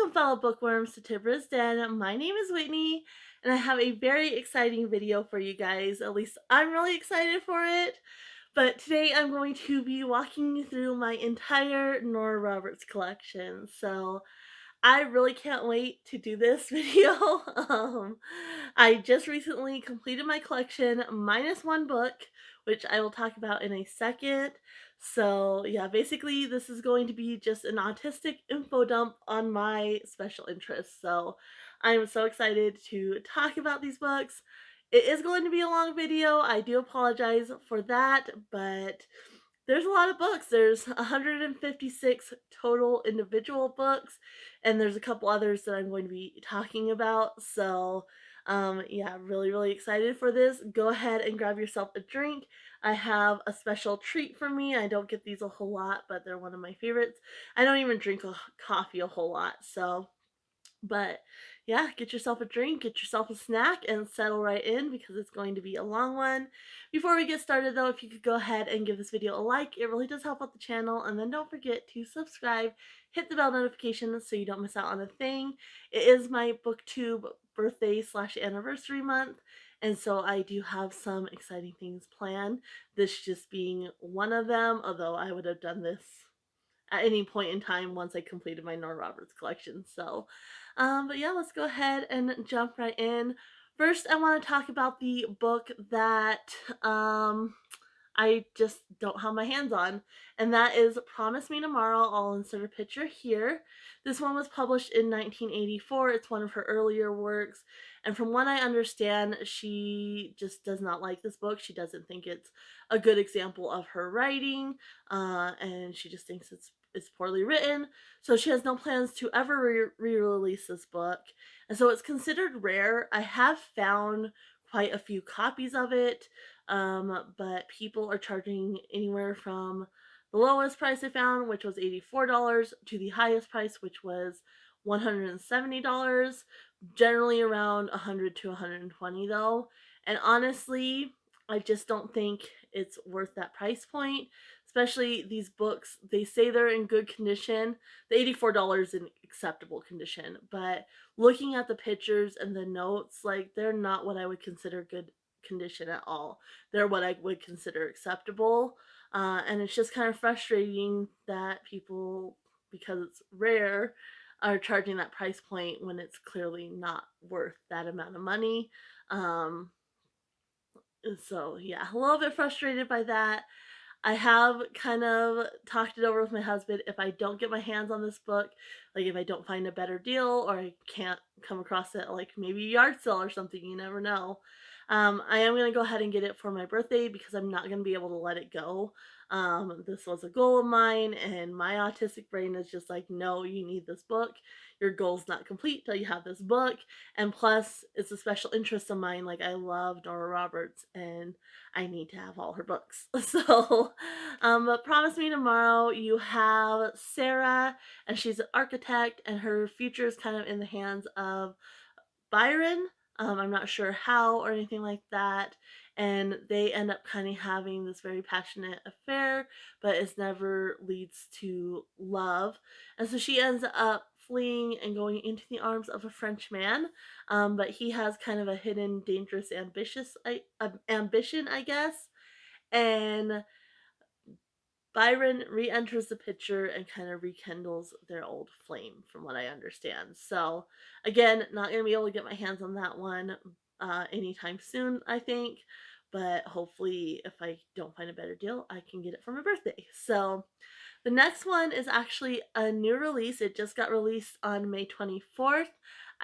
Welcome, fellow bookworms, to Tibra's Den. My name is Whitney, and I have a very exciting video for you guys. At least I'm really excited for it. But today I'm going to be walking you through my entire Nora Roberts collection. So I really can't wait to do this video. I just recently completed my collection minus one book, which I will talk about in a second. So yeah, basically this is going to be just an autistic info dump on my special interests. So I'm so excited to talk about these books. It is going to be a long video. I do apologize for that, but there's a lot of books. There's 156 total individual books, and there's a couple others that I'm going to be talking about. So, yeah, really excited for this. Go ahead and grab yourself a drink. I have a special treat for me. I don't get these a whole lot, but they're one of my favorites. I don't even drink coffee a whole lot, so but yeah, get yourself a drink, get yourself a snack, and settle right in because it's going to be a long one. Before we get started though, if you could go ahead and give this video a like, it really does help out the channel. And then don't forget to subscribe, hit the bell notification so you don't miss out on a thing. It is my booktube birthday/anniversary month. And so I do have some exciting things planned. This just being one of them, although I would have done this at any point in time once I completed my Nora Roberts collection. So, but yeah, let's go ahead and jump right in. First, I want to talk about the book that I just don't have my hands on, and that is Promise Me Tomorrow. I'll insert a picture here. This one was published in 1984. It's one of her earlier works, and from what I understand, she just does not like this book. She doesn't think it's a good example of her writing, and she just thinks it's poorly written. So she has no plans to ever re-release this book, and so it's considered rare. I have found quite a few copies of it, but people are charging anywhere from the lowest price I found, which was $84, to the highest price, which was $170. Generally around 100 to 120 though. And honestly, I just don't think it's worth that price point. Especially these books, they say they're in good condition. The $84 in acceptable condition, but looking at the pictures and the notes, like they're not what I would consider good condition at all. They're what I would consider acceptable. And it's just kind of frustrating that people, because it's rare, are charging that price point when it's clearly not worth that amount of money. Um, so yeah, a little bit frustrated by that. I have kind of talked it over with my husband. If I don't get my hands on this book, like if I don't find a better deal or I can't come across it, like maybe a yard sale or something, you never know. I am going to go ahead and get it for my birthday because I'm not going to be able to let it go. This was a goal of mine, and my autistic brain is just like, no, you need this book. Your goal's not complete till you have this book. And plus, it's a special interest of mine. Like, I love Nora Roberts, and I need to have all her books. So, but Promise Me Tomorrow, you have Sarah, and she's an architect, and her future is kind of in the hands of Byron. I'm not sure how or anything like that. And they end up kind of having this very passionate affair, but it never leads to love. And so she ends up fleeing and going into the arms of a French man. But he has kind of a hidden, dangerous, ambition, I guess. And Byron re-enters the picture and kind of rekindles their old flame, from what I understand. So, again, not going to be able to get my hands on that one anytime soon, I think. But hopefully, if I don't find a better deal, I can get it for my birthday. So, the next one is actually a new release. It just got released on May 24th.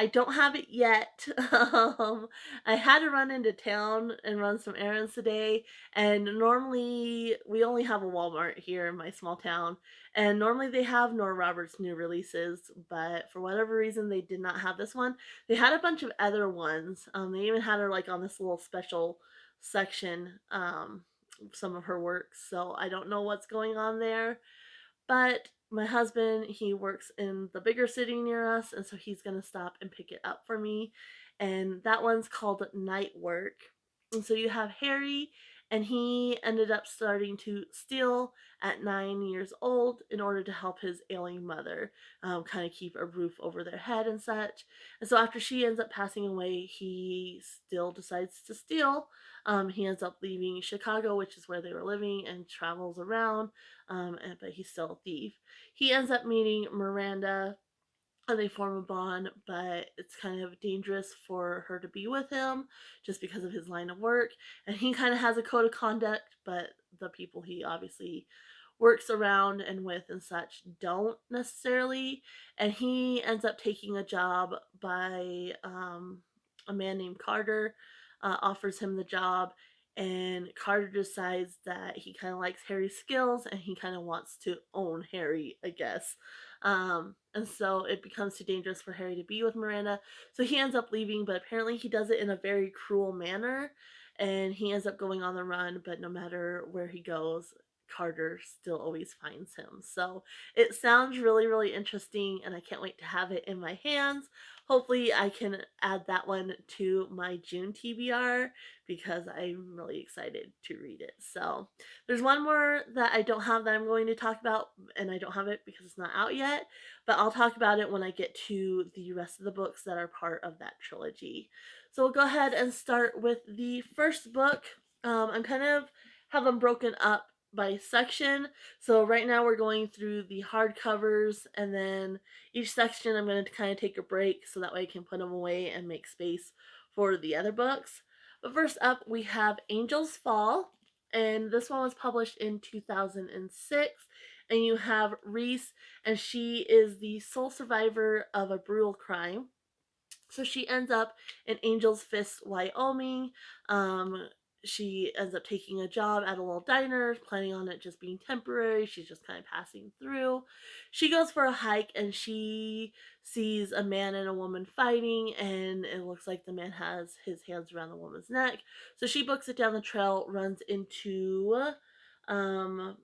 I don't have it yet. I had to run into town and run some errands today, and normally we only have a Walmart here in my small town, and normally they have Nora Roberts new releases, but for whatever reason they did not have this one. They had a bunch of other ones. They even had her like on this little special section, some of her works. So I don't know what's going on there. But my husband, he works in the bigger city near us, and so he's gonna stop and pick it up for me. And that one's called Night Work. And so you have Harry and he ended up starting to steal at 9 years old in order to help his ailing mother kind of keep a roof over their head and such. And so after she ends up passing away, he still decides to steal. He ends up leaving Chicago, which is where they were living, and travels around, but he's still a thief. He ends up meeting Miranda, and they form a bond, but it's kind of dangerous for her to be with him just because of his line of work. And he kind of has a code of conduct, but the people he obviously works around and with and such don't necessarily. And he ends up taking a job by a man named Carter, offers him the job. And Carter decides that he kind of likes Harry's skills and he kind of wants to own Harry, I guess. And so it becomes too dangerous for Harry to be with Miranda. So he ends up leaving, but apparently he does it in a very cruel manner. And he ends up going on the run, but no matter where he goes, Carter still always finds him. So it sounds really, really interesting, and I can't wait to have it in my hands. Hopefully, I can add that one to my June TBR because I'm really excited to read it. So there's one more that I don't have that I'm going to talk about, and I don't have it because it's not out yet, but I'll talk about it when I get to the rest of the books that are part of that trilogy. So we'll go ahead and start with the first book. I'm kind of have them broken up by section. So right now we're going through the hardcovers, and then each section I'm going to kind of take a break so that way I can put them away and make space for the other books. But first up, we have Angels Fall, and this one was published in 2006. And you have Reese, and she is the sole survivor of a brutal crime. So she ends up in Angel's Fist, Wyoming. She ends up taking a job at a little diner, planning on it just being temporary. She's just kind of passing through. She goes for a hike and she sees a man and a woman fighting, and it looks like the man has his hands around the woman's neck. So she books it down the trail, runs into um,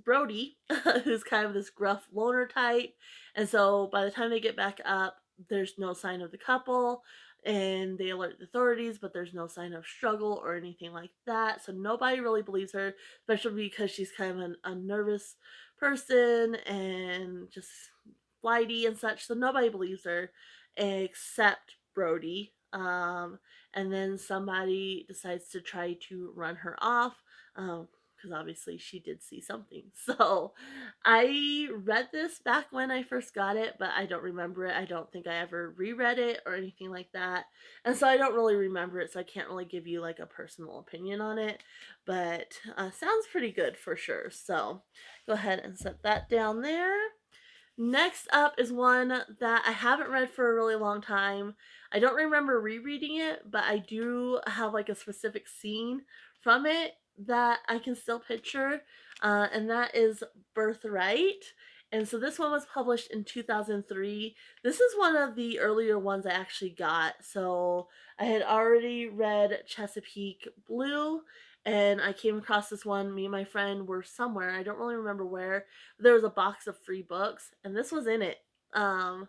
Brody, who's kind of this gruff loner type. And so by the time they get back up, there's no sign of the couple, and they alert the authorities, but there's no sign of struggle or anything like that. So nobody really believes her, especially because she's kind of a nervous person and just flighty and such. So nobody believes her except Brody. And then somebody decides to try to run her off. Because obviously she did see something. So I read this back when I first got it, but I don't remember it. I don't think I ever reread it or anything like that. And so I don't really remember it, so I can't really give you like a personal opinion on it. But sounds pretty good for sure. So go ahead and set that down there. Next up is one that I haven't read for a really long time. I don't remember rereading it, but I do have like a specific scene from it that I can still picture, and that is Birthright. And so this one was published in 2003. This is one of the earlier ones I actually got. So I had already read Chesapeake Blue, and I came across this one. Me and my friend were somewhere, I don't really remember where. There was a box of free books, and this was in it. Um,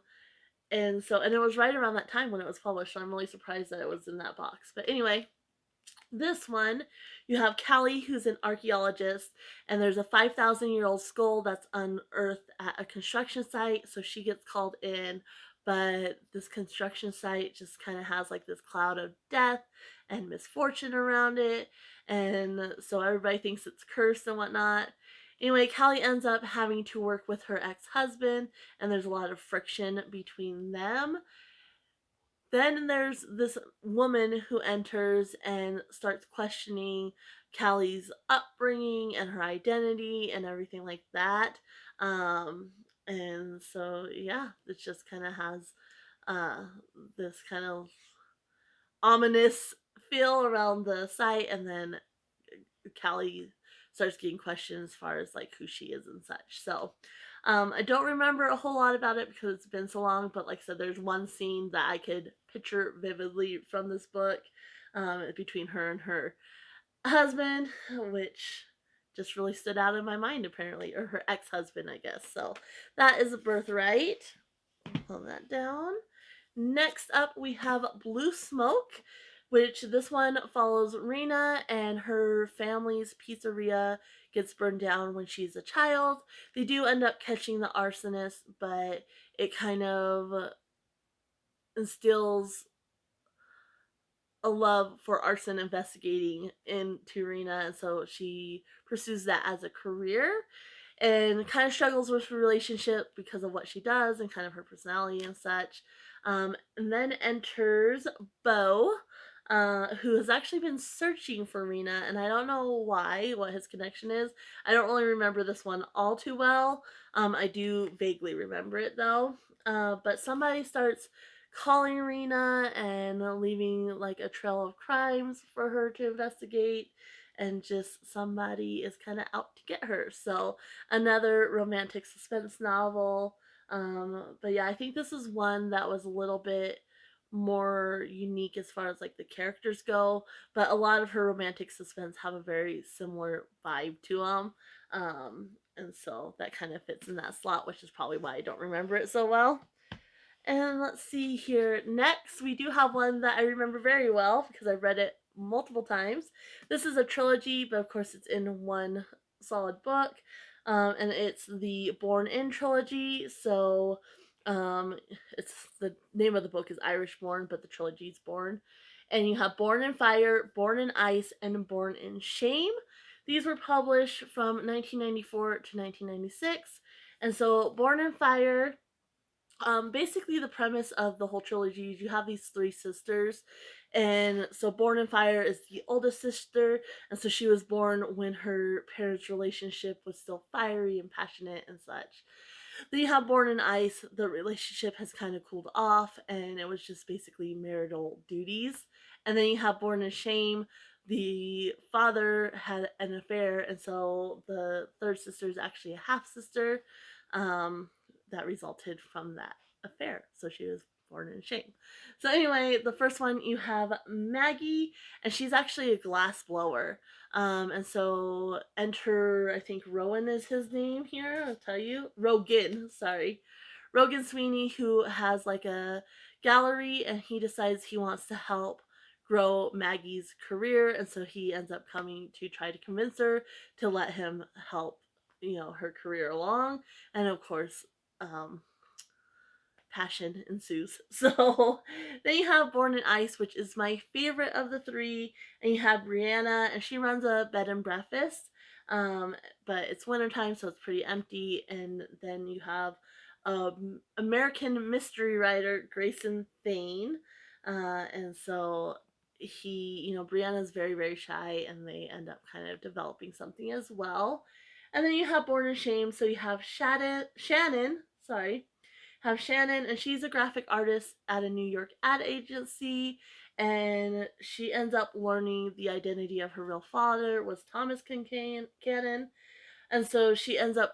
and it was right around that time when it was published, so I'm really surprised that it was in that box. But anyway, this one, you have Callie, who's an archaeologist, and there's a 5,000-year-old skull that's unearthed at a construction site, so she gets called in, but this construction site just kind of has like this cloud of death and misfortune around it, and so everybody thinks it's cursed and whatnot. Anyway, Callie ends up having to work with her ex-husband, and there's a lot of friction between them. Then there's this woman who enters and starts questioning Callie's upbringing and her identity and everything like that. And so, yeah, it just kind of has uh, this kind of ominous feel around the site. And then Callie starts getting questioned as far as like who she is and such. So I don't remember a whole lot about it because it's been so long, but like I said, there's one scene that I could picture vividly from this book, between her and her husband, which just really stood out in my mind apparently, or her ex-husband, I guess. So that is a Birthright. Pull that down. Next up, we have Blue Smoke. which this one follows Rena and her family's pizzeria gets burned down when she's a child. They do end up catching the arsonist, but it kind of instills a love for arson investigating into Rena, and so she pursues that as a career and kind of struggles with her relationship because of what she does and kind of her personality and such. And then enters Bo, who has actually been searching for Rena, and I don't know why, what his connection is. I don't really remember this one all too well. I do vaguely remember it though. But somebody starts calling Rena and leaving like a trail of crimes for her to investigate, and just somebody is kind of out to get her. So another romantic suspense novel. But yeah, I think this is one that was a little bit more unique as far as like the characters go, but a lot of her romantic suspense have a very similar vibe to them. And so that kind of fits in that slot, which is probably why I don't remember it so well. And let's see here. Next, we do have one that I remember very well because I've read it multiple times. This is a trilogy, but of course, it's in one solid book. And it's the Born In trilogy. So, it's the name of the book is Irish Born, but the trilogy is Born. And you have Born in Fire, Born in Ice, and Born in Shame. These were published from 1994 to 1996. And so, Born in Fire, basically the premise of the whole trilogy is you have these three sisters, and so Born in Fire is the oldest sister, and so she was born when her parents' relationship was still fiery and passionate and such. Then you have Born in Ice, the relationship has kind of cooled off and it was just basically marital duties. And then you have Born in Shame, the father had an affair, and so the third sister is actually a half sister, um, that resulted from that affair. So she was born in shame. So anyway, the first one you have Maggie, and she's actually a glass blower. And so enter, I think Rowan is his name here. I'll tell you, Rogan. Sorry, Rogan Sweeney, who has like a gallery, and he decides he wants to help grow Maggie's career, and so he ends up coming to try to convince her to let him help, her career along. And of course, um, passion ensues. So then you have Born in Ice, which is my favorite of the three, and you have Brianna, and she runs a bed and breakfast. But it's wintertime, so it's pretty empty. And then you have American mystery writer Grayson Thane, and so Brianna's very very shy, and they end up kind of developing something as well. And then you have Born in Shame, so you have Shannon, sorry, have Shannon, and she's a graphic artist at a New York ad agency, and she ends up learning the identity of her real father was Thomas Cannon, and so she ends up,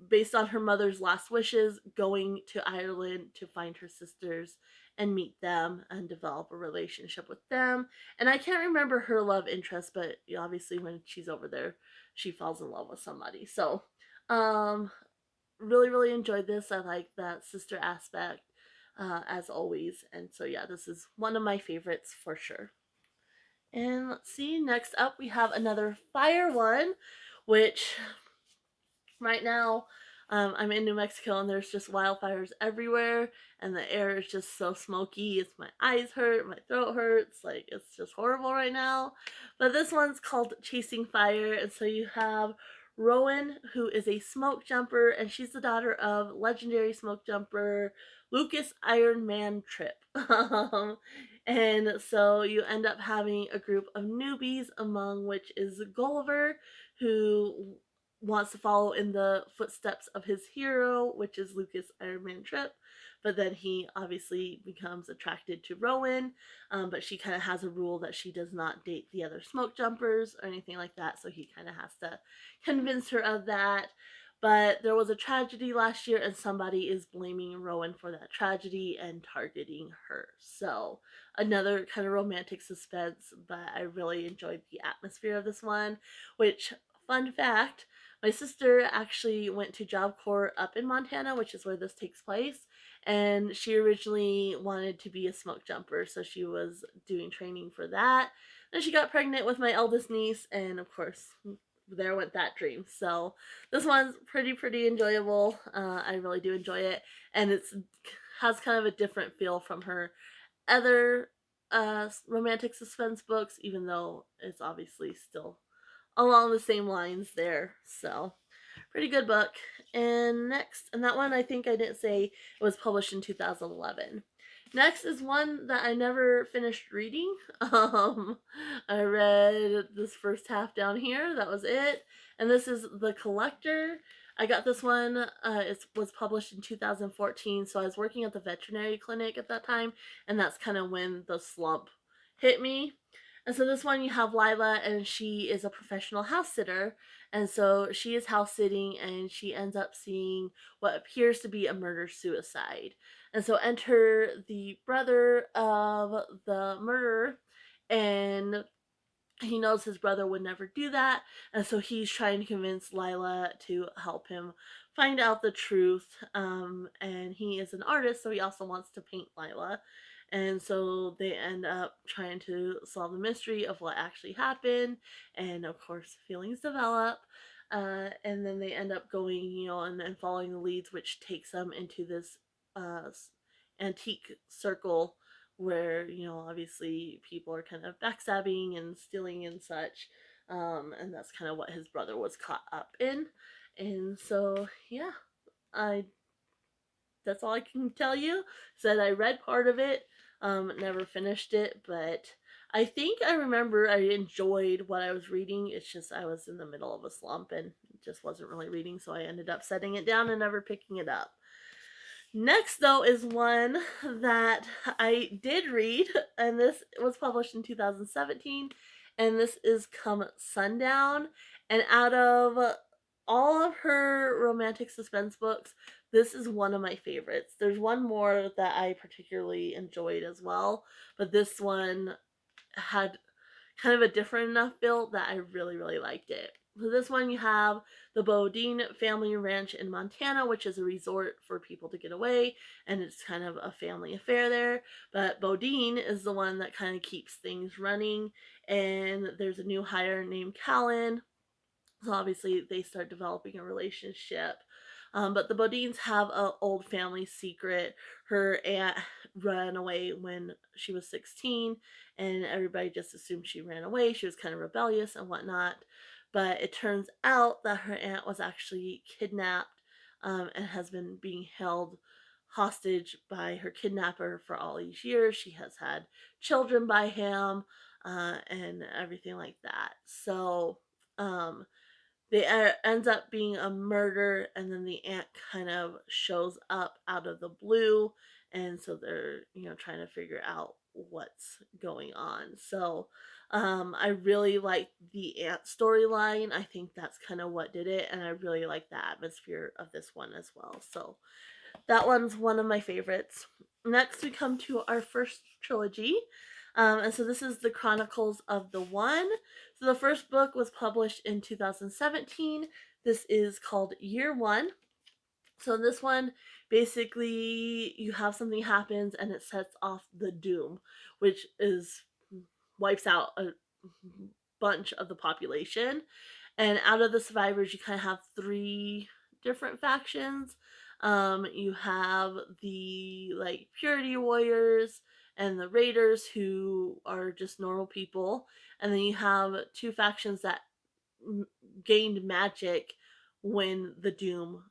based on her mother's last wishes, going to Ireland to find her sisters and meet them and develop a relationship with them. And I can't remember her love interest, but obviously when she's over there, she falls in love with somebody. So, um, really really enjoyed this. I like that sister aspect, as always, and so yeah, this is one of my favorites for sure. And let's see, next up we have another fire one, which right now, I'm in New Mexico and there's just wildfires everywhere, and the air is just so smoky. It's my eyes hurt, my throat hurts, like it's just horrible right now. But this one's called Chasing Fire, and so you have Rowan, who is a smoke jumper, and she's the daughter of legendary smoke jumper Lucas Iron Man Tripp. And so you end up having a group of newbies, among which is Gulliver, who wants to follow in the footsteps of his hero, which is Lucas Ironman Tripp. But then he obviously becomes attracted to Rowan, but she kind of has a rule that she does not date the other smoke jumpers or anything like that, so he kind of has to convince her of that. But there was a tragedy last year, and somebody is blaming Rowan for that tragedy and targeting her. So, another kind of romantic suspense, but I really enjoyed the atmosphere of this one. Which, fun fact, my sister actually went to Job Corps up in Montana, which is where this takes place, and she originally wanted to be a smoke jumper, so she was doing training for that. Then she got pregnant with my eldest niece, and of course, there went that dream. So this one's pretty enjoyable. I really do enjoy it, and it's has kind of a different feel from her other romantic suspense books, even though it's obviously still along the same lines there. So pretty good book. And next, and that one I think I didn't say, it was published in 2011. Next is one that I never finished reading. I read this first half down here. That was it. And this is The Collector. I got this one. It was published in 2014. So I was working at the veterinary clinic at that time, and that's kind of when the slump hit me. And so this one you have Lila, and she is a professional house sitter, and so she is house sitting, and she ends up seeing what appears to be a murder suicide. And so enter the brother of the murderer, and he knows his brother would never do that, and so he's trying to convince Lila to help him find out the truth. And he is an artist, so he also wants to paint Lila. And so they end up trying to solve the mystery of what actually happened, and of course, feelings develop. And then they end up going, and following the leads, which takes them into this uh, antique circle where obviously people are kind of backstabbing and stealing and such, and that's kind of what his brother was caught up in. And so yeah, I that's all I can tell you. Said I read part of it, never finished it, but I think I remember I enjoyed what I was reading. It's just I was in the middle of a slump and just wasn't really reading, so I ended up setting it down and never picking it up. Next, though, is one that I did read, and this was published in 2017, and this is Come Sundown. And out of all of her romantic suspense books, this is one of my favorites. There's one more that I particularly enjoyed as well, but this one had kind of a different enough feel that I really liked it. So this one you have the Bodine Family Ranch in Montana, which is a resort for people to get away, and it's kind of a family affair there. But Bodine is the one that kind of keeps things running, and there's a new hire named Callan. So obviously they start developing a relationship. But the Bodines have an old family secret. Her aunt ran away when she was 16, and everybody just assumed she ran away. She was kind of rebellious and whatnot. But it turns out that her aunt was actually kidnapped, and has been being held hostage by her kidnapper for all these years. She has had children by him, and everything like that. So there ends up being a murder, and then the aunt kind of shows up out of the blue, and so they're trying to figure out what's going on. So I really like the aunt storyline. I think that's kind of what did it, and I really like the atmosphere of this one as well. So that one's one of my favorites. Next, we come to our first trilogy. And so this is the Chronicles of the One. So the first book was published in 2017. This is called Year One. So this one, basically, you have something happens and it sets off the doom, which is wipes out a bunch of the population. And out of the survivors, you kind of have three different factions. You have the purity warriors and the raiders, who are just normal people, and then you have two factions that gained magic when the doom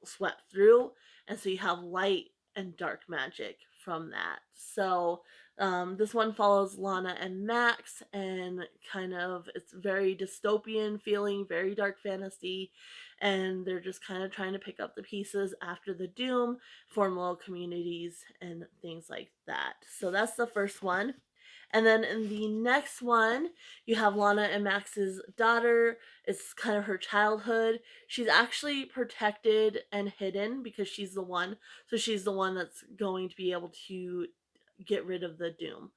swept through, and so you have light and dark magic from that. So this one follows Lana and Max, and kind of it's very dystopian feeling, very dark fantasy, and they're just kind of trying to pick up the pieces after the doom, form little communities and things like that. So that's the first one. And then in the next one, you have Lana and Max's daughter. It's kind of her childhood. She's actually protected and hidden because she's the one. So she's the one that's going to be able to get rid of the doom.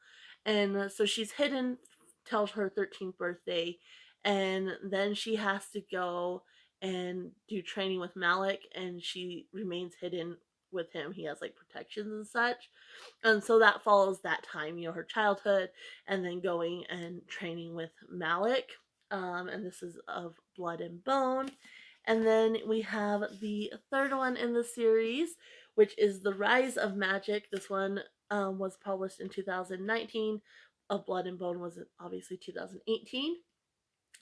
And so she's hidden till her 13th birthday. And then she has to go and do training with Malik, and she remains hidden with him. He has like protections and such. And so that follows that time, her childhood, and then going and training with Malik. And this is of Blood and Bone. And then we have the third one in the series, which is The Rise of Magic. This one was published in 2019. Of Blood and Bone was obviously 2018.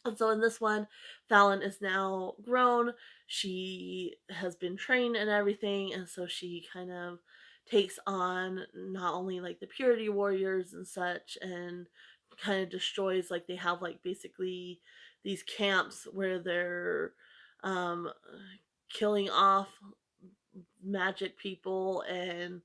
And so in this one, Fallon is now grown. She has been trained and everything, and so she kind of takes on not only like the purity warriors and such, and kind of destroys, like they have like basically these camps where they're um killing off magic people and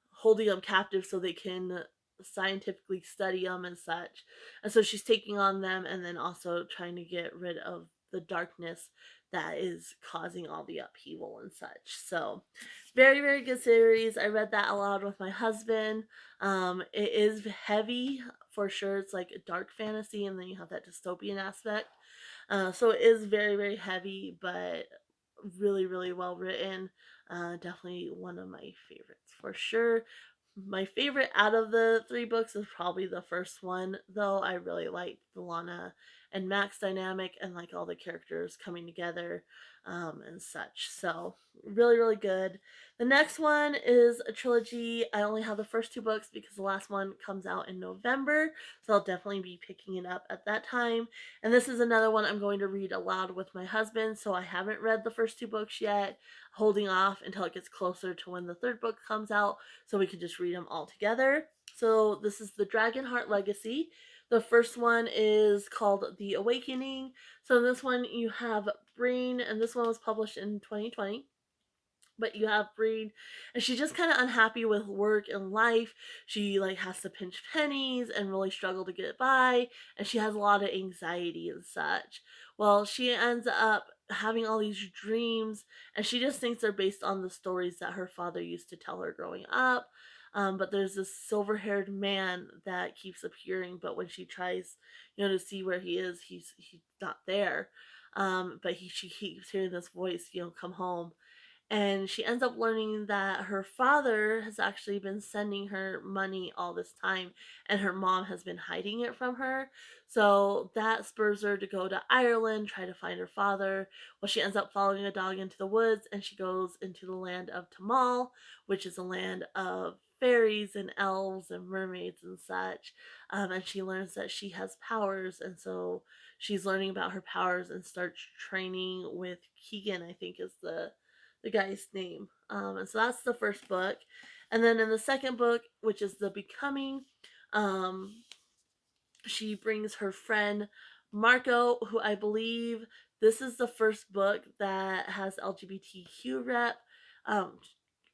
holding them captive so they can scientifically study them and such. And so she's taking on them and then also trying to get rid of the darkness that is causing all the upheaval and such. So, very, very good series. I read that aloud with my husband. It is heavy for sure. It's like a dark fantasy, and then you have that dystopian aspect. So it is very, very heavy, but really, really well written. Definitely one of my favorites for sure. My favorite out of the three books is probably the first one, though. I really liked the Lana and Max dynamic and like all the characters coming together and such. So, really, really good. The next one is a trilogy. I only have the first two books because the last one comes out in November, so I'll definitely be picking it up at that time. And this is another one I'm going to read aloud with my husband, so I haven't read the first two books yet, holding off until it gets closer to when the third book comes out so we can just read them all together. So this is the Dragonheart Legacy. The first one is called The Awakening. So in this one you have Breen, and this one was published in 2020. But you have Breen, and she's just kind of unhappy with work and life. She like has to pinch pennies and really struggle to get by, and she has a lot of anxiety and such. Well, she ends up having all these dreams, and she just thinks they're based on the stories that her father used to tell her growing up. But there's this silver-haired man that keeps appearing, but when she tries, to see where he is, he's not there. But she keeps hearing this voice, come home, and she ends up learning that her father has actually been sending her money all this time, and her mom has been hiding it from her. So that spurs her to go to Ireland, try to find her father. Well, she ends up following a dog into the woods, and she goes into the land of Tamal, which is a land of fairies and elves and mermaids and such. And she learns that she has powers, and so she's learning about her powers and starts training with Keegan, I think is the guy's name. And so that's the first book. And then in the second book, which is The Becoming, um, she brings her friend Marco, who I believe this is the first book that has LGBTQ rep, um,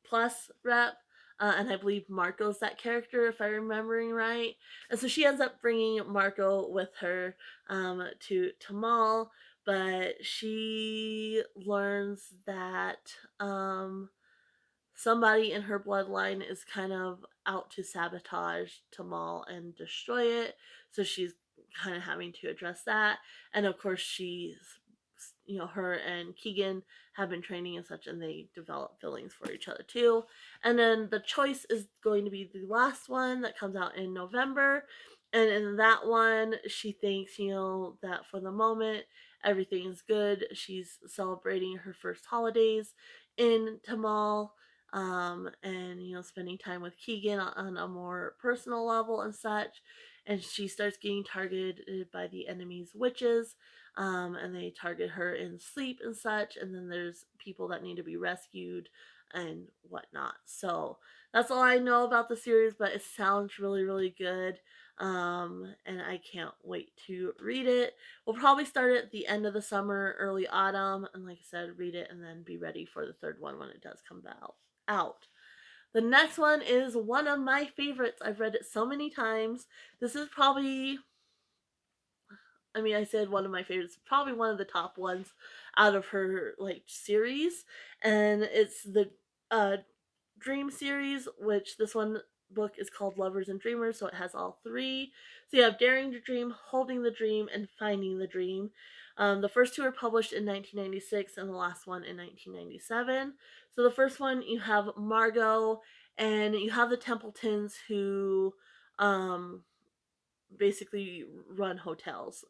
plus rep. And I believe Marco's that character, if I'm remembering right. And so she ends up bringing Marco with her to Tamal, but she learns that somebody in her bloodline is kind of out to sabotage Tamal and destroy it. So she's kind of having to address that. And of course, her and Keegan have been training and such, and they develop feelings for each other too. And then The Choice is going to be the last one that comes out in November. And in that one, she thinks, that for the moment, everything is good. She's celebrating her first holidays in Tamal, and spending time with Keegan on a more personal level and such. And she starts getting targeted by the enemy's witches, and they target her in sleep and such. And then there's people that need to be rescued and whatnot. So that's all I know about the series, but it sounds really, really good. And I can't wait to read it. We'll probably start at the end of the summer, early autumn, and like I said, read it and then be ready for the third one when it does come out. The next one is one of my favorites. I've read it so many times. This is probably, I said one of my favorites, probably one of the top ones out of her like series, and it's the uh Dream series, which this one book is called Lovers and Dreamers, so it has all three. So you have Daring to Dream, Holding the Dream, and Finding the Dream. The first two were published in 1996 and the last one in 1997. So the first one, you have Margot, and you have the Templetons who um, basically run hotels.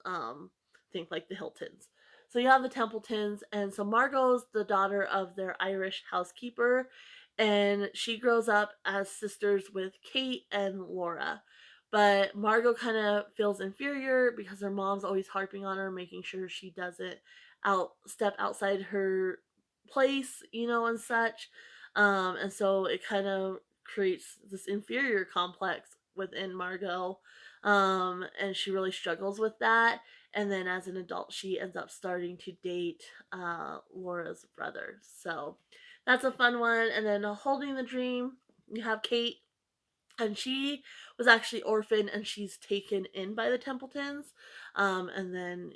Think like the Hiltons. So you have the Templetons, and so Margot's the daughter of their Irish housekeeper, and she grows up as sisters with Kate and Laura. But Margot kind of feels inferior because her mom's always harping on her, making sure she doesn't step outside her place, and such. And so it kind of creates this inferior complex within Margot, and she really struggles with that. And then as an adult, she ends up starting to date Laura's brother. So that's a fun one. And then Holding the Dream, you have Kate, and she was actually orphaned and she's taken in by the Templetons, and then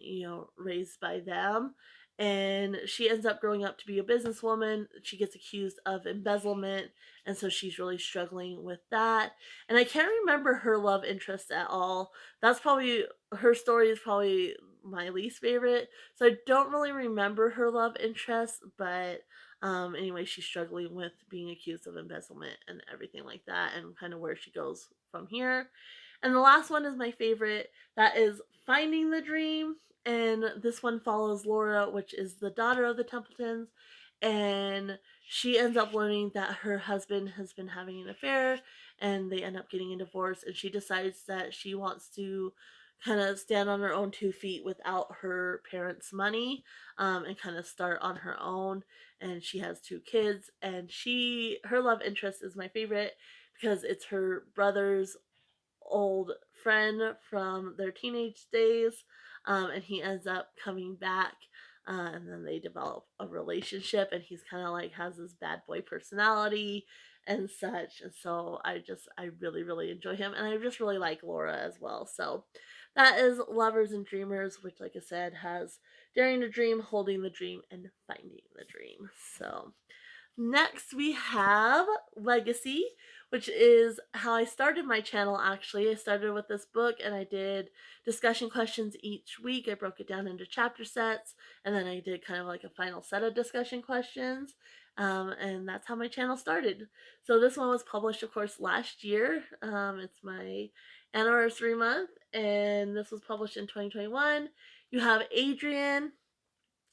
raised by them, and she ends up growing up to be a businesswoman. She gets accused of embezzlement, and so she's really struggling with that. And I can't remember her love interest at all. That's probably Her story is probably my least favorite, so I don't really remember her love interest. But anyway, she's struggling with being accused of embezzlement and everything like that, and kind of where she goes from here. And the last one is my favorite. That is Finding the Dream. And this one follows Laura, which is the daughter of the Templetons. And she ends up learning that her husband has been having an affair, and they end up getting a divorce. And she decides that she wants to kind of stand on her own 2 feet without her parents' money, and kind of start on her own. And she has 2 kids, and her love interest is my favorite because it's her brother's old friend from their teenage days, and he ends up coming back, and then they develop a relationship, and he's kind of like has this bad boy personality and such. And so I really really enjoy him, and I just really like Laura as well. So that is Lovers and Dreamers, which, like I said, has Daring to Dream, Holding the Dream, and Finding the Dream. So next, we have Legacy, which is how I started my channel actually. I started with this book and I did discussion questions each week. I broke it down into chapter sets, and then I did kind of like a final set of discussion questions. And that's how my channel started. So this one was published, of course, last year. It's my anniversary month, and this was published in 2021. You have Adrian,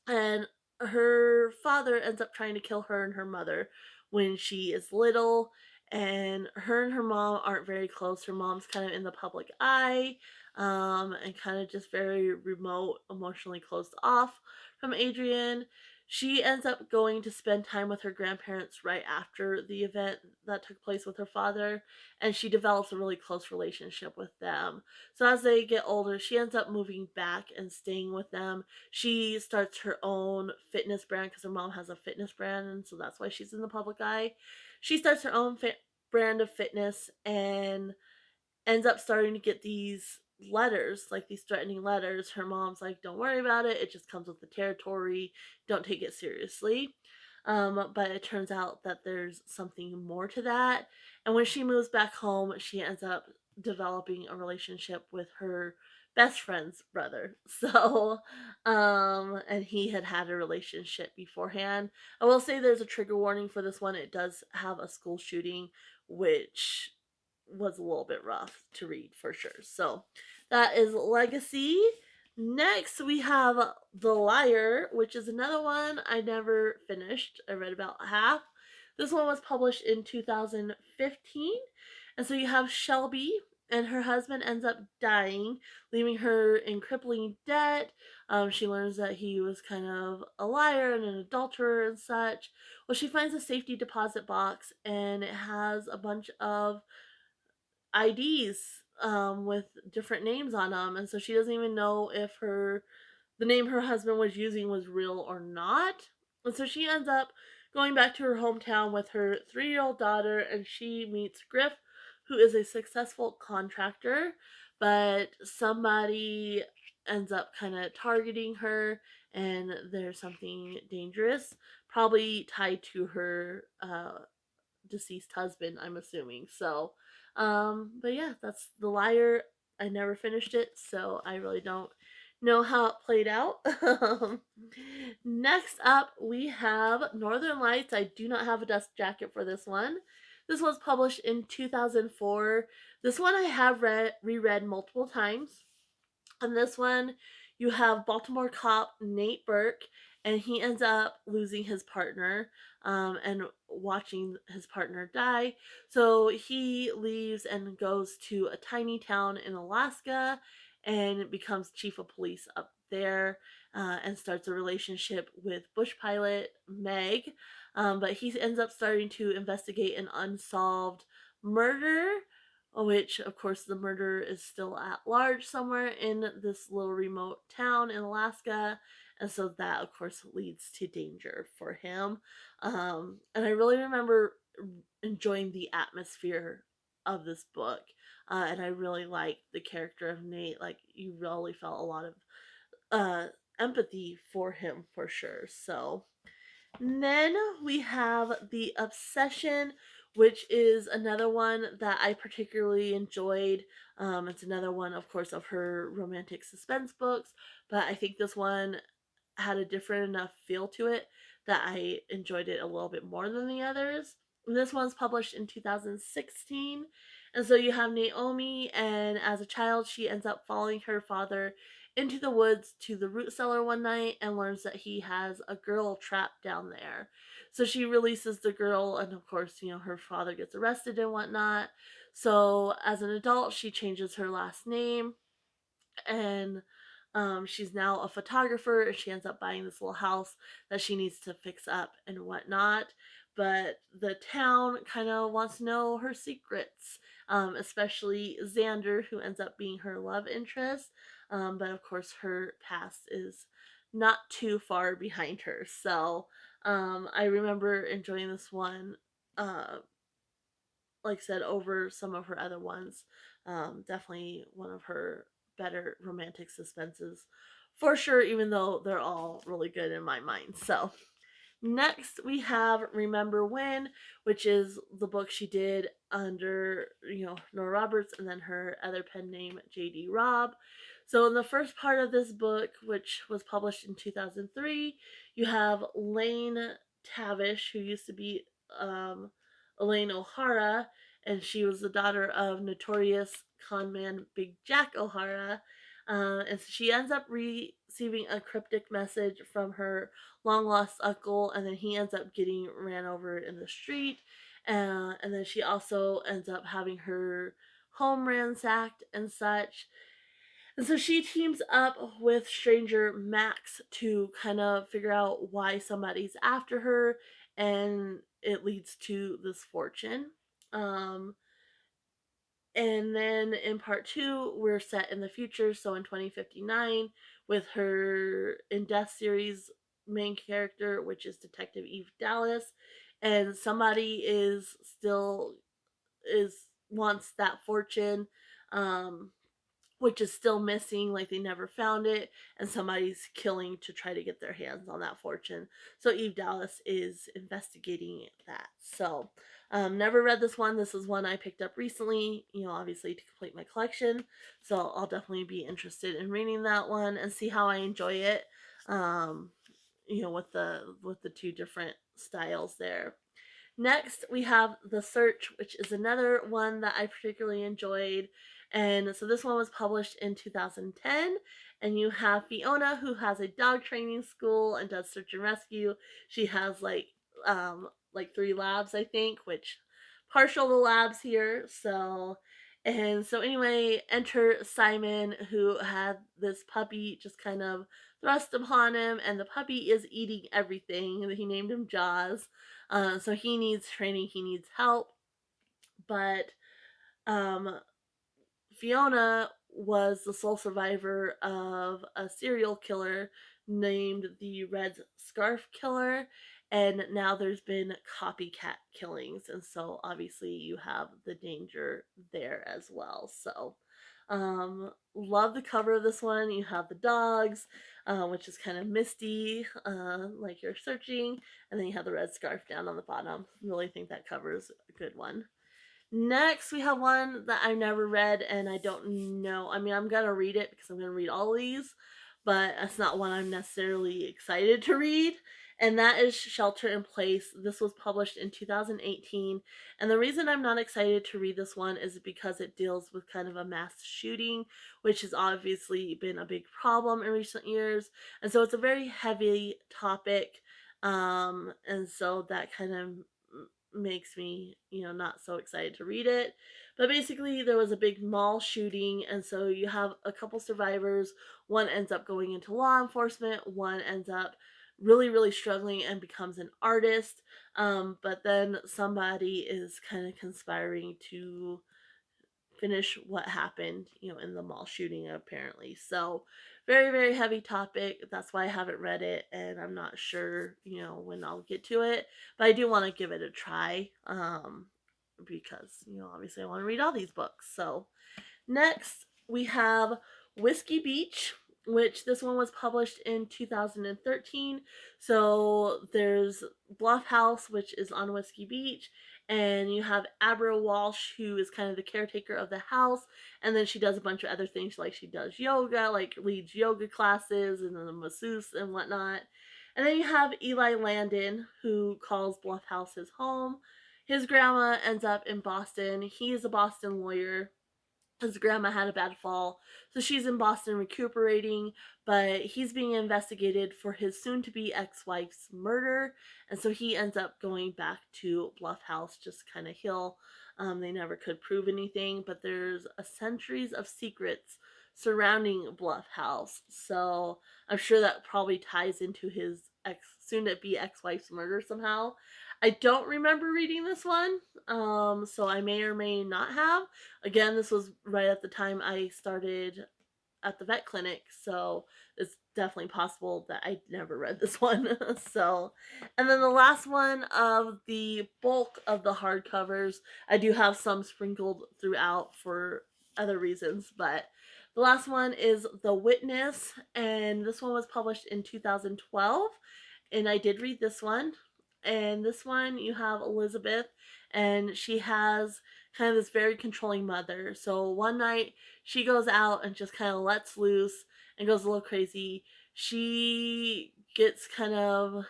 and her father ends up trying to kill her and her mother when she is little, and her mom aren't very close. Her mom's kind of in the public eye, and kind of just very remote, emotionally closed off from Adrian. She ends up going to spend time with her grandparents right after the event that took place with her father, and she develops a really close relationship with them. So as they get older, she ends up moving back and staying with them. She starts her own fitness brand because her mom has a fitness brand, and so that's why she's in the public eye. She starts her own brand of fitness and ends up starting to get these letters, like these threatening letters. Her mom's like, don't worry about it, it just comes with the territory, don't take it seriously. But it turns out that there's something more to that. And when she moves back home, she ends up developing a relationship with her best friend's brother. So, and he had a relationship beforehand. I will say there's a trigger warning for this one. It does have a school shooting, which was a little bit rough to read for sure. So that is Legacy. Next, we have The Liar, which is another one I never finished. I read about half. This one was published in 2015. And so you have Shelby, and her husband ends up dying, leaving her in crippling debt. She learns that he was kind of a liar and an adulterer and such. Well, she finds a safety deposit box, and it has a bunch of IDs, with different names on them, and so she doesn't even know if the name her husband was using was real or not. And so she ends up going back to her hometown with her 3-year-old daughter, and she meets Griff, who is a successful contractor, but somebody ends up kind of targeting her, and there's something dangerous, probably tied to her deceased husband, I'm assuming. So, but yeah, that's The Liar. I never finished it, so I really don't know how it played out. Next up, we have Northern Lights. I do not have a dust jacket for this one. This was published in 2004. This one I have reread multiple times. On this one, you have Baltimore cop Nate Burke, and he ends up losing his partner and watching his partner die. So he leaves and goes to a tiny town in Alaska and becomes chief of police up there and starts a relationship with bush pilot Meg. But he ends up starting to investigate an unsolved murder, which of course the murderer is still at large somewhere in this little remote town in Alaska, and so that of course leads to danger for him. And I really remember enjoying the atmosphere of this book, and I really liked the character of Nate. Like, you really felt a lot of uh, empathy for him for sure. So then we have The Obsession, which is another one that I particularly enjoyed. It's another one, of course, of her romantic suspense books, but I think this one had a different enough feel to it that I enjoyed it a little bit more than the others. And this one's published in 2016. And so you have Naomi, and as a child, she ends up following her father into the woods to the root cellar one night and learns that he has a girl trapped down there. So she releases the girl, and of course, her father gets arrested and whatnot. So as an adult, she changes her last name, and she's now a photographer, and she ends up buying this little house that she needs to fix up and whatnot. But the town kind of wants to know her secrets, especially Xander, who ends up being her love interest. But of course, her past is not too far behind her. So I remember enjoying this one, uh, like I said, over some of her other ones. Definitely one of her better romantic suspenses for sure, even though they're all really good in my mind. So next, we have Remember When, which is the book she did under, Nora Roberts, and then her other pen name, J.D. Robb. So in the first part of this book, which was published in 2003, you have Lane Tavish, who used to be Elaine O'Hara, and she was the daughter of notorious conman Big Jack O'Hara. And so she ends up receiving a cryptic message from her long lost uncle, and then he ends up getting ran over in the street. And then she also ends up having her home ransacked and such. And so she teams up with stranger Max to kind of figure out why somebody's after her, and it leads to this fortune. Um, and then in part two, we're set in the future, so in 2059, with her In Death series main character, which is Detective Eve Dallas, and somebody is wants that fortune, um, which is still missing, like they never found it, and somebody's killing to try to get their hands on that fortune. So Eve Dallas is investigating that. So, never read this one. This is one I picked up recently, obviously to complete my collection. So I'll definitely be interested in reading that one and see how I enjoy it. Um, with the two different styles there. Next, we have The Search, which is another one that I particularly enjoyed. And so this one was published in 2010. And you have Fiona, who has a dog training school and does search and rescue. She has like 3 labs, I think, which partial to labs here. So anyway, enter Simon, who had this puppy just kind of thrust upon him, and the puppy is eating everything. He named him Jaws. So he needs training, he needs help. But um, Fiona was the sole survivor of a serial killer named the Red Scarf Killer, and now there's been copycat killings, and so obviously you have the danger there as well. So, love the cover of this one. You have the dogs, which is kind of misty, like you're searching, and then you have the red scarf down on the bottom. Really think that cover is a good one. Next, we have one that I've never read, and I don't know. I mean, I'm gonna read it because I'm gonna read all of these, but that's not one I'm necessarily excited to read. And that is Shelter in Place. This was published in 2018. And the reason I'm not excited to read this one is because it deals with kind of a mass shooting, which has obviously been a big problem in recent years. And so it's a very heavy topic. And so that kind of makes me, not so excited to read it. But basically, there was a big mall shooting, and so you have a couple survivors. One ends up going into law enforcement, one ends up really, really struggling and becomes an artist. But then somebody is kind of conspiring to finish what happened, in the mall shooting, apparently. So, very, very heavy topic. That's why I haven't read it, and I'm not sure, when I'll get to it. But I do want to give it a try, because, obviously I want to read all these books. So, next, we have Whiskey Beach, which this one was published in 2013. So there's Bluff House, which is on Whiskey Beach, and you have Abra Walsh, who is kind of the caretaker of the house, and then she does a bunch of other things, like she does yoga, like leads yoga classes, and then a masseuse and whatnot. And then you have Eli Landon, who calls Bluff House his home. His grandma ends up in Boston. He is a Boston lawyer. His grandma had a bad fall, so she's in Boston recuperating, but he's being investigated for his soon to be ex wife's murder, and so he ends up going back to Bluff House just to kind of heal. They never could prove anything, but there's a centuries of secrets surrounding Bluff House, so I'm sure that probably ties into his soon to be ex wife's murder somehow. I don't remember reading this one, so I may or may not have. Again, this was right at the time I started at the vet clinic, so it's definitely possible that I never read this one. So, and then the last one of the bulk of the hardcovers, I do have some sprinkled throughout for other reasons, but the last one is The Witness, and this one was published in 2012, and I did read this one. And this one, you have Elizabeth, and she has kind of this very controlling mother. So one night she goes out and just kind of lets loose and goes a little crazy. She gets kind of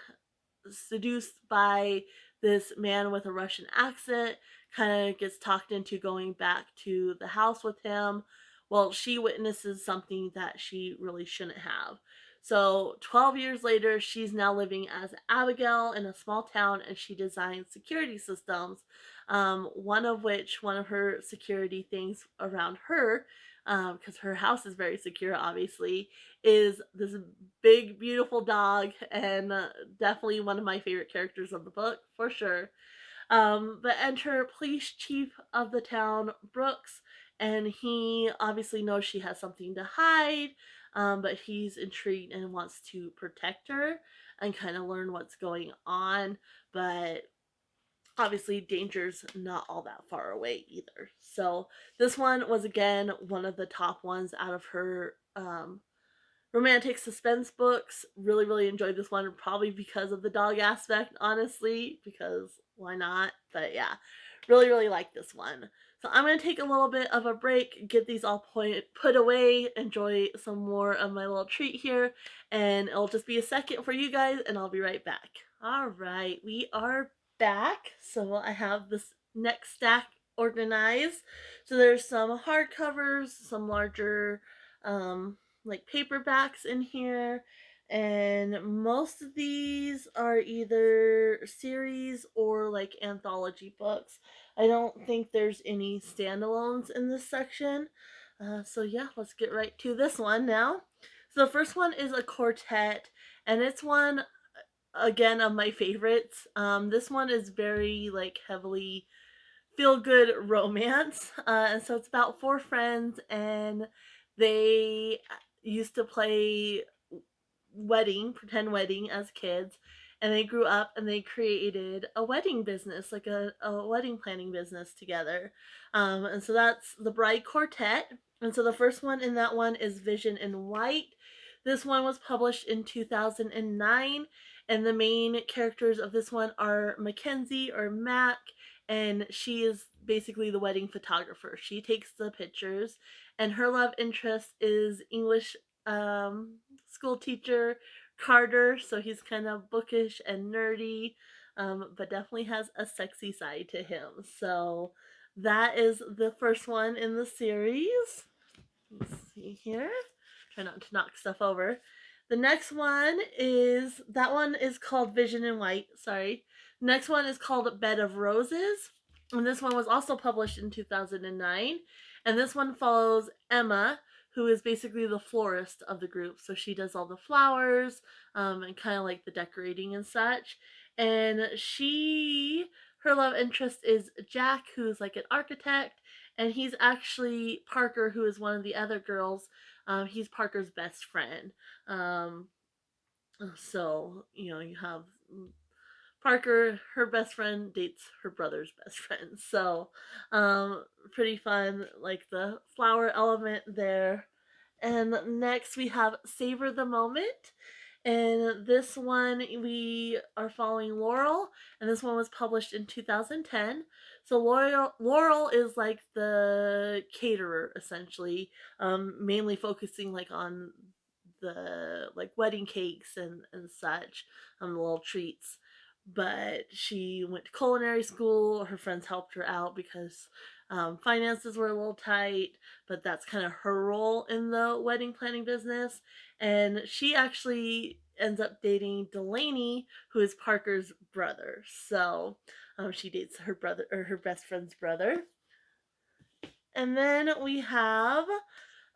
seduced by this man with a Russian accent, kind of gets talked into going back to the house with him. Well, she witnesses something that she really shouldn't have. So, 12 years later, she's now living as Abigail in a small town, and she designs security systems. One of her security things around her, because her house is very secure, obviously, is this big, beautiful dog, and definitely one of my favorite characters of the book, for sure. But enter police chief of the town, Brooks, and he obviously knows she has something to hide, but he's intrigued and wants to protect her and kind of learn what's going on. But obviously, danger's not all that far away either. So, this one was again one of the top ones out of her romantic suspense books. Really, really enjoyed this one, probably because of the dog aspect, honestly, because why not? But yeah, really, really like this one. So I'm going to take a little bit of a break, get these all put away, enjoy some more of my little treat here, and it'll just be a second for you guys, and I'll be right back. All right, we are back. So I have this next stack organized. So there's some hardcovers, some larger like paperbacks in here, and most of these are either series or like anthology books. I don't think there's any standalones in this section. So yeah, let's get right to this one now. So the first one is a quartet, and it's one again of my favorites. This one is very like heavily feel good romance. And so it's about four friends, and they used to play pretend wedding as kids, and they grew up and they created a wedding business, like a wedding planning business together. And so that's the Bride Quartet. And so the first one in that one is Vision in White. This one was published in 2009, and the main characters of this one are Mackenzie or Mac, and she is basically the wedding photographer. She takes the pictures, and her love interest is English school teacher, Carter, so he's kind of bookish and nerdy, but definitely has a sexy side to him. So that is the first one in the series. Let's see here. Try not to knock stuff over. The next one is that one is called Vision in White. Sorry. The next one is called Bed of Roses. And this one was also published in 2009. And this one follows Emma, who is basically the florist of the group. So she does all the flowers and kind of like the decorating and such. And her love interest is Jack, who's like an architect, and he's actually Parker, who is one of the other girls. He's Parker's best friend. Um, so you have Parker, her best friend dates her brother's best friend. So pretty fun, like the flower element there. And next we have Savor the Moment. And this one we are following Laurel, and this one was published in 2010. So Laurel is like the caterer essentially, mainly focusing like on the like wedding cakes and such, the little treats. But she went to culinary school. Her friends helped her out because finances were a little tight, but that's kind of her role in the wedding planning business. And she actually ends up dating Delaney, who is Parker's brother. So she dates her brother, or her best friend's brother. And then we have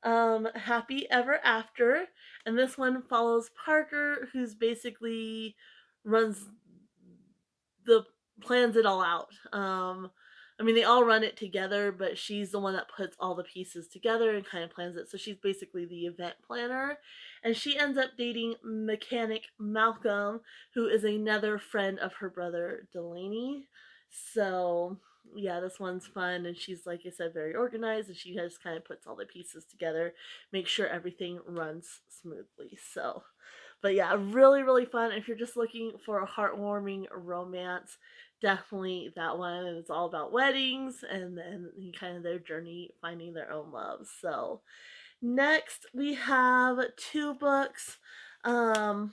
Happy Ever After, and this one follows Parker, who's basically runs the plans it all out. I mean, they all run it together, but she's the one that puts all the pieces together and kind of plans it. So she's basically the event planner. And she ends up dating mechanic Malcolm, who is another friend of her brother Delaney. So, yeah, this one's fun. And she's, like I said, very organized. And she just kind of puts all the pieces together, make sure everything runs smoothly. So, but yeah, really, really fun. If you're just looking for a heartwarming romance, definitely that one. And it's all about weddings and then kind of their journey finding their own love. So next we have two books that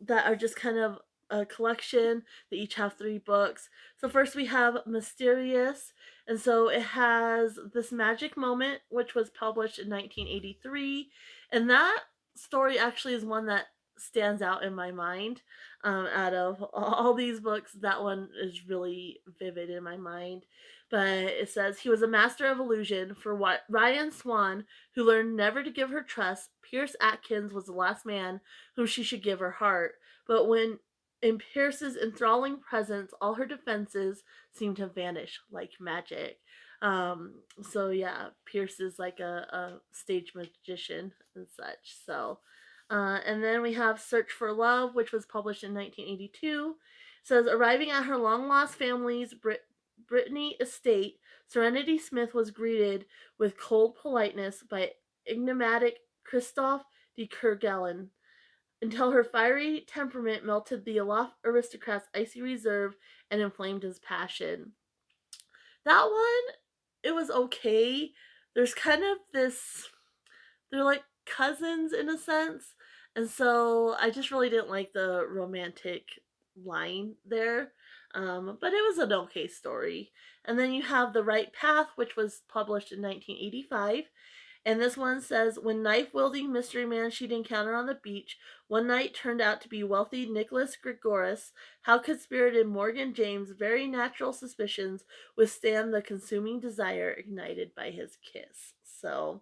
are just kind of a collection. They each have three books. So first we have Mysterious, and so it has This Magic Moment, which was published in 1983, and that story actually is one that stands out in my mind. Out of all these books, that one is really vivid in my mind. But it says he was a master of illusion for Ryan Swan, who learned never to give her trust. Pierce Atkins was the last man whom she should give her heart. But when in Pierce's enthralling presence, all her defenses seemed to vanish like magic. So yeah, Pierce is like a stage magician and such. So, and then we have Search for Love, which was published in 1982. It says arriving at her long lost family's Brittany estate, Serenity Smith was greeted with cold politeness by enigmatic Christophe de Kerguelen, until her fiery temperament melted the aloft aristocrat's icy reserve and inflamed his passion. That one, it was okay. There's kind of this, they're like cousins in a sense, and so I just really didn't like the romantic line there. But it was an okay story. And then you have The Right Path, which was published in 1985. And this one says, when knife-wielding mystery man she'd encountered on the beach one night turned out to be wealthy Nicholas Gregoris, how could spirited Morgan James' very natural suspicions withstand the consuming desire ignited by his kiss? So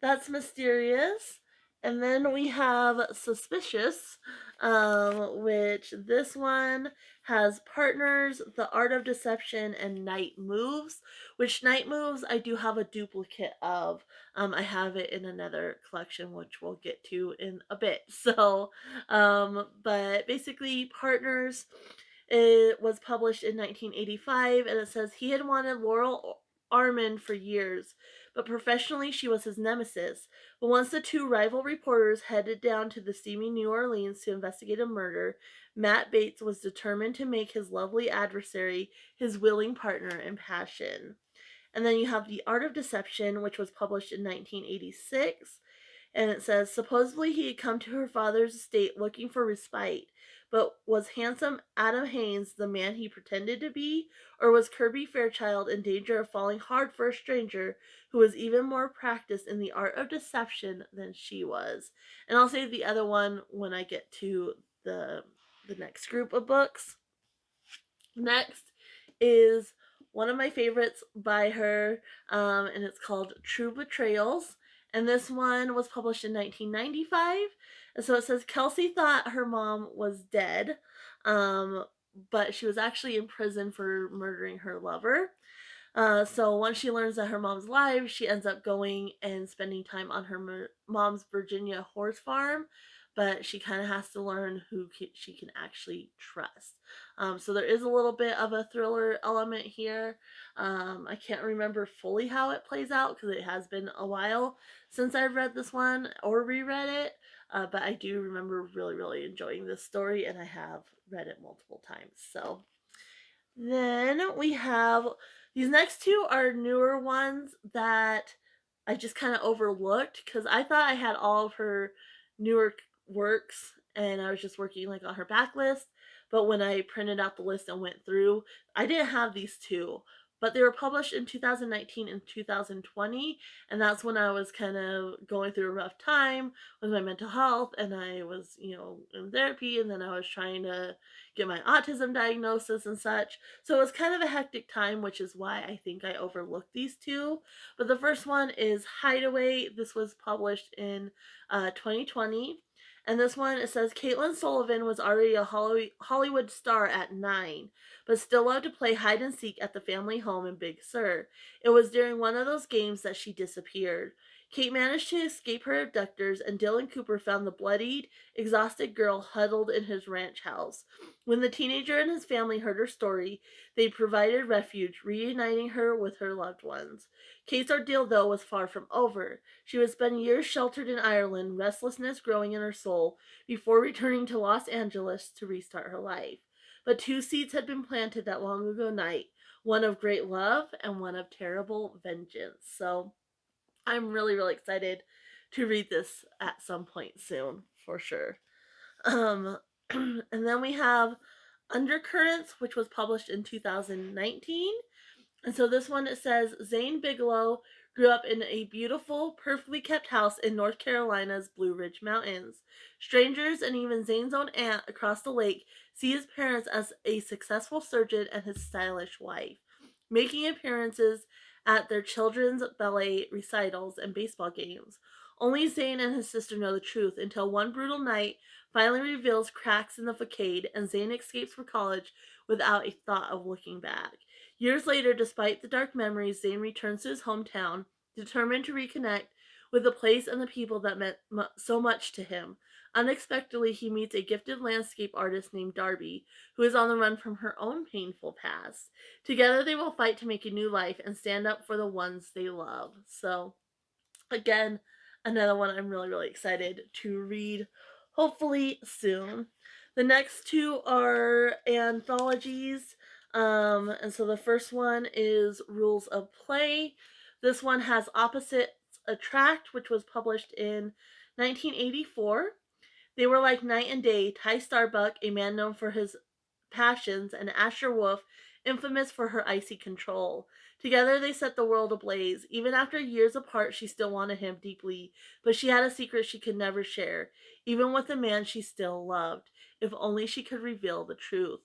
that's Mysterious. And then we have Suspicious, which this one has Partners, The Art of Deception, and Night Moves, which Night Moves I do have a duplicate of. I have it in another collection, which we'll get to in a bit. So, but basically, Partners, it was published in 1985, and it says he had wanted Laurel Armand for years, but professionally she was his nemesis. But once the two rival reporters headed down to the steamy New Orleans to investigate a murder, Matt Bates was determined to make his lovely adversary his willing partner in passion. And then you have The Art of Deception, which was published in 1986. And it says, supposedly he had come to her father's estate looking for respite, but was handsome Adam Haynes the man he pretended to be, or was Kirby Fairchild in danger of falling hard for a stranger who was even more practiced in the art of deception than she was? And I'll save the other one when I get to the next group of books. Next is one of my favorites by her, and it's called True Betrayals. And this one was published in 1995. And so it says Kelsey thought her mom was dead, um, but she was actually in prison for murdering her lover. So once she learns that her mom's alive, she ends up going and spending time on her mom's Virginia horse farm, but she kind of has to learn who she can actually trust. So there is a little bit of a thriller element here. I can't remember fully how it plays out because it has been a while since I've read this one or reread it, but I do remember really, really enjoying this story, and I have read it multiple times. So then we have these next two are newer ones that I just kind of overlooked because I thought I had all of her newer works and I was just working like on her backlist. But when I printed out the list and went through, I didn't have these two. But they were published in 2019 and 2020, and that's when I was kind of going through a rough time with my mental health, and I was, in therapy, and then I was trying to get my autism diagnosis and such. So it was kind of a hectic time, which is why I think I overlooked these two. But the first one is Hideaway. This was published in 2020. And this one, it says Caitlin Sullivan was already a Hollywood star at 9, but still loved to play hide and seek at the family home in Big Sur. It was during one of those games that she disappeared. Kate managed to escape her abductors, and Dylan Cooper found the bloodied, exhausted girl huddled in his ranch house. When the teenager and his family heard her story, they provided refuge, reuniting her with her loved ones. Kate's ordeal, though, was far from over. She would spend years sheltered in Ireland, restlessness growing in her soul, before returning to Los Angeles to restart her life. But two seeds had been planted that long ago night, one of great love and one of terrible vengeance. So I'm really, really excited to read this at some point soon, for sure. Um, and then we have Undercurrents, which was published in 2019. And so this one, it says Zane Bigelow grew up in a beautiful, perfectly kept house in North Carolina's Blue Ridge Mountains. Strangers and even Zane's own aunt across the lake see his parents as a successful surgeon and his stylish wife, making appearances at their children's ballet recitals and baseball games. Only Zane and his sister know the truth until one brutal night finally reveals cracks in the facade and Zane escapes for college without a thought of looking back. Years later, despite the dark memories, Zane returns to his hometown, determined to reconnect with the place and the people that meant so much to him. Unexpectedly, he meets a gifted landscape artist named Darby, who is on the run from her own painful past. Together, they will fight to make a new life and stand up for the ones they love. So, again, another one I'm really, really excited to read, hopefully soon. The next two are anthologies. And so the first one is Rules of Play. This one has Opposites Attract, which was published in 1984. They were like night and day. Ty Starbuck, a man known for his passions, and Asher Wolf, infamous for her icy control. Together they set the world ablaze. Even after years apart, she still wanted him deeply, but she had a secret she could never share, even with the man she still loved. If only she could reveal the truth.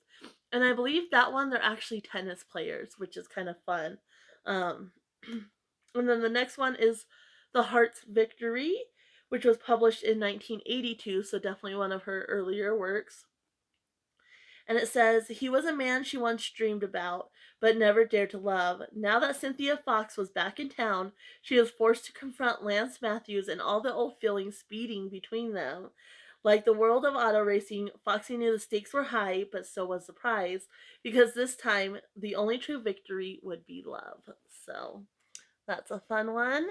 And I believe that one, they're actually tennis players, which is kind of fun. Um, and then the next one is The Heart's Victory, which was published in 1982, so definitely one of her earlier works. And it says, he was a man she once dreamed about, but never dared to love. Now that Cynthia Fox was back in town, she was forced to confront Lance Matthews and all the old feelings speeding between them. Like the world of auto racing, Foxy knew the stakes were high, but so was the prize, because this time the only true victory would be love. So that's a fun one.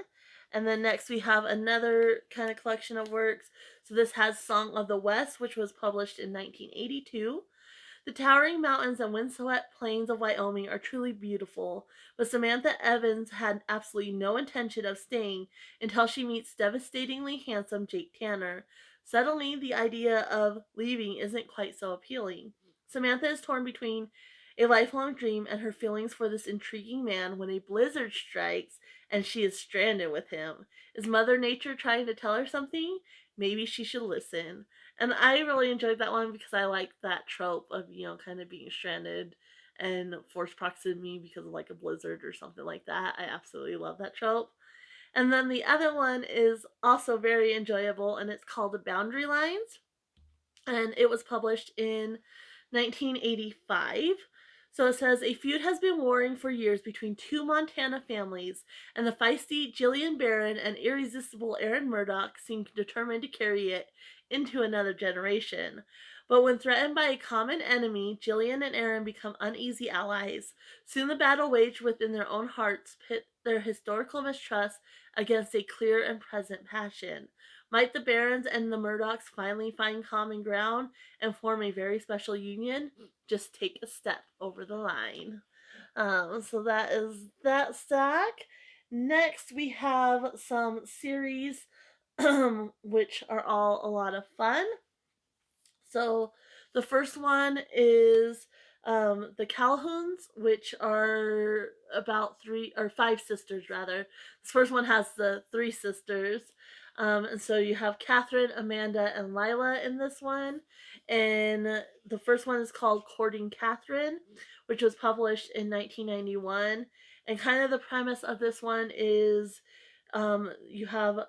And then next we have another kind of collection of works. So this has Song of the West, which was published in 1982. The towering mountains and windswept plains of Wyoming are truly beautiful, but Samantha Evans had absolutely no intention of staying until she meets devastatingly handsome Jake Tanner. Suddenly, the idea of leaving isn't quite so appealing. Samantha is torn between a lifelong dream and her feelings for this intriguing man when a blizzard strikes and she is stranded with him. Is Mother Nature trying to tell her something? Maybe she should listen. And I really enjoyed that one because I like that trope of, kind of being stranded and forced proximity because of like a blizzard or something like that. I absolutely love that trope. And then the other one is also very enjoyable and it's called Boundary Lines, and it was published in 1985. So it says a feud has been warring for years between two Montana families, and the feisty Jillian Barron and irresistible Aaron Murdoch seem determined to carry it into another generation. But when threatened by a common enemy, Jillian and Aaron become uneasy allies. Soon the battle waged within their own hearts pit their historical mistrust against a clear and present passion. Might the Barons and the Murdochs finally find common ground and form a very special union? Just take a step over the line. So that is that stack. Next, we have some series which are all a lot of fun. So the first one is the Calhouns, which are about three or five sisters rather. This first one has the three sisters. And so you have Catherine, Amanda, and Lila in this one. And the first one is called Courting Catherine, which was published in 1991. And kind of the premise of this one is you have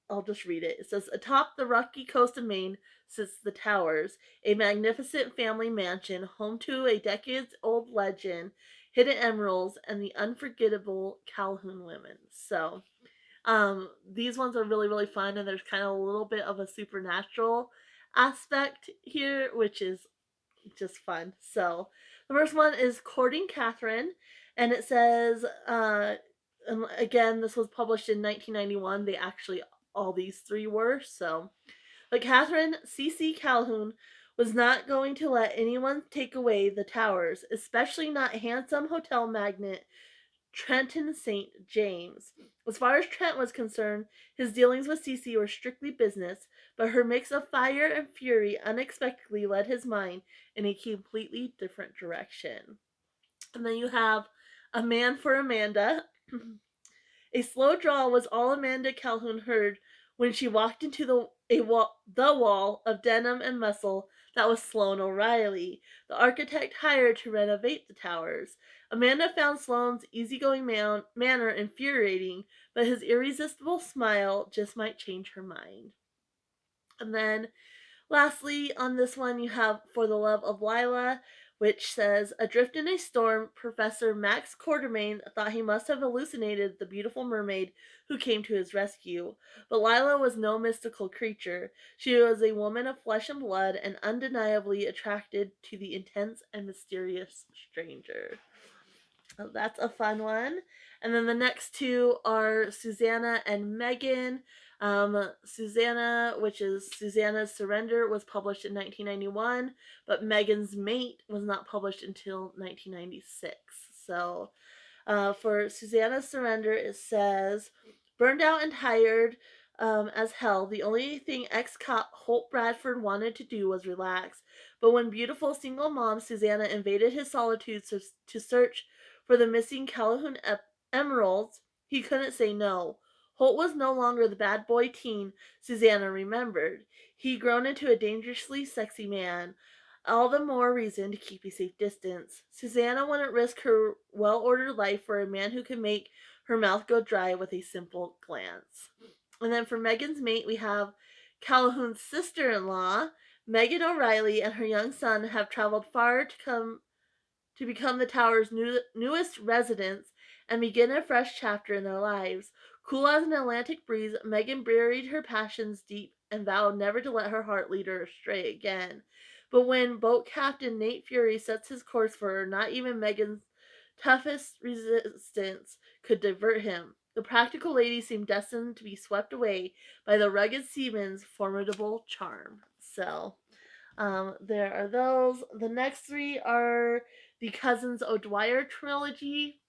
I'll just read it. It says, atop the rocky coast of Maine sits the Towers, a magnificent family mansion home to a decades-old legend, hidden emeralds, and the unforgettable Calhoun women. So, these ones are really, really fun, and there's kind of a little bit of a supernatural aspect here, which is just fun. So, the first one is Courting Catherine, and it says, and again, this was published in 1991. They actually all these three were. So, but Catherine C.C. Calhoun was not going to let anyone take away the Towers, especially not handsome hotel magnate Trenton St. James. As far as Trent was concerned, his dealings with Cece were strictly business, but her mix of fire and fury unexpectedly led his mind in a completely different direction. And then you have A Man for Amanda. A slow drawl was all Amanda Calhoun heard when she walked into the wall of denim and muscle that was Sloane O'Reilly, the architect hired to renovate the Towers. Amanda found Sloane's easygoing manner infuriating, but his irresistible smile just might change her mind. And then lastly, on this one, you have For the Love of Lila, which says, adrift in a storm, Professor Max Quartermain thought he must have hallucinated the beautiful mermaid who came to his rescue. But Lila was no mystical creature. She was a woman of flesh and blood and undeniably attracted to the intense and mysterious stranger. So that's a fun one. And then the next two are Susanna and Megan. Susanna, which is Susanna's Surrender, was published in 1991, but Megan's Mate was not published until 1996. So for Susanna's Surrender, it says, burned out and tired as hell, the only thing ex-cop Holt Bradford wanted to do was relax. But when beautiful single mom Susanna invaded his solitude to search for the missing Calhoun emeralds, he couldn't say no. Holt was no longer the bad boy teen Susanna remembered. He'd grown into a dangerously sexy man. All the more reason to keep a safe distance. Susanna wouldn't risk her well-ordered life for a man who could make her mouth go dry with a simple glance. And then for Megan's Mate, we have Calhoun's sister-in-law. Megan O'Reilly and her young son have traveled far to become the Tower's newest residents and begin a fresh chapter in their lives. Cool as an Atlantic breeze, Megan buried her passions deep and vowed never to let her heart lead her astray again. But when boat captain Nate Fury sets his course for her, not even Megan's toughest resistance could divert him. The practical lady seemed destined to be swept away by the rugged seaman's formidable charm. So, There are those. The next three are the Cousins O'Dwyer trilogy.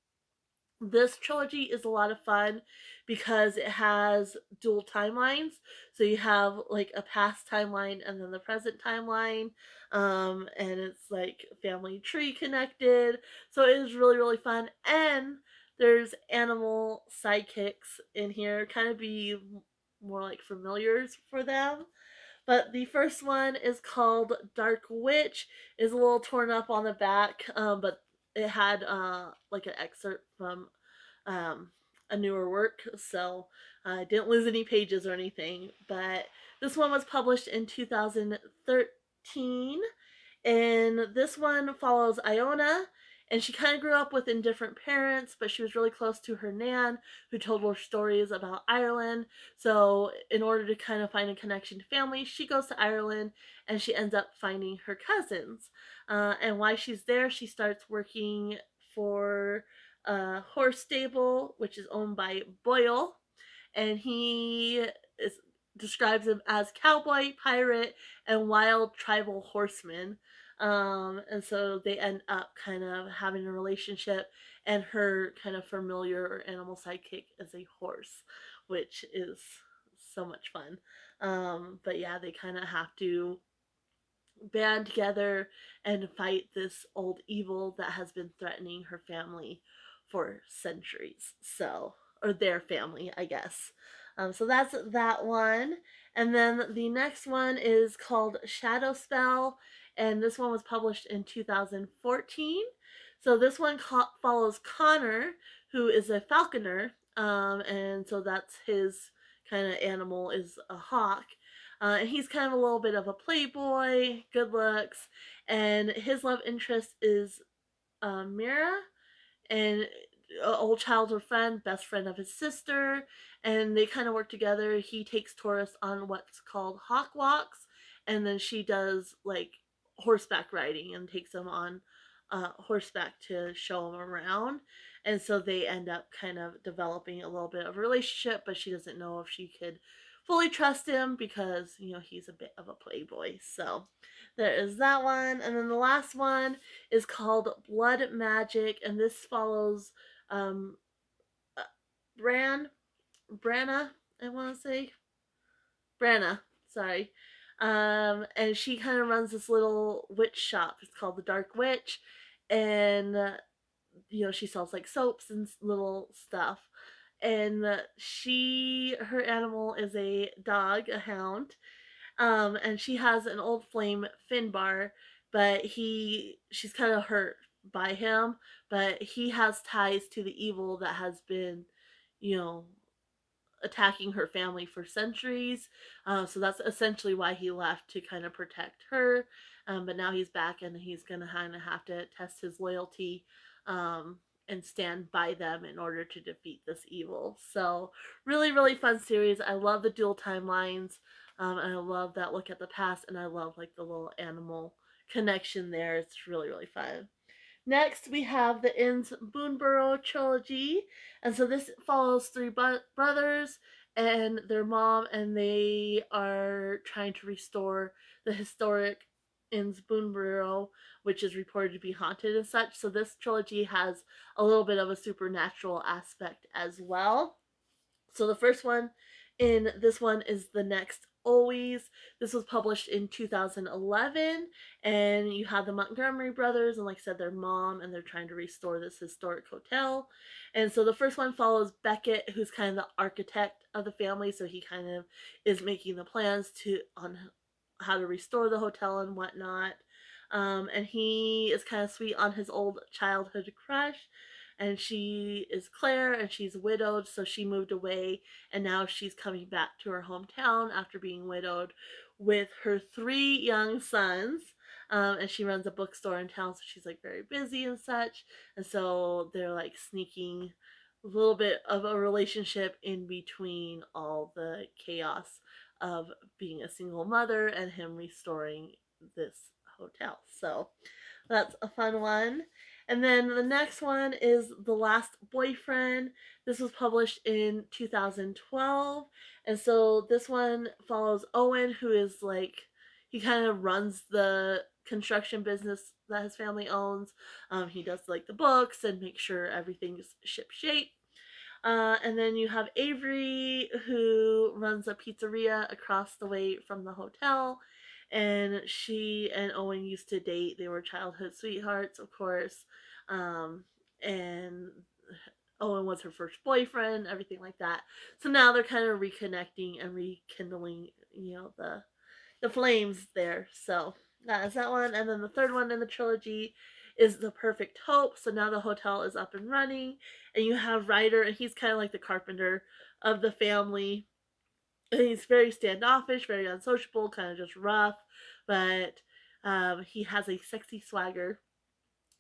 This trilogy is a lot of fun because it has dual timelines. So you have like a past timeline and then the present timeline. And it's like family tree connected. So it is really, really fun. And there's animal sidekicks in here, kind of be more like familiars for them. But the first one is called Dark Witch. Is a little torn up on the back, but it had like an excerpt from um, a newer work, so I didn't lose any pages or anything. But this one was published in 2013, and this one follows Iona, and she kind of grew up with indifferent parents, but she was really close to her nan, who told her stories about Ireland. So, in order to kind of find a connection to family, she goes to Ireland and she ends up finding her cousins. And while she's there, she starts working for a horse stable, which is owned by Boyle, and he is describes him as cowboy, pirate, and wild tribal horseman. And so they end up kind of having a relationship, and her kind of familiar or animal sidekick is a horse, which is so much fun. But yeah, they kind of have to band together and fight this old evil that has been threatening her family for centuries. So, or their family, I guess. So that's that one. And then the next one is called Shadow Spell, and this one was published in 2014. So this one follows Connor, who is a falconer, and so that's his kind of animal is a hawk. And he's kind of a little bit of a playboy, good looks, and his love interest is Mira, and an old childhood friend, best friend of his sister, and they kind of work together. He takes tourists on what's called hawk walks, and then she does like horseback riding and takes them on horseback to show them around. And so they end up kind of developing a little bit of a relationship, but she doesn't know if she could fully trust him because, you know, he's a bit of a playboy. So there is that one. And then the last one is called Blood Magic, and this follows um, uh, Bran, Branna, I want to say. Branna, sorry. And she kind of runs this little witch shop. It's called the Dark Witch. And, you know, she sells like soaps and little stuff. And her animal is a dog, a hound, and she has an old flame Finbar, but she's kind of hurt by him, but he has ties to the evil that has been, you know, attacking her family for centuries. So that's essentially why he left, to kind of protect her. But now he's back and he's going to kind of have to test his loyalty and stand by them in order to defeat this evil. So, really, really fun series. I love the dual timelines. And I love that look at the past. And I love like the little animal connection there. It's really, really fun. Next, we have the Inns Boonborough trilogy, and so this follows three brothers and their mom, and they are trying to restore the historic Inns Boonborough, which is reported to be haunted and such. So this trilogy has a little bit of a supernatural aspect as well. So the first one in this one is The Next Always. This was published in 2011, and you have the Montgomery brothers and, like I said, their mom, and they're trying to restore this historic hotel. And so the first one follows Beckett, who's kind of the architect of the family, so he kind of is making the plans to on how to restore the hotel and whatnot. And he is kind of sweet on his old childhood crush, and she is Claire, and she's widowed, so she moved away, and now she's coming back to her hometown after being widowed with her three young sons. And she runs a bookstore in town, so she's like very busy and such. And so they're like sneaking a little bit of a relationship in between all the chaos of being a single mother and him restoring this hotel. So that's a fun one. And then the next one is The Last Boyfriend. This was published in 2012. And so this one follows Owen, who is like, he kind of runs the construction business that his family owns. He does like the books and make sure everything's ship shape. And then you have Avery, who runs a pizzeria across the way from the hotel. And she and Owen used to date. They were childhood sweethearts, of course. Um, and Owen was her first boyfriend, everything like that. So now they're kind of reconnecting and rekindling, the flames there. So that is that one. And then the third one in the trilogy is The Perfect Hope. So now the hotel is up and running, and you have Ryder, and he's kind of like the carpenter of the family. And he's very standoffish, very unsociable, kind of just rough, but he has a sexy swagger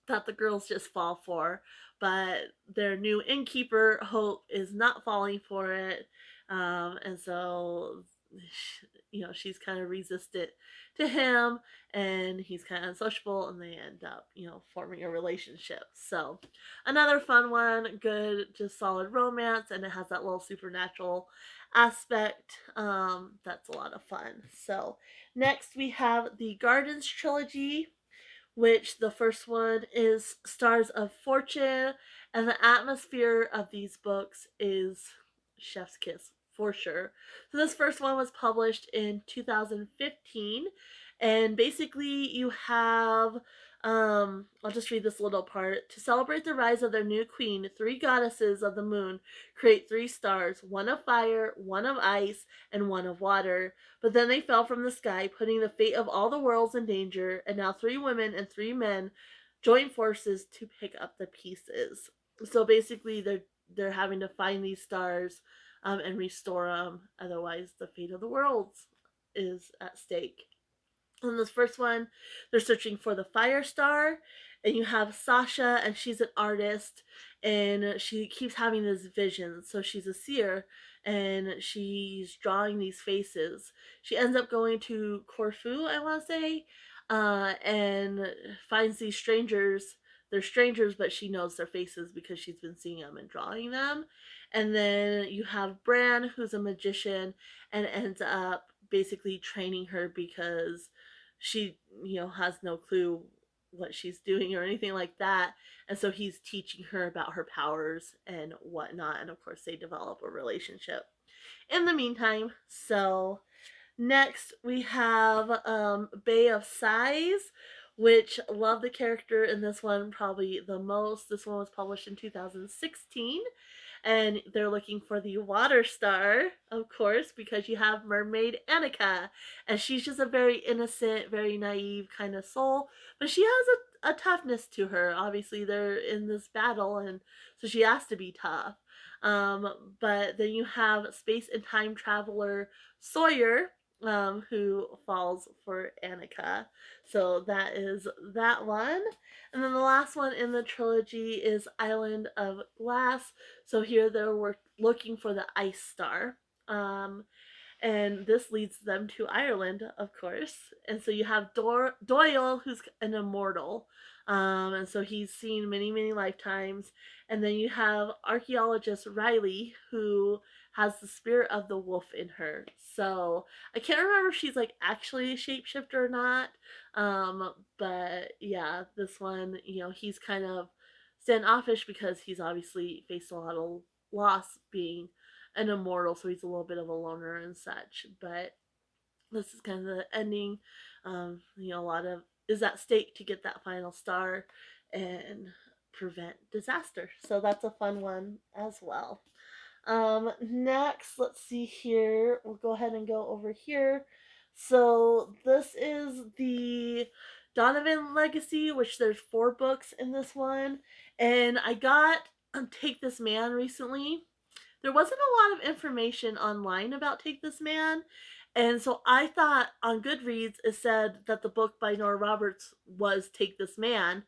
that the girls just fall for. But their new innkeeper, Hope, is not falling for it. And so, she's kind of resistant to him, and he's kind of unsociable, and they end up, forming a relationship. So, another fun one, good, just solid romance, and it has that little supernatural aspect. That's a lot of fun. So, next we have the Gardens trilogy, which the first one is Stars of Fortune, and the atmosphere of these books is chef's kiss for sure. So this first one was published in 2015, and basically you have I'll just read this little part. To celebrate the rise of their new queen, three goddesses of the moon create three stars, one of fire, one of ice, and one of water. But then they fell from the sky, putting the fate of all the worlds in danger, and now three women and three men join forces to pick up the pieces. So basically they're having to find these stars, and restore them, otherwise the fate of the worlds is at stake. In this first one, they're searching for the fire star, and you have Sasha, and she's an artist, and she keeps having this vision. So she's a seer, and she's drawing these faces. She ends up going to Corfu, I want to say, and finds these strangers. They're strangers, but she knows their faces because she's been seeing them and drawing them. And then you have Bran, who's a magician, and ends up basically training her because she, has no clue what she's doing or anything like that. And so he's teaching her about her powers and whatnot. And of course, they develop a relationship in the meantime. So next we have Bay of Sighs, which love the character in this one probably the most. This one was published in 2016, and they're looking for the water star, of course, because you have mermaid Annika, and she's just a very innocent, very naive kind of soul, but she has a toughness to her. Obviously they're in this battle, and so she has to be tough. But then you have space and time traveler Sawyer, who falls for Annika. So that is that one. And then the last one in the trilogy is Island of Glass. So here they're looking for the ice star. Um, and this leads them to Ireland, of course. And so you have Doyle, who's an immortal, and so he's seen many, many lifetimes. And then you have archaeologist Riley, who has the spirit of the wolf in her. So I can't remember if she's like actually a shapeshifter or not, but yeah, this one, he's kind of standoffish because he's obviously faced a lot of loss being an immortal, so he's a little bit of a loner and such. But this is kind of the ending. A lot of is at stake to get that final star and prevent disaster. So that's a fun one as well. Next, let's see here. We'll go ahead and go over here. So this is the Donovan Legacy, which there's 4 books in this one, and I got Take This Man recently. There wasn't a lot of information online about Take This Man. And so I thought on Goodreads it said that the book by Nora Roberts was Take This Man.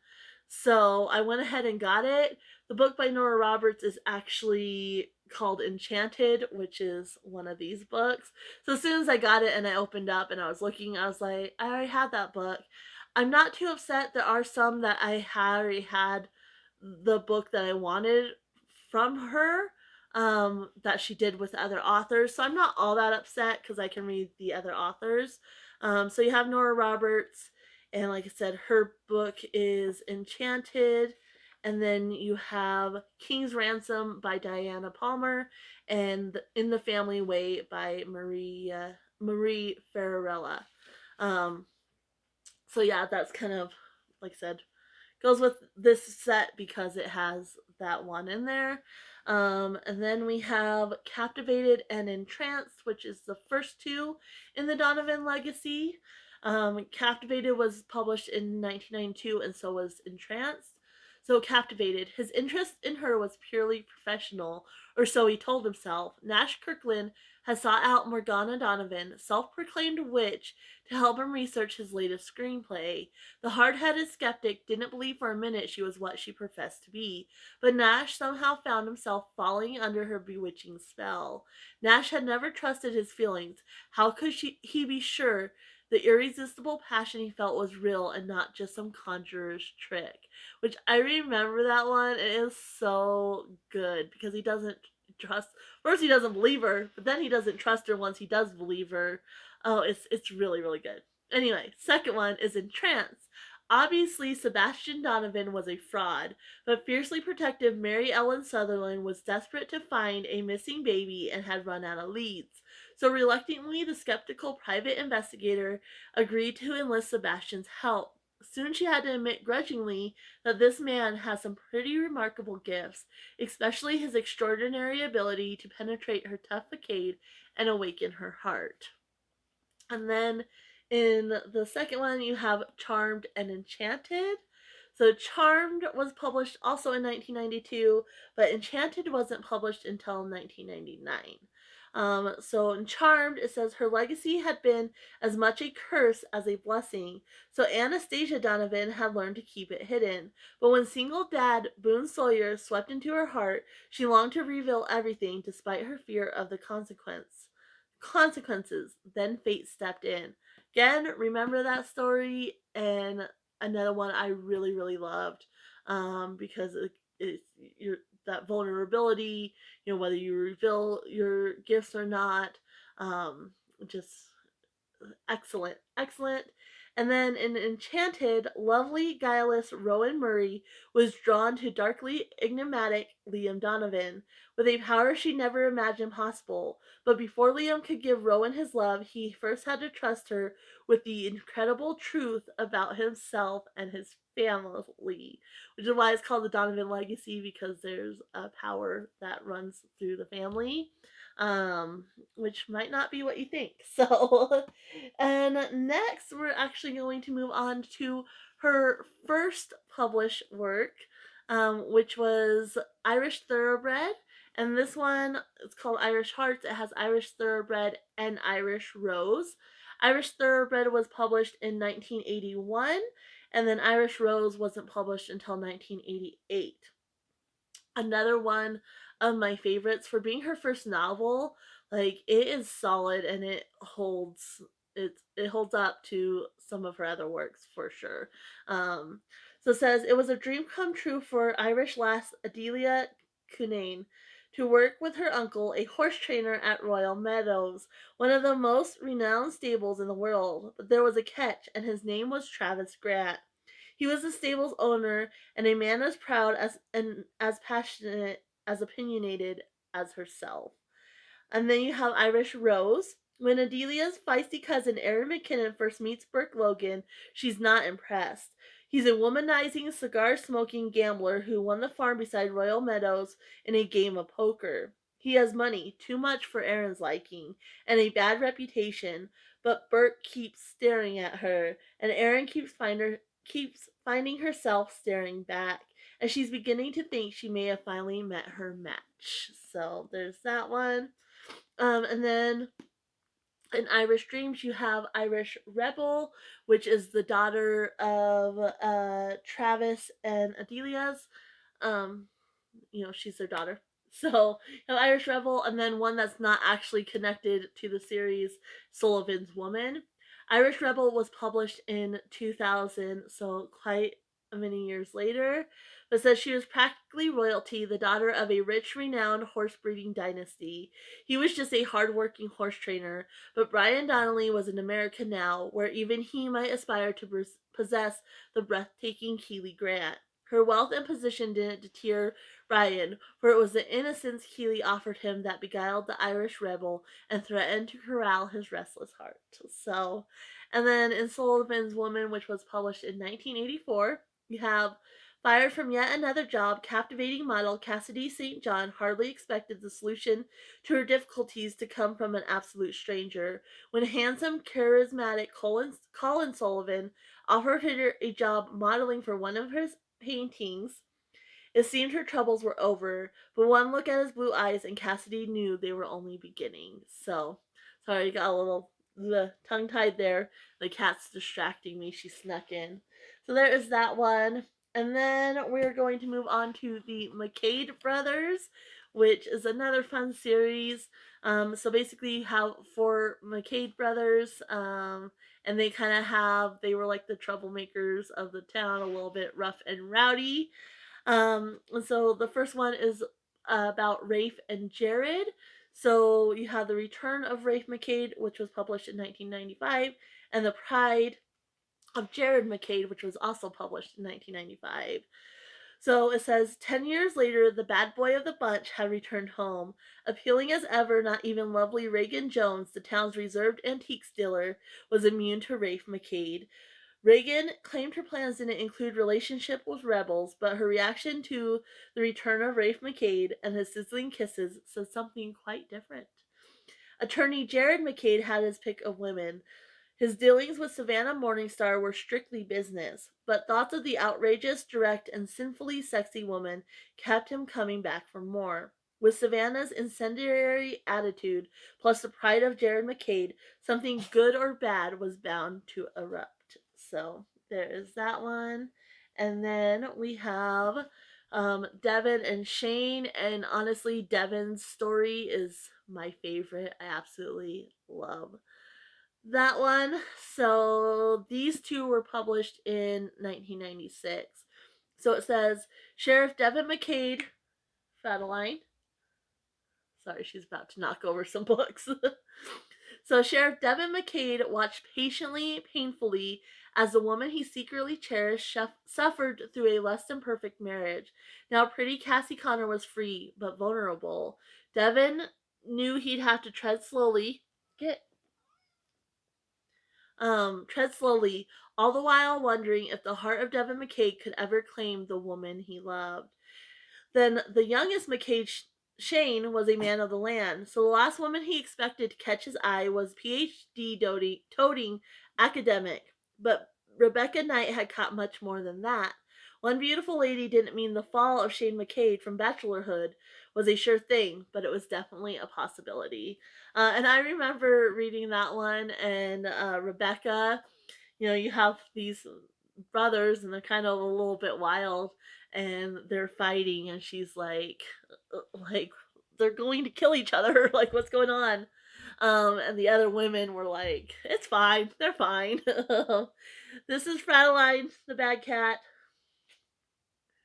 So I went ahead and got it. The book by Nora Roberts is actually called Enchanted, which is one of these books. So as soon as I got it and I opened up and I was looking, I was like, I already had that book. I'm not too upset. There are some that I already had the book that I wanted from her, that she did with other authors. So I'm not all that upset because I can read the other authors. So you have Nora Roberts, and like I said, her book is Enchanted. And then you have King's Ransom by Diana Palmer, and In the Family Way by Marie Ferrarella. Um, so yeah, that's kind of, like I said, goes with this set because it has that one in there. And then we have Captivated and Entranced, which is the first two in the Donovan legacy. Captivated was published in 1992, and so was Entranced. So, Captivated, his interest in her was purely professional, or so he told himself. Nash Kirkland has sought out Morgana Donovan, self proclaimed witch, to help him research his latest screenplay. The hard-headed skeptic didn't believe for a minute she was what she professed to be, but Nash somehow found himself falling under her bewitching spell. Nash had never trusted his feelings. How could he be sure the irresistible passion he felt was real and not just some conjurer's trick? Which I remember that one. It is so good because he doesn't trust. First, he doesn't believe her, but then he doesn't trust her once he does believe her. Oh, it's really really good. Anyway, second one is Entranced. Obviously, Sebastian Donovan was a fraud, but fiercely protective Mary Ellen Sutherland was desperate to find a missing baby and had run out of leads. So, reluctantly, the skeptical private investigator agreed to enlist Sebastian's help. Soon she had to admit grudgingly that this man has some pretty remarkable gifts, especially his extraordinary ability to penetrate her tough facade and awaken her heart. And then in the second one, you have Charmed and Enchanted. So Charmed was published also in 1992, but Enchanted wasn't published until 1999. So in Charmed, it says her legacy had been as much a curse as a blessing. So Anastasia Donovan had learned to keep it hidden. But when single dad Boone Sawyer swept into her heart, she longed to reveal everything despite her fear of the consequences. Then fate stepped in. Again, remember that story, and another one I really really loved, because it's your that vulnerability, whether you reveal your gifts or not, just excellent, excellent. And then in Enchanted, lovely, guileless Rowan Murray was drawn to darkly enigmatic Liam Donovan with a power she never imagined possible. But before Liam could give Rowan his love, he first had to trust her with the incredible truth about himself and his family, which is why it's called the Donovan Legacy, because there's a power that runs through the family, um, which might not be what you think. So, and next, we're actually going to move on to her first published work, which was Irish Thoroughbred. And this one, it's called Irish Hearts. It has Irish Thoroughbred and Irish Rose. Irish Thoroughbred was published in 1981, and then Irish Rose wasn't published until 1988. Another one of my favorites for being her first novel. Like, it is solid, and it holds up to some of her other works for sure. So it says it was a dream come true for Irish lass Adelia Cunane to work with her uncle, a horse trainer at Royal Meadows, one of the most renowned stables in the world. But there was a catch, and his name was Travis Grant. He was the stable's owner, and a man as proud and as passionate, as opinionated as herself. And then you have Irish Rose. When Adelia's feisty cousin Erin McKinnon first meets Burke Logan, she's not impressed. He's a womanizing, cigar smoking gambler who won the farm beside Royal Meadows in a game of poker. He has money, too much for Erin's liking, and a bad reputation, but Burke keeps staring at her, and Erin keeps finding herself staring back, and she's beginning to think she may have finally met her match. So there's that one. And then in Irish Dreams, you have Irish Rebel, which is the daughter of Travis and Adelia's. Um, she's their daughter. So, you have Irish Rebel, and then one that's not actually connected to the series, Sullivan's Woman. Irish Rebel was published in 2000, so quite many years later. but says she was practically royalty, the daughter of a rich, renowned horse breeding dynasty. He was just a hard-working horse trainer, but Brian Donnelly was an American now, where even he might aspire to possess the breathtaking Keeley Grant. Her wealth and position didn't deter Brian, for it was the innocence Keeley offered him that beguiled the Irish rebel and threatened to corral his restless heart. So, and then in Sullivan's Woman, which was published in 1984, you have fired from yet another job, captivating model Cassidy St. John hardly expected the solution to her difficulties to come from an absolute stranger. When handsome, charismatic Colin Sullivan offered her a job modeling for one of his paintings, it seemed her troubles were over, but one look at his blue eyes and Cassidy knew they were only beginning. So, sorry, I got a little tongue tied there. The cat's distracting me. She snuck in. So there is that one. And then we're going to move on to the McCade Brothers, which is another fun series. So basically, you have four McCade brothers, and they were like the troublemakers of the town, a little bit rough and rowdy. And so the first one is about Rafe and Jared. So you have The Return of Rafe McCade, which was published in 1995, and The Pride of Jared McCade, which was also published in 1995. So it says 10 years later, the bad boy of the bunch had returned home. Appealing as ever, not even lovely Reagan Jones, the town's reserved antiques dealer, was immune to Rafe McCade. Reagan claimed her plans didn't include relationship with rebels, but her reaction to the return of Rafe McCade and his sizzling kisses said something quite different. Attorney Jared McCade had his pick of women. His dealings with Savannah Morningstar were strictly business, but thoughts of the outrageous, direct, and sinfully sexy woman kept him coming back for more. With Savannah's incendiary attitude, plus the pride of Jared McCade, something good or bad was bound to erupt. So there is that one. And then we have Devin and Shane, and honestly, Devin's story is my favorite. I absolutely love that one. So these two were published in 1996. So it says Sheriff Devin McCade, Fadaline. Sorry, she's about to knock over some books. So Sheriff Devin McCade watched patiently, painfully, as the woman he secretly cherished suffered through a less than perfect marriage. Now pretty Cassie Connor was free, but vulnerable. Devin knew he'd have to tread slowly, all the while wondering if the heart of Devin McCade could ever claim the woman he loved. Then the youngest McCade, Shane, was a man of the land, so the last woman he expected to catch his eye was PhD toting academic. But Rebecca Knight had caught much more than that. One beautiful lady didn't mean the fall of Shane McCade from bachelorhood was a sure thing, but it was definitely a possibility. And I remember reading that one, and Rebecca, you have these brothers, and they're kind of a little bit wild, and they're fighting, and she's like they're going to kill each other. Like, what's going on? And the other women were like, it's fine, they're fine. This is Frateline, the bad cat,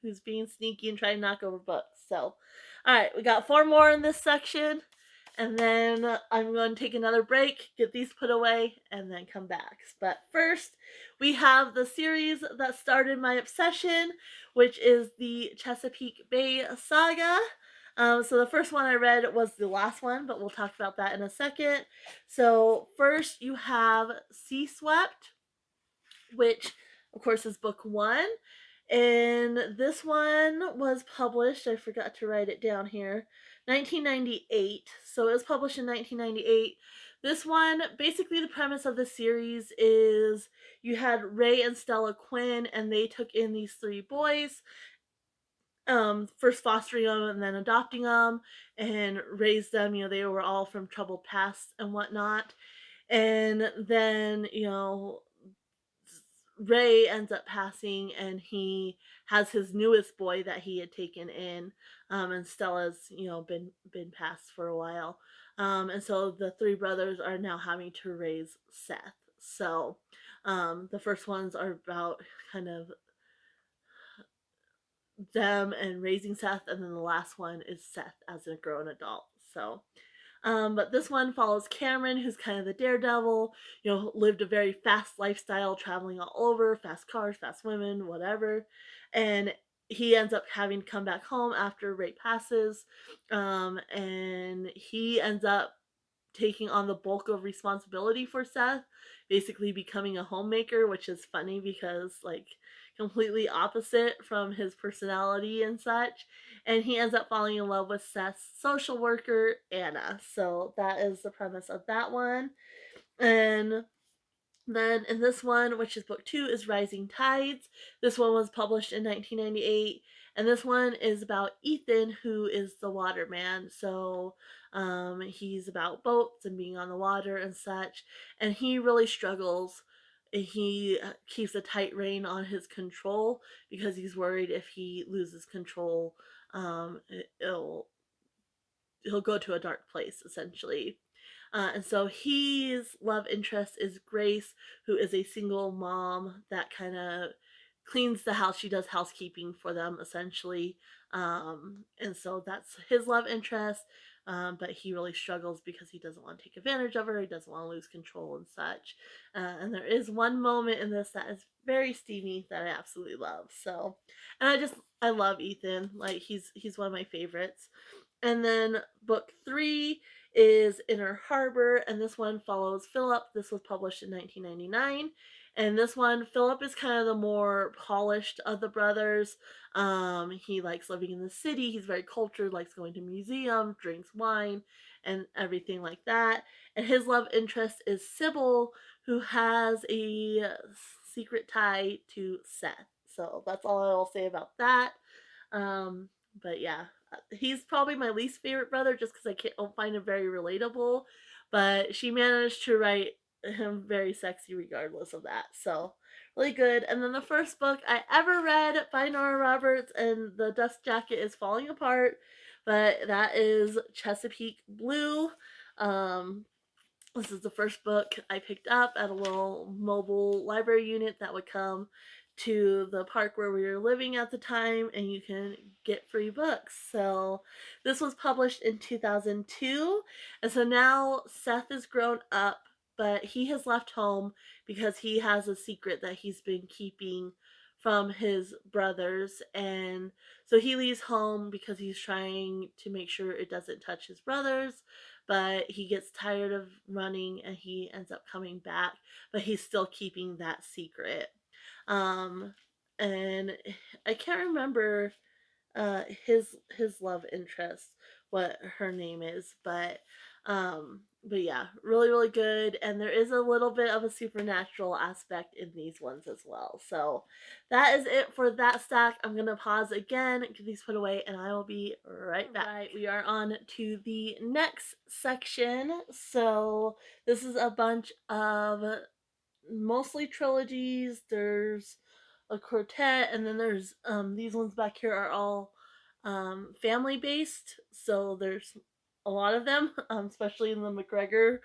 who's being sneaky and trying to knock over books. So, all right, we got four more in this section, and then I'm going to take another break, get these put away, and then come back. But first, we have the series that started my obsession, which is the Chesapeake Bay Saga. So the first one I read was the last one, but we'll talk about that in a second. So first, you have Sea Swept, which of course is book one. And this one was published, I forgot to write it down here, 1998. So it was published in 1998. This one, basically the premise of the series is you had Ray and Stella Quinn, and they took in these three boys, first fostering them and then adopting them, and raised them. They were all from troubled pasts and whatnot. And then, Ray ends up passing, and he has his newest boy that he had taken in, and Stella's been passed for a while, and so the three brothers are now having to raise Seth. So the first ones are about kind of them and raising Seth, and then the last one is Seth as a grown adult. So but this one follows Cameron, who's kind of the daredevil, lived a very fast lifestyle, traveling all over, fast cars, fast women, whatever. And he ends up having to come back home after rape passes. And he ends up taking on the bulk of responsibility for Seth, basically becoming a homemaker, which is funny because, like, completely opposite from his personality and such. And he ends up falling in love with Seth's social worker, Anna. So that is the premise of that one. And then in this one, which is book 2, is Rising Tides. This one was published in 1998. And this one is about Ethan, who is the waterman. So he's about boats and being on the water and such. And he really struggles. He keeps a tight rein on his control because he's worried if he loses control, it'll he'll go to a dark place essentially. And so his love interest is Grace, who is a single mom that kind of cleans the house. She does housekeeping for them essentially. And so that's his love interest. But he really struggles because he doesn't want to take advantage of her. He doesn't want to lose control and such. And there is one moment in this that is very steamy that I absolutely love. So, and I love Ethan. Like he's one of my favorites. And then book 3 is Inner Harbor, and this one follows Philip. This was published in 1999. And this one, Philip is kind of the more polished of the brothers. He likes living in the city. He's very cultured, likes going to museums, drinks wine, and everything like that. And his love interest is Sybil, who has a secret tie to Seth. So that's all I will say about that. Um, but yeah, he's probably my least favorite brother just because don't find him very relatable. But she managed to write him very sexy regardless of that. So really good. And then the first book I ever read by Nora Roberts, and the dust jacket is falling apart, but that is Chesapeake Blue. Um, this is the first book I picked up at a little mobile library unit that would come to the park where we were living at the time, and you can get free books. So this was published in 2002. And so now Seth is grown up, but he has left home because he has a secret that he's been keeping from his brothers. And so he leaves home because he's trying to make sure it doesn't touch his brothers, but he gets tired of running and he ends up coming back, but he's still keeping that secret. Um, and I can't remember his love interest, what her name is, but yeah, really really good. And there is a little bit of a supernatural aspect in these ones as well. So that is it for that stack. I'm gonna pause again, get these put away, and I will be right back. Right, we are on to the next section. So this is a bunch of mostly trilogies. There's a quartet, and then there's these ones back here are all family based. So there's a lot of them, especially in the McGregor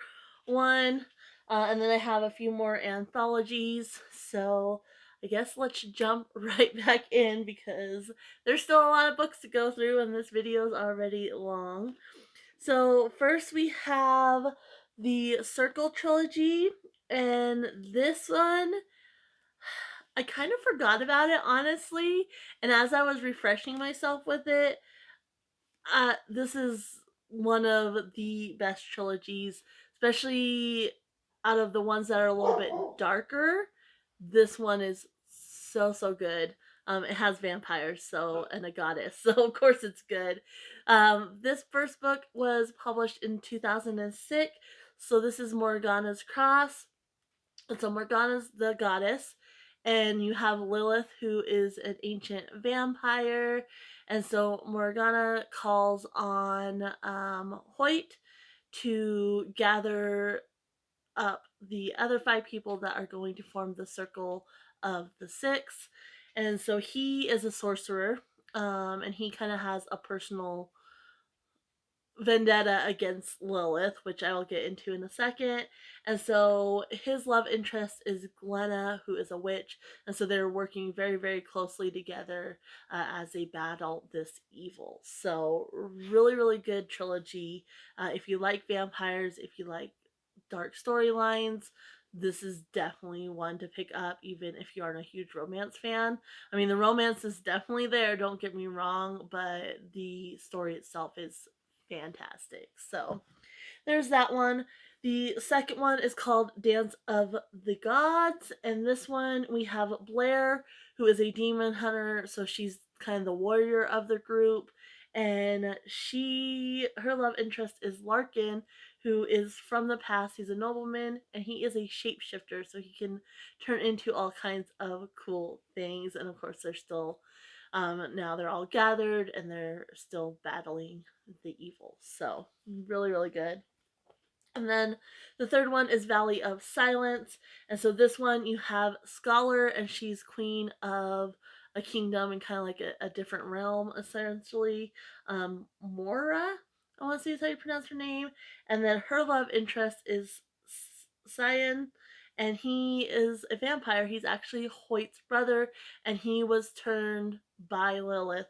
one. And then I have a few more anthologies. So I guess let's jump right back in because there's still a lot of books to go through, and this video is already long. So first we have the Circle trilogy, and this one I kind of forgot about it honestly, and as I was refreshing myself with it, this is one of the best trilogies, especially out of the ones that are a little bit darker. This one is so good. It has vampires, so, and a goddess, so of course it's good. This first book was published in 2006, so this is Morgana's Cross. So Morgana's the goddess, and you have Lilith, who is an ancient vampire. And so Morgana calls on Hoyt to gather up the other 5 people that are going to form the Circle of the Six. And so he is a sorcerer, and he kind of has a personal vendetta against Lilith, which I will get into in a second. And so his love interest is Glenna, who is a witch. And so they're working very, very closely together as they battle this evil. So, really, really good trilogy. If you like vampires, if you like dark storylines, this is definitely one to pick up, even if you aren't a huge romance fan. I mean, the romance is definitely there, don't get me wrong, but the story itself is fantastic. So, there's that one. The second one is called Dance of the Gods, and this one we have Blair, who is a demon hunter, so she's kind of the warrior of the group, and her love interest is Larkin, who is from the past. He's a nobleman, and he is a shapeshifter, so he can turn into all kinds of cool things, and of course they're still now they're all gathered and they're still battling the evil. So, really, really good. And then the third one is Valley of Silence. And so this one you have Scholar, and she's queen of a kingdom and kind of like a different realm, essentially. Mora, I want to see how you pronounce her name. And then her love interest is Cyan, and he is a vampire. He's actually Hoyt's brother, and he was turned by Lilith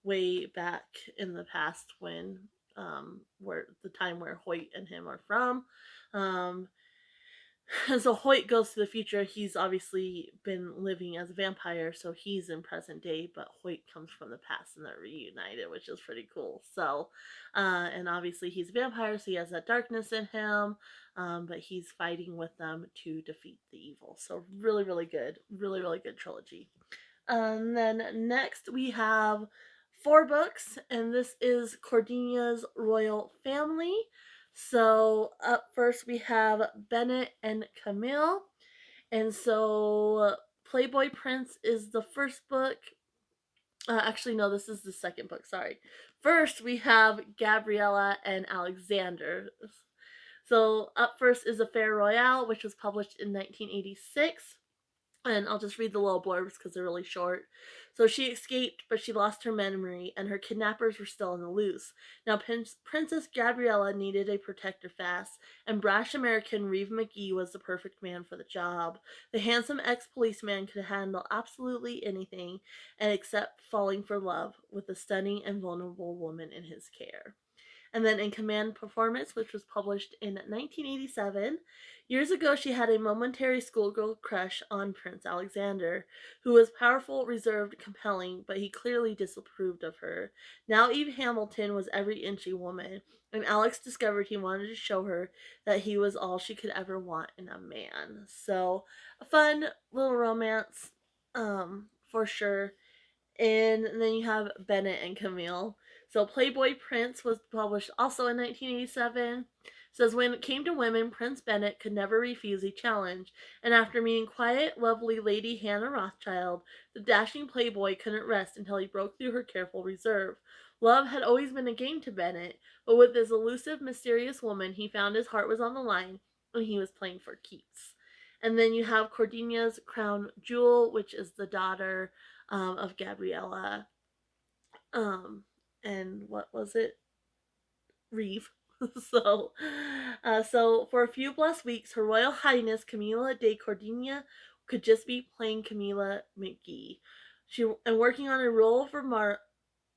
way back in the past when where the time where Hoyt and him are from. Um, and so Hoyt goes to the future. He's obviously been living as a vampire, so he's in present day, but Hoyt comes from the past and they're reunited, which is pretty cool. So, and obviously he's a vampire, so he has that darkness in him, but he's fighting with them to defeat the evil. So, really, really good. Really, really good trilogy. And then next we have 4 books, and this is Cordinia's Royal Family. So up first we have Bennett and Camille. And so Playboy Prince is the first book. Actually, no, this is the second book, sorry. First we have Gabriella and Alexander. So up first is Affair Royale, which was published in 1986. And I'll just read the little blurbs because they're really short. So she escaped, but she lost her memory, and her kidnappers were still on the loose. Now, Princess Gabriella needed a protector fast, and brash American Reeve McGee was the perfect man for the job. The handsome ex-policeman could handle absolutely anything, and except falling for love with a stunning and vulnerable woman in his care. And then In Command Performance, which was published in 1987. Years ago, she had a momentary schoolgirl crush on Prince Alexander, who was powerful, reserved, compelling, but he clearly disapproved of her. Now Eve Hamilton was every inch a woman, and Alex discovered he wanted to show her that he was all she could ever want in a man. So, a fun little romance, for sure. And then you have Bennett and Camille. So Playboy Prince was published also in 1987. Says when it came to women, Prince Bennett could never refuse a challenge, and after meeting quiet, lovely Lady Hannah Rothschild, the dashing playboy couldn't rest until he broke through her careful reserve. Love had always been a game to Bennett, but with this elusive, mysterious woman, he found his heart was on the line, and he was playing for keeps. And then you have Cordinia's Crown Jewel, which is the daughter of Gabriella. Um, and what was it? Reeve. So for a few blessed weeks, Her Royal Highness Camilla de Cordinia could just be plain Camilla McGee. She and working on a role for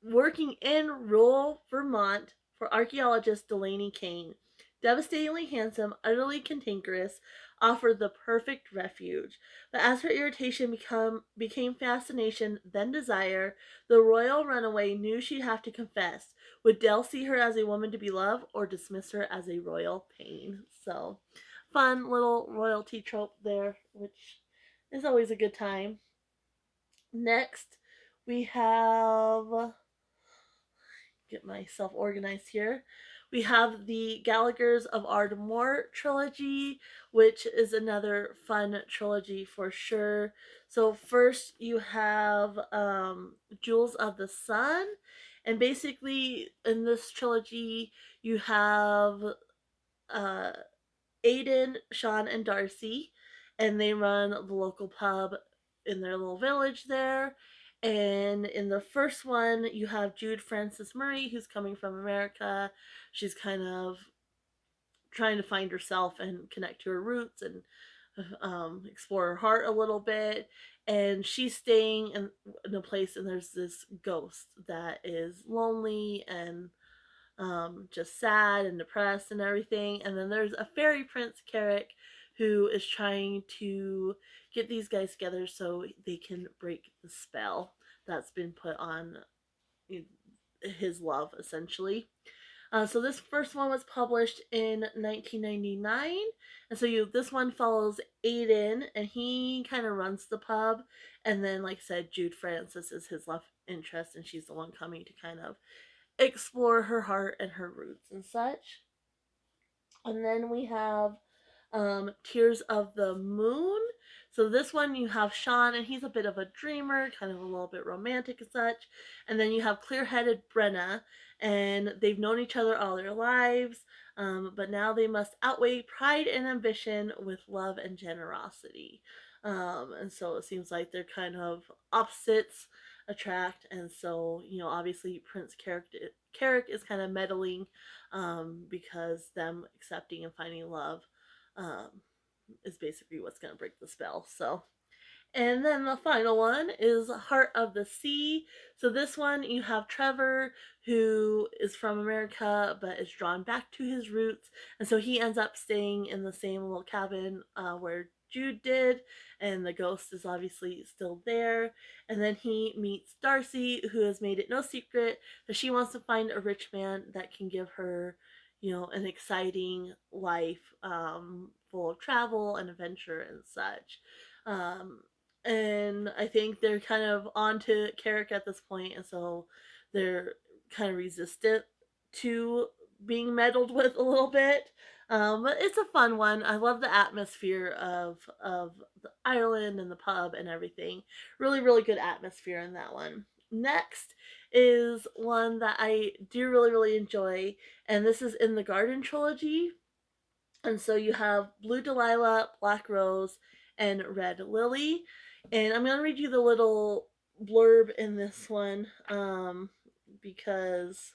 working in rural Vermont for archaeologist Delaney Kane. Devastatingly handsome, utterly cantankerous, offered the perfect refuge. But as her irritation became fascination, then desire, the royal runaway knew she'd have to confess. Would Dell see her as a woman to be loved or dismiss her as a royal pain? So, fun little royalty trope there, which is always a good time. Next, we have get myself organized here. We have the Gallagher's of Ardmore trilogy, which is another fun trilogy for sure. So first you have Jewels of the Sun, and basically in this trilogy you have uh, Aiden, Sean, and Darcy, and they run the local pub in their little village there. And in the first one, you have Jude Frances Murray, who's coming from America. She's kind of trying to find herself and connect to her roots and explore her heart a little bit. And she's staying in a place, and there's this ghost that is lonely and just sad and depressed and everything. And then there's a fairy prince, Carrick, who is trying to get these guys together so they can break the spell that's been put on his love, essentially. So this first one was published in 1999, and so this one follows Aiden, and he kind of runs the pub, and then, like I said, Jude Francis is his love interest, and she's the one coming to kind of explore her heart and her roots and such. And then we have Tears of the Moon. So this one you have Sean, and he's a bit of a dreamer, kind of a little bit romantic and such. And then you have clear-headed Brenna, and they've known each other all their lives, but now they must outweigh pride and ambition with love and generosity. And so it seems like they're kind of opposites attract, and so obviously Prince Carrick is kind of meddling, because them accepting and finding love um, is basically what's going to break the spell. So, and then the final one is Heart of the Sea. So this one you have Trevor, who is from America but is drawn back to his roots, and so he ends up staying in the same little cabin where Jude did, and the ghost is obviously still there. And then he meets Darcy, who has made it no secret that she wants to find a rich man that can give her, an exciting life, full of travel and adventure and such. Um, and I think they're kind of on to Carrick at this point, and so they're kind of resistant to being meddled with a little bit. But it's a fun one. I love the atmosphere of the Ireland and the pub and everything. Really, really good atmosphere in that one. Next is one that I do really, really enjoy, and this is in the Garden trilogy. And so you have Blue Delilah, Black Rose, and Red Lily. And I'm going to read you the little blurb in this one, because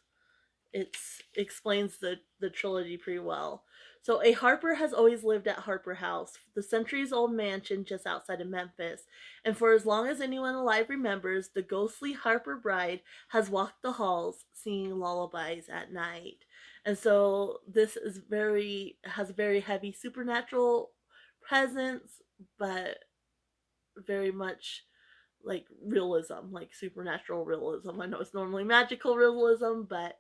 it explains the trilogy pretty well. So, a Harper has always lived at Harper House, the centuries old mansion just outside of Memphis. And for as long as anyone alive remembers, the ghostly Harper bride has walked the halls singing lullabies at night. And so, this is has a very heavy supernatural presence, but very much like realism, like supernatural realism. I know it's normally magical realism, but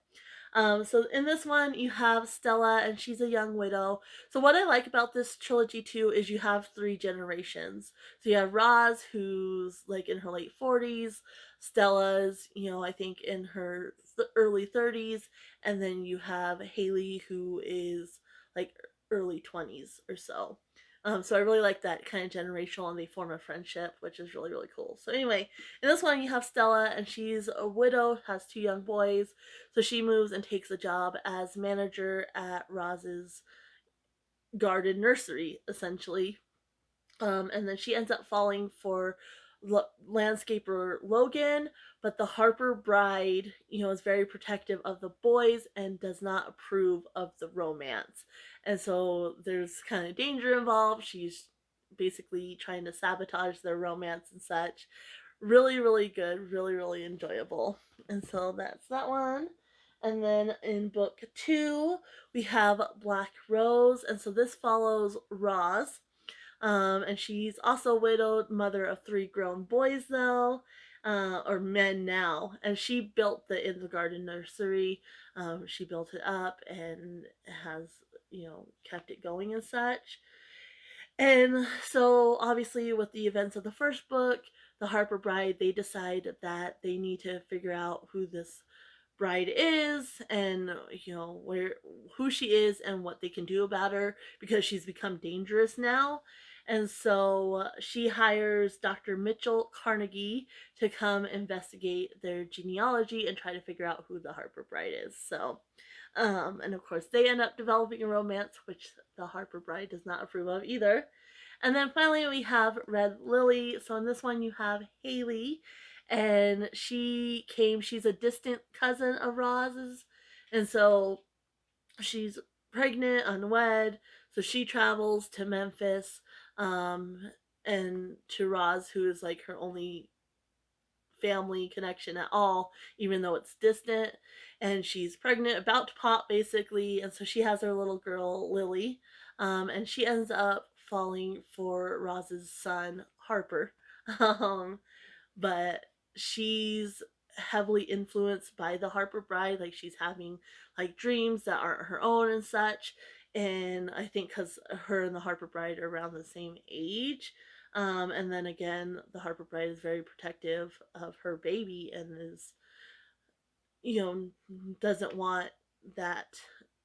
so in this one you have Stella, and she's a young widow. So what I like about this trilogy too is you have three generations. So you have Roz, who's like in her late 40s, Stella's, I think in her early 30s, and then you have Haley, who is like early 20s or so. So I really like that kind of generational, and they form a friendship, which is really, really cool. So anyway, in this one you have Stella, and she's a widow, has two young boys. So she moves and takes a job as manager at Roz's garden nursery, essentially. And then she ends up falling for landscaper Logan, but the Harper bride, is very protective of the boys and does not approve of the romance. And so there's kind of danger involved. She's basically trying to sabotage their romance and such. Really, really good, really, really enjoyable. And so that's that one. And then in book 2, we have Black Rose. And so this follows Roz, and she's also widowed, mother of 3 grown boys, though, or men now. And she built the In the Garden nursery. She built it up and has, kept it going and such. And so, obviously, with the events of the first book, the Harper Bride, they decide that they need to figure out who this bride is, and who she is and what they can do about her, because she's become dangerous now. And so she hires Dr. Mitchell Carnegie to come investigate their genealogy and try to figure out who the Harper Bride is. So and of course they end up developing a romance, which the Harper Bride does not approve of either. And then finally we have Red Lily. So in this one you have Haley, and she's a distant cousin of Roz's, and so she's pregnant, unwed, so she travels to Memphis, um, and to Roz, who is like her only family connection at all, even though it's distant. And she's pregnant, about to pop, basically. And so she has her little girl, Lily. And she ends up falling for Roz's son, Harper. Um, but she's heavily influenced by the Harper bride. Like, she's having like dreams that aren't her own and such. And I think because her and the Harper bride are around the same age. And then again, the Harper bride is very protective of her baby and is, you know, doesn't want that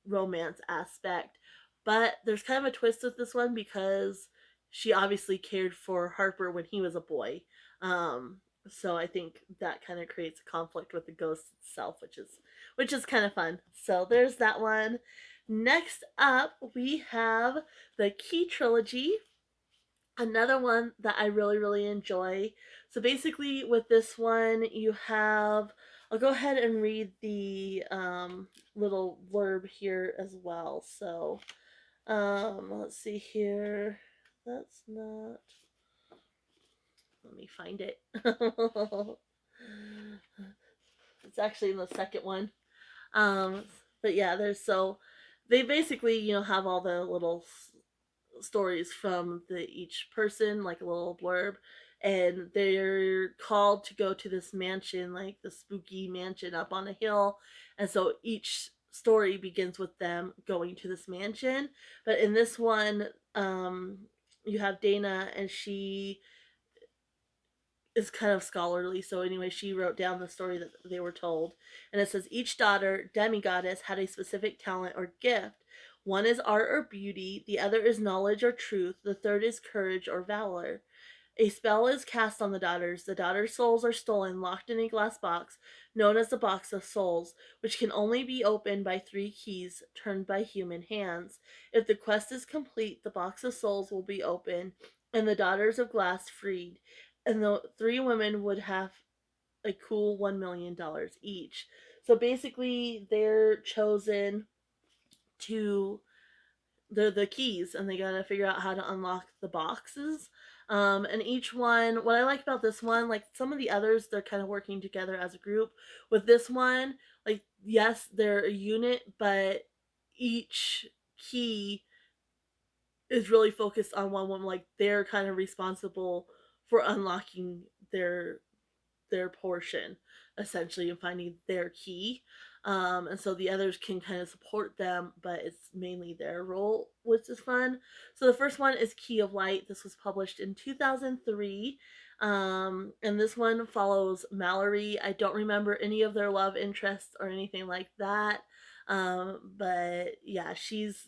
romance aspect. But there's kind of a twist with this one because she obviously cared for Harper when he was a boy. Um, so I think that kind of creates a conflict with the ghost itself, which is kind of fun. So there's that one. Next up, we have the Key trilogy, another one that I really, really enjoy. So basically, with this one, you have. I'll go ahead and read the little blurb here as well. So, let's see here. That's not. Let me find it. It's actually in the second one. Um, but yeah, there's so they basically, have all the little stories from each person, like a little blurb, and they're called to go to this mansion, like the spooky mansion up on a hill, and so each story begins with them going to this mansion. But in this one, you have Dana, and she is kind of scholarly. So anyway, she wrote down the story that they were told, and it says each daughter demigoddess had a specific talent or gift. One is art or beauty, the other is knowledge or truth, the third is courage or valor. A spell is cast on the daughters. The daughters' souls are stolen, locked in a glass box, known as the Box of Souls, which can only be opened by 3 keys turned by human hands. If the quest is complete, the Box of Souls will be opened, and the daughters of glass freed. And the 3 women would have a cool $1 million each. So basically, they're chosen to they're the keys, and they gotta figure out how to unlock the boxes. And each one, what I like about this one, like some of the others, they're kind of working together as a group. With this one, like, yes, they're a unit, but each key is really focused on one woman. Like, they're kind of responsible for unlocking their portion, essentially, and finding their key. And so the others can kind of support them, but it's mainly their role, which is fun. So the first one is Key of Light. This was published in 2003. And this one follows Mallory. I don't remember any of their love interests or anything like that. But yeah, she's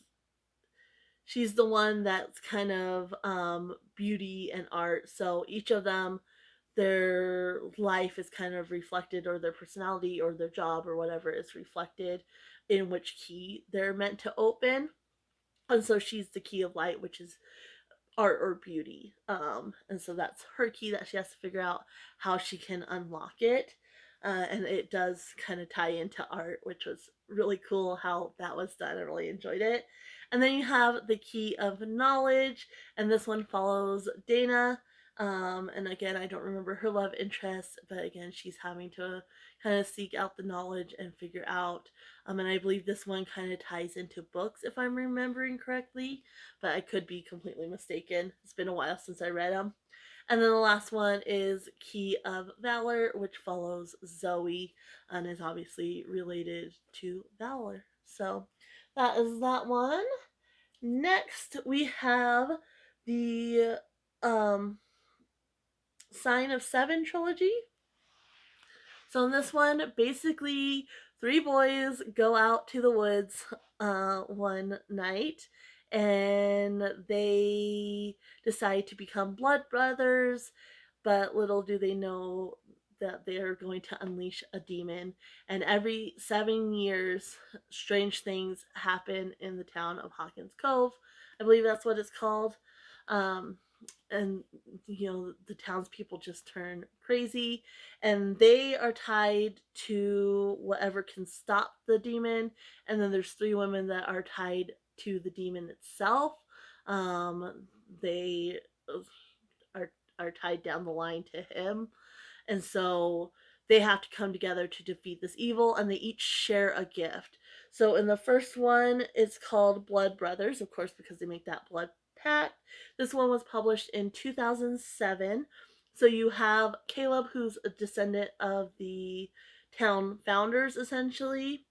the one that's kind of beauty and art. So each of them, their life is kind of reflected, or their personality or their job or whatever is reflected in which key they're meant to open. And so she's the Key of Light, which is art or beauty. And so that's her key that she has to figure out how she can unlock it. And it does kind of tie into art, which was really cool how that was done. I really enjoyed it. And then you have the Key of Knowledge, and this one follows Dana. And again, I don't remember her love interest, but again, she's having to kind of seek out the knowledge and figure out. And I believe this one kind of ties into books, if I'm remembering correctly, but I could be completely mistaken. It's been a while since I read them. And then the last one is Key of Valor, which follows Zoe and is obviously related to Valor. So that is that one. Next, we have the Sign of Seven trilogy. So in this one, basically, 3 boys go out to the woods one night, and they decide to become blood brothers, but little do they know that they are going to unleash a demon. And every 7 years, strange things happen in the town of Hawkins Cove. I believe that's what it's called. Um, and the townspeople just turn crazy, and they are tied to whatever can stop the demon. And then there's three women that are tied to the demon itself. They are are tied down the line to him, and so they have to come together to defeat this evil, and they each share a gift. So in the first one, it's called Blood Brothers, of course, because they make that blood pact. This one was published in 2007. So you have Caleb, who's a descendant of the town founders, essentially.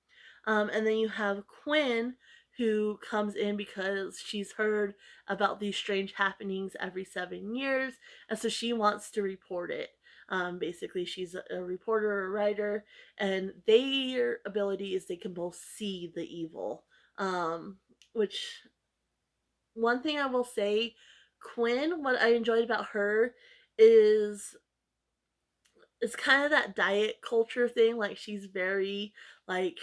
And then you have Quinn, who comes in because she's heard about these strange happenings every 7 years, and so she wants to report it. Basically, she's a reporter or a writer, and their ability is they can both see the evil. Which, one thing I will say, Quinn, what I enjoyed about her is it's kind of that diet culture thing. Like, she's very, like,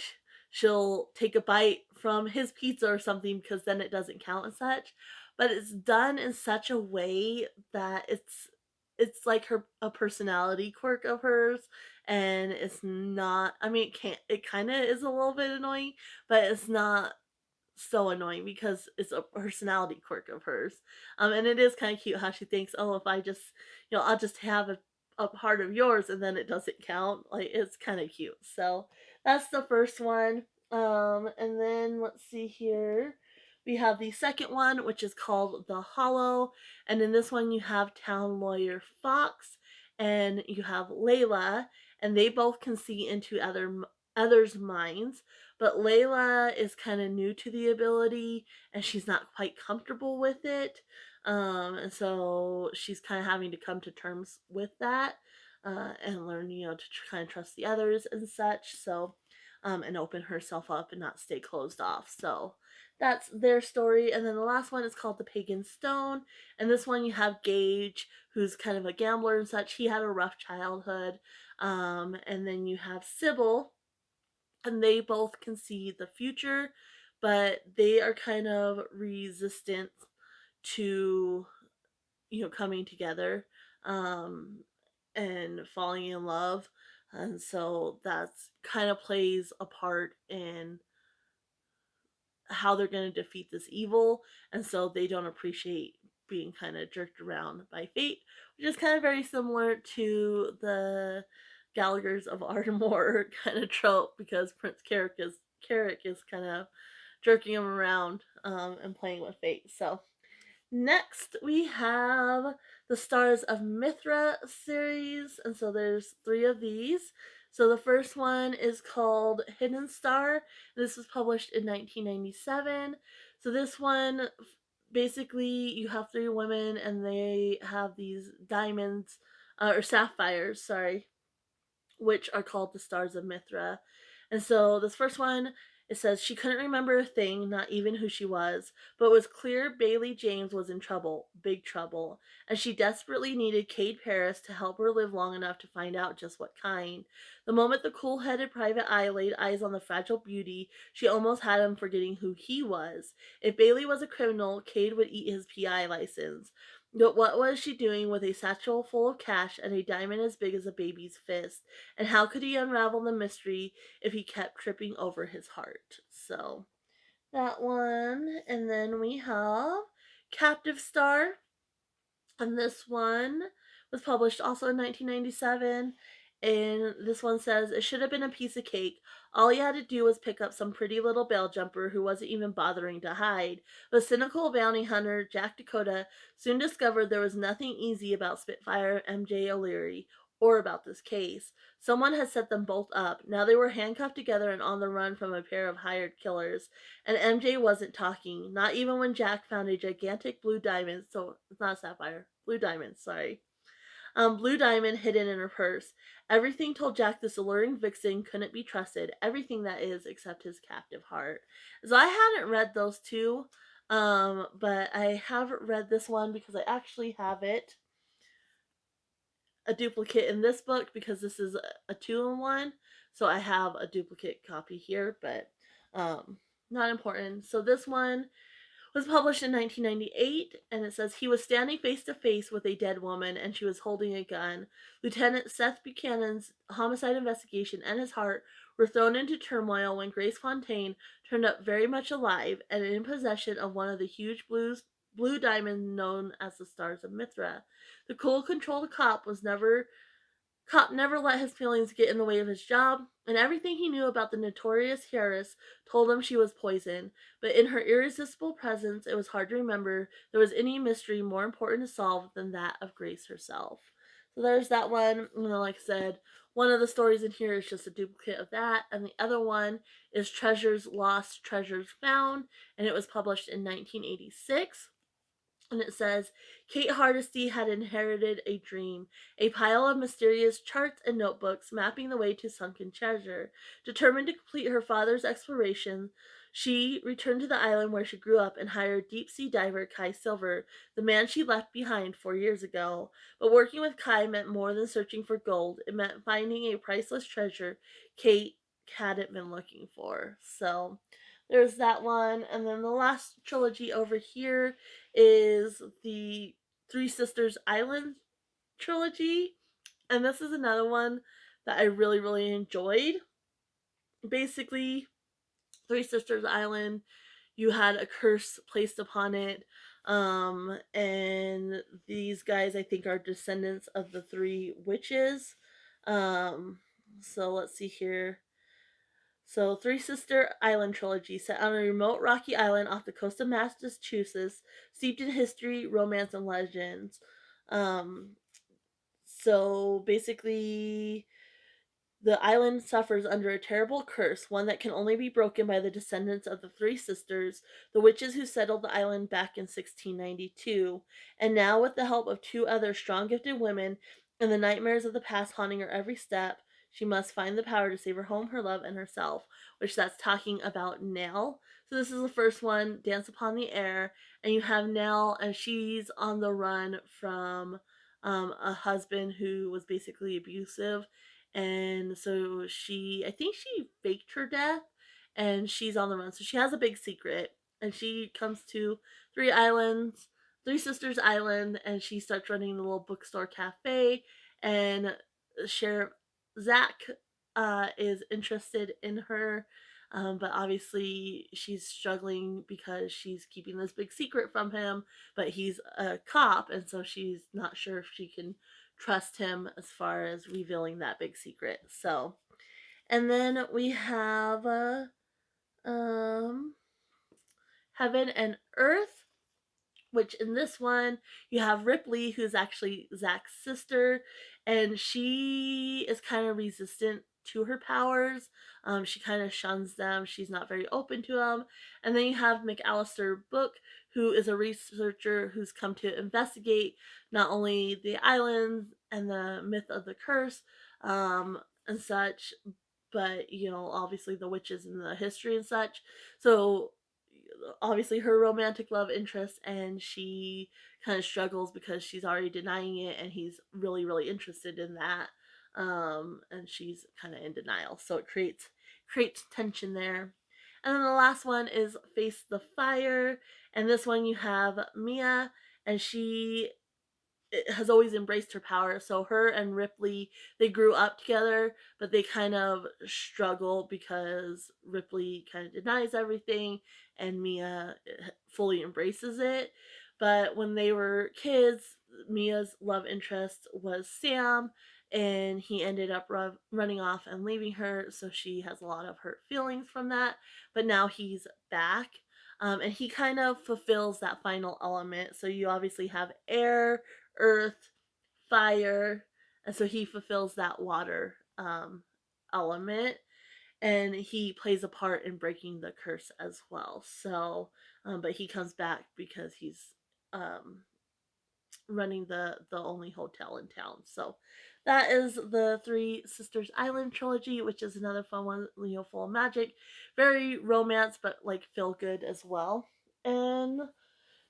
she'll take a bite from his pizza or something because then it doesn't count and such. But it's done in such a way that it's like her a personality quirk of hers, and it's not. I mean, it kind of is a little bit annoying, but it's not so annoying because it's a personality quirk of hers. And it is kind of cute how she thinks, oh, if I just, I'll just have a part of yours and then it doesn't count. Like, it's kind of cute. So that's the first one. And then let's see here. We have the second one, which is called The Hollow. And in this one, you have town lawyer Fox and you have Layla, and they both can see into others' minds, but Layla is kind of new to the ability and she's not quite comfortable with it. And so she's kind of having to come to terms with that, and learn, to kind of trust the others and such. So, and open herself up and not stay closed off. So that's their story. And then the last one is called The Pagan Stone. And this one you have Gage, who's kind of a gambler and such. He had a rough childhood. And then you have Sybil, and they both can see the future, but they are kind of resistant to, coming together, um, and falling in love. And so that's kind of plays a part in how they're going to defeat this evil. And so they don't appreciate being kind of jerked around by fate, which is kind of very similar to the Gallagher's of Ardmore kind of trope, because Prince Carrick is kind of jerking him around, and playing with fate. So next, we have the Stars of Mithra series, and so there's three of these. So the first one is called Hidden Star. This was published in 1997. So this one, basically, you have three women, and they have these diamonds, or sapphires, sorry, which are called the Stars of Mithra. And so this first one, it says she couldn't remember a thing, not even who she was, but it was clear Bailey James was in trouble, big trouble, and she desperately needed Cade Paris to help her live long enough to find out just what kind. The moment the cool-headed private eye laid eyes on the fragile beauty, she almost had him forgetting who he was. If Bailey was a criminal, Cade would eat his PI license. But what was she doing with a satchel full of cash and a diamond as big as a baby's fist? And how could he unravel the mystery if he kept tripping over his heart? So that one. And then we have Captive Star. And this one was published also in 1997. And this one says, it should have been a piece of cake. All he had to do was pick up some pretty little bail jumper who wasn't even bothering to hide. But cynical bounty hunter Jack Dakota soon discovered there was nothing easy about Spitfire MJ O'Leary or about this case. Someone had set them both up. Now they were handcuffed together and on the run from a pair of hired killers. And MJ wasn't talking, not even when Jack found a gigantic blue diamond. So it's not a sapphire, blue diamond, sorry. Blue diamond hidden in her purse. Everything told Jack this alluring vixen couldn't be trusted. Everything, that is, except his captive heart. So I hadn't read those two, but I have read this one because I actually have it, a duplicate in this book, because this is a two-in-one. So I have a duplicate copy here, but not important. So this one was published in 1998, and it says he was standing face to face with a dead woman and she was holding a gun. Lieutenant Seth Buchanan's homicide investigation and his heart were thrown into turmoil when Grace Fontaine turned up very much alive and in possession of one of the huge blue diamonds known as the Stars of Mithra. The cool, controlled Cop never let his feelings get in the way of his job, and everything he knew about the notorious heiress told him she was poison. But in her irresistible presence, it was hard to remember there was any mystery more important to solve than that of Grace herself. So there's that one. Like I said, one of the stories in here is just a duplicate of that, and the other one is Treasures Lost, Treasures Found, and it was published in 1986. And it says, Kate Hardesty had inherited a dream, a pile of mysterious charts and notebooks mapping the way to sunken treasure. Determined to complete her father's exploration, she returned to the island where she grew up and hired deep-sea diver Kai Silver, the man she left behind 4 years ago. But working with Kai meant more than searching for gold. It meant finding a priceless treasure Kate hadn't been looking for. So there's that one. And then the last trilogy over here is the Three Sisters Island trilogy. And this is another one that I really, really enjoyed. Basically, Three Sisters Island, you had a curse placed upon it. And these guys, I think, are descendants of the three witches. So let's see here. So, Three Sister Island trilogy set on a remote rocky island off the coast of Massachusetts, steeped in history, romance, and legends. Um, so basically, the island suffers under a terrible curse, one that can only be broken by the descendants of the three sisters, the witches who settled the island back in 1692. And now, with the help of two other strong gifted women and the nightmares of the past haunting her every step, she must find the power to save her home, her love, and herself, which that's talking about Nell. So this is the first one, Dance Upon the Air, and you have Nell, and she's on the run from a husband who was basically abusive, and so I think she faked her death, and she's on the run. So she has a big secret, and she comes to Three Sisters Island, and she starts running the little bookstore cafe. And Sheriff Zach is interested in her. But obviously, she's struggling because she's keeping this big secret from him. But he's a cop, and so she's not sure if she can trust him as far as revealing that big secret. So, and then we have um, Heaven and Earth, which in this one you have Ripley, who's actually Zach's sister, and she is kind of resistant to her powers. She kind of shuns them. She's not very open to them. And then you have McAllister Book, who is a researcher who's come to investigate not only the islands and the myth of the curse, and such, but obviously the witches and the history and such. So obviously her romantic love interest, and she kind of struggles because she's already denying it, and he's really, really interested in that. And she's kind of in denial, so it creates tension there. And then the last one is Face the Fire, and this one you have Mia, and she has always embraced her power. So her and Ripley, they grew up together, but they kind of struggle because Ripley kind of denies everything and Mia fully embraces it. But when they were kids, Mia's love interest was Sam, and he ended up running off and leaving her, so she has a lot of hurt feelings from that. But now he's back, and he kind of fulfills that final element. So you obviously have air, earth, fire, and so he fulfills that water element, and he plays a part in breaking the curse as well. So, but he comes back because he's um, running the only hotel in town. So that is the Three Sisters Island trilogy, which is another fun one, full of magic, very romance, but like feel good as well. And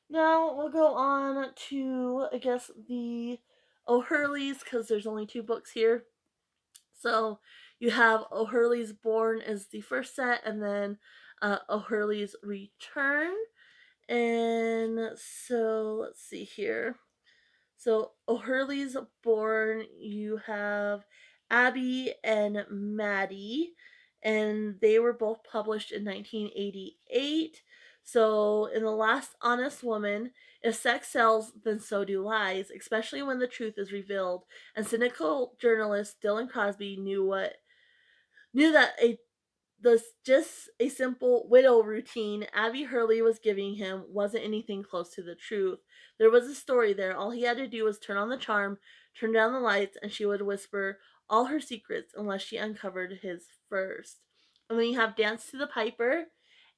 now we'll go on to, I guess, the O'Hurleys, because there's only two books here. So you have O'Hurley's Born as the first set, and then O'Hurley's Return. And so let's see here. So O'Hurley's born. You have Abby and Maddie, and they were both published in 1988. So in The Last Honest Woman, if sex sells, then so do lies, especially when the truth is revealed. And cynical journalist Dylan Crosby knew that just a simple widow routine Abby Hurley was giving him wasn't anything close to the truth. There was a story there. All he had to do was turn on the charm, turn down the lights, and she would whisper all her secrets unless she uncovered his first. And then you have Dance to the Piper,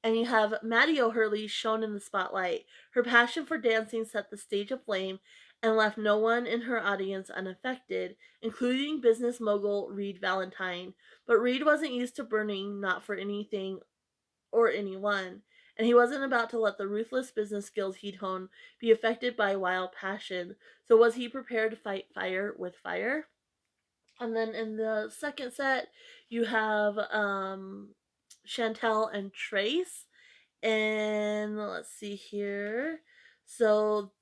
and you have Maddie O'Hurley shown in the spotlight. Her passion for dancing set the stage aflame and left no one in her audience unaffected, including business mogul Reed Valentine. But Reed wasn't used to burning not for anything or anyone, and he wasn't about to let the ruthless business skills he'd honed be affected by wild passion. So was he prepared to fight fire with fire? And then in the second set, you have Chantel and Trace, and let's see here. So,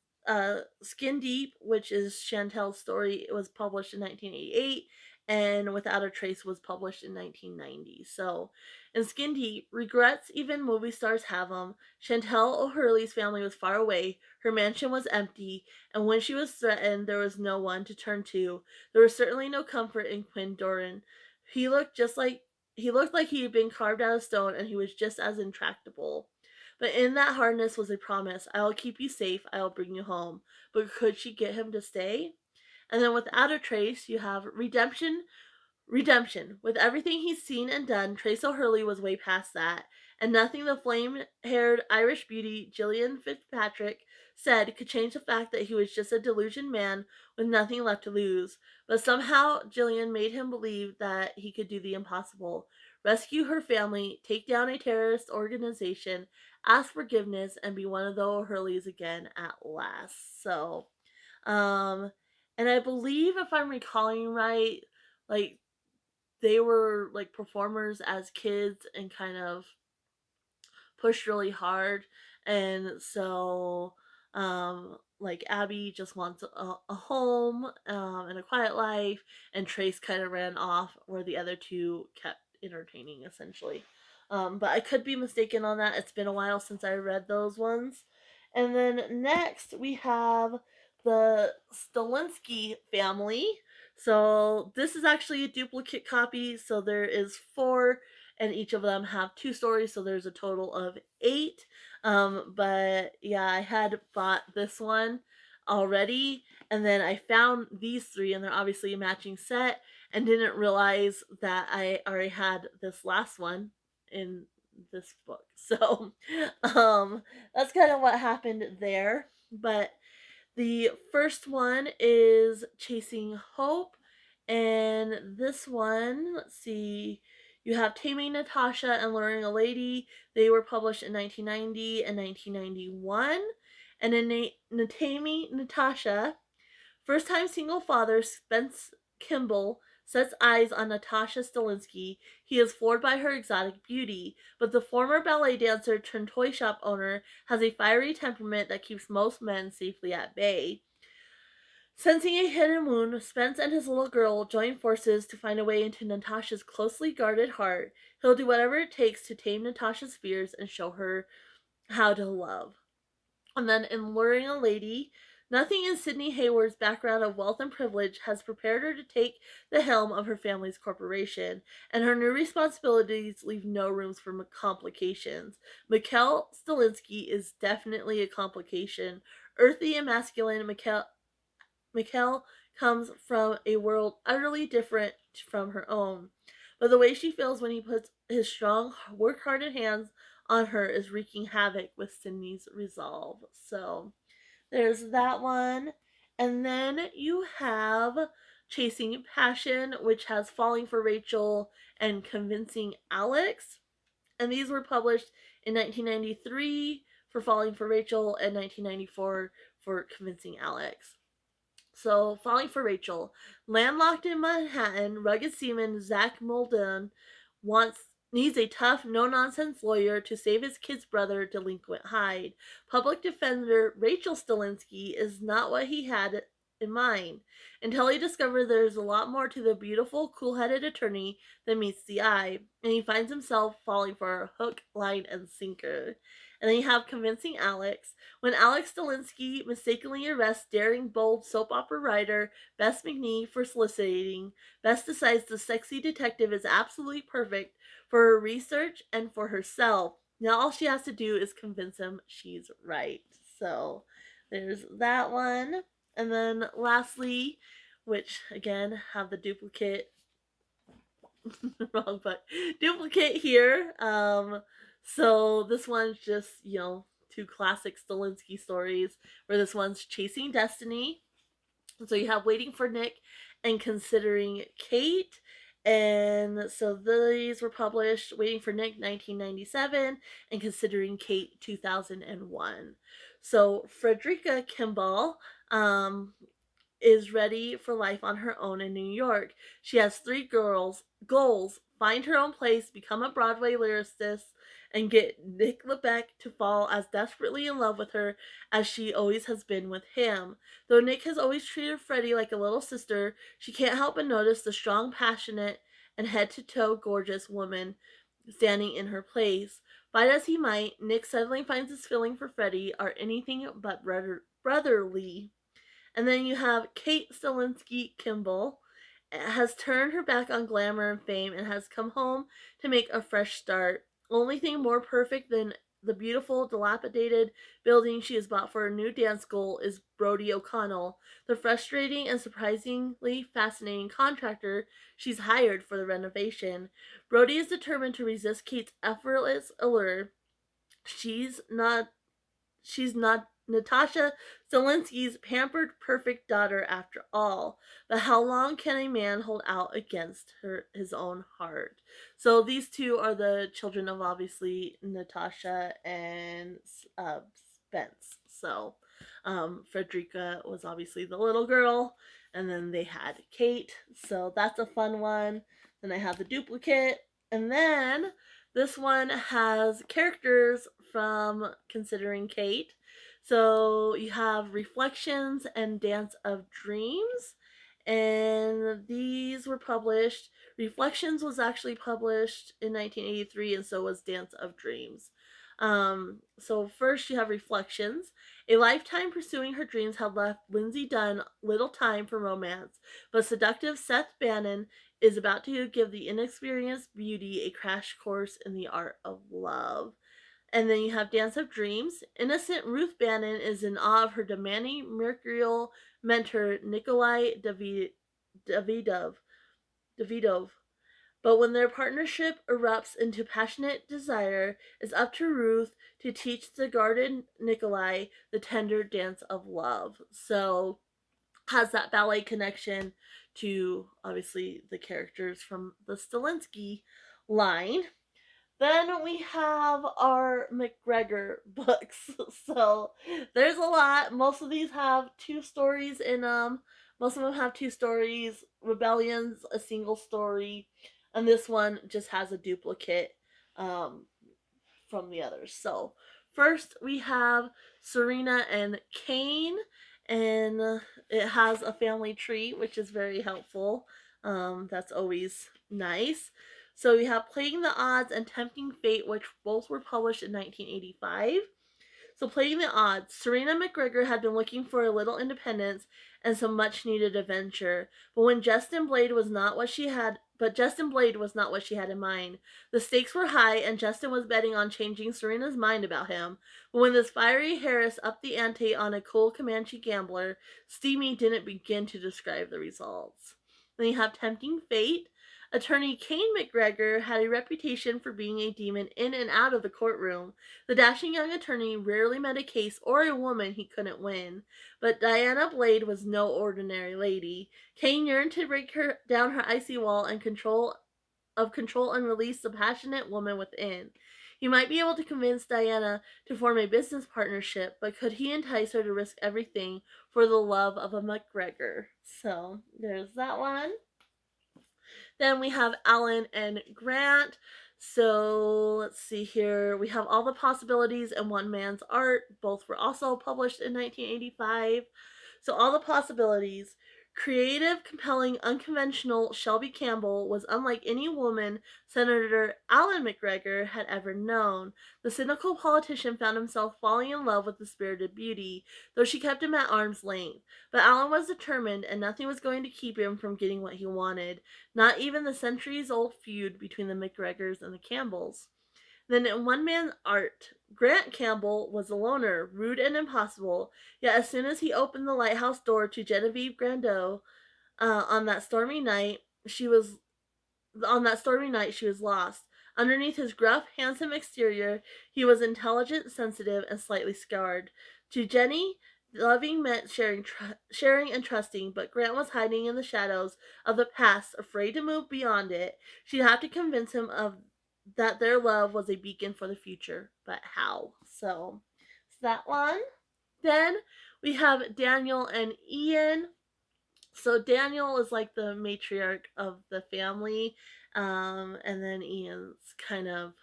Skin Deep, which is Chantel's story, it was published in 1988, and Without a Trace was published in 1990. So, in Skin Deep, regrets even movie stars have them. Chantel O'Hurley's family was far away, her mansion was empty, and when she was threatened, there was no one to turn to. There was certainly no comfort in Quinn Doran. He looked just like he looked like he had been carved out of stone, and he was just as intractable. But in that hardness was a promise. I will keep you safe. I will bring you home. But could she get him to stay? And then Without a Trace, you have redemption. Redemption. With everything he's seen and done, Trace O'Hurley was way past that, and nothing the flame-haired Irish beauty Gillian Fitzpatrick said could change the fact that he was just a delusioned man with nothing left to lose. But somehow Gillian made him believe that he could do the impossible. Rescue her family, take down a terrorist organization, ask forgiveness, and be one of the O'Hurleys again at last. So, um, and I believe if I'm recalling right, like they were like performers as kids and kind of pushed really hard, and so like Abby just wants a home and a quiet life, and Trace kind of ran off where the other two kept entertaining essentially. But I could be mistaken on that. It's been a while since I read those ones. And then next we have the Stolinsky family. So this is actually a duplicate copy. So there is four, and each of them have two stories. So there's a total of eight. But yeah, I had bought this one already, and then I found these three, and they're obviously a matching set, and didn't realize that I already had this last one in this book. So, that's kind of what happened there. But the first one is Chasing Hope, and this one, let's see, you have Taming Natasha and Luring a Lady. They were published in 1990 and 1991. And in Taming Natasha, first time single father Spence Kimball sets eyes on Natasha Stolinsky. He is floored by her exotic beauty, but the former ballet dancer turned toy shop owner has a fiery temperament that keeps most men safely at bay. Sensing a hidden wound, Spence and his little girl join forces to find a way into Natasha's closely guarded heart. He'll do whatever it takes to tame Natasha's fears and show her how to love. And then in Luring a Lady, nothing in Sydney Hayward's background of wealth and privilege has prepared her to take the helm of her family's corporation, and her new responsibilities leave no room for complications. Mikhail Stolinsky is definitely a complication. Earthy and masculine, Mikhail comes from a world utterly different from her own. But the way she feels when he puts his strong, work-hardened hands on her is wreaking havoc with Sydney's resolve. So there's that one. And then you have Chasing Passion, which has Falling for Rachel and Convincing Alex. And these were published in 1993 for Falling for Rachel and 1994 for Convincing Alex. So, Falling for Rachel. Landlocked in Manhattan, rugged seaman Zach Muldoon wants needs a tough, no-nonsense lawyer to save his kid's brother, delinquent Hyde. Public defender Rachel Stilinski is not what he had in mind until he discovers there's a lot more to the beautiful, cool-headed attorney than meets the eye, and he finds himself falling for a hook, line, and sinker. And then you have Convincing Alex. When Alex Stilinski mistakenly arrests daring, bold soap opera writer Bess McNee for soliciting, Bess decides the sexy detective is absolutely perfect for her research and for herself. Now all she has to do is convince him she's right. So there's that one. And then lastly, which again have the duplicate wrong but duplicate here. So this one's just, two classic Stilinski stories where this one's Chasing Destiny. So you have Waiting for Nick and Considering Kate. And so these were published Waiting for Nick 1997 and Considering Kate 2001. So Frederica Kimball is ready for life on her own in New York. She has three goals: find her own place, become a Broadway lyricist, and get Nick Lebec to fall as desperately in love with her as she always has been with him. Though Nick has always treated Freddie like a little sister, she can't help but notice the strong, passionate, and head-to-toe gorgeous woman standing in her place. Fight as he might, Nick suddenly finds his feeling for Freddie are anything but brotherly. And then you have Kate Stilinski Kimball has turned her back on glamour and fame and has come home to make a fresh start. Only thing more perfect than the beautiful, dilapidated building she has bought for her new dance school is Brody O'Connell, the frustrating and surprisingly fascinating contractor she's hired for the renovation. Brody is determined to resist Kate's effortless allure. She's not She's not Natasha Stilinski's pampered, perfect daughter after all. But how long can a man hold out against his own heart? So these two are the children of obviously Natasha and Spence. So Frederica was obviously the little girl, and then they had Kate. So that's a fun one. Then I have the duplicate, and then this one has characters from Considering Kate. So you have Reflections and Dance of Dreams. And these were published. Reflections was actually published in 1983, and so was Dance of Dreams. So first you have Reflections. A lifetime pursuing her dreams had left Lindsay Dunn little time for romance, but seductive Seth Bannon is about to give the inexperienced beauty a crash course in the art of love. And then you have Dance of Dreams. Innocent Ruth Bannon is in awe of her demanding mercurial mentor Nikolai Davidov. Davidov. But when their partnership erupts into passionate desire, it's up to Ruth to teach the guarded Nikolai the tender dance of love. So has that ballet connection to obviously the characters from the Stilinski line. Then we have our McGregor books. So there's a lot. Most of these have two stories in them. Most of them have two stories. Rebellion's a single story, and this one just has a duplicate um, from the others. So first we have Serena and Kane, and it has a family tree, which is very helpful. That's always nice. So we have Playing the Odds and Tempting Fate, which both were published in 1985. So Playing the Odds, Serena McGregor had been looking for a little independence and some much needed adventure. Justin Blade was not what she had in mind. The stakes were high and Justin was betting on changing Serena's mind about him. But when this fiery Harris upped the ante on a cool Comanche gambler, Steamy didn't begin to describe the results. Then you have Tempting Fate. Attorney Kane McGregor had a reputation for being a demon in and out of the courtroom. The dashing young attorney rarely met a case or a woman he couldn't win. But Diana Blade was no ordinary lady. Kane yearned to break her down her icy wall and control and release the passionate woman within. He might be able to convince Diana to form a business partnership, but could he entice her to risk everything for the love of a McGregor? So there's that one. Then we have Alan and Grant. So let's see here. We have All the Possibilities and One Man's Art. Both were also published in 1985. So All the Possibilities. Creative, compelling, unconventional Shelby Campbell was unlike any woman Senator Alan McGregor had ever known. The cynical politician found himself falling in love with the spirited beauty, though she kept him at arm's length. But Alan was determined, and nothing was going to keep him from getting what he wanted, not even the centuries-old feud between the McGregors and the Campbells. Then in One Man's Art, Grant Campbell was a loner, rude and impossible, yet as soon as he opened the lighthouse door to Genevieve Grandeau on that stormy night, she was lost. Underneath his gruff, handsome exterior, he was intelligent, sensitive, and slightly scarred. To Jenny, loving meant sharing and trusting, but Grant was hiding in the shadows of the past, afraid to move beyond it. She'd have to convince him of that their love was a beacon for the future, but how? So, it's that one. Then we have Daniel and Ian. So Daniel is like the matriarch of the family, and then Ian's kind of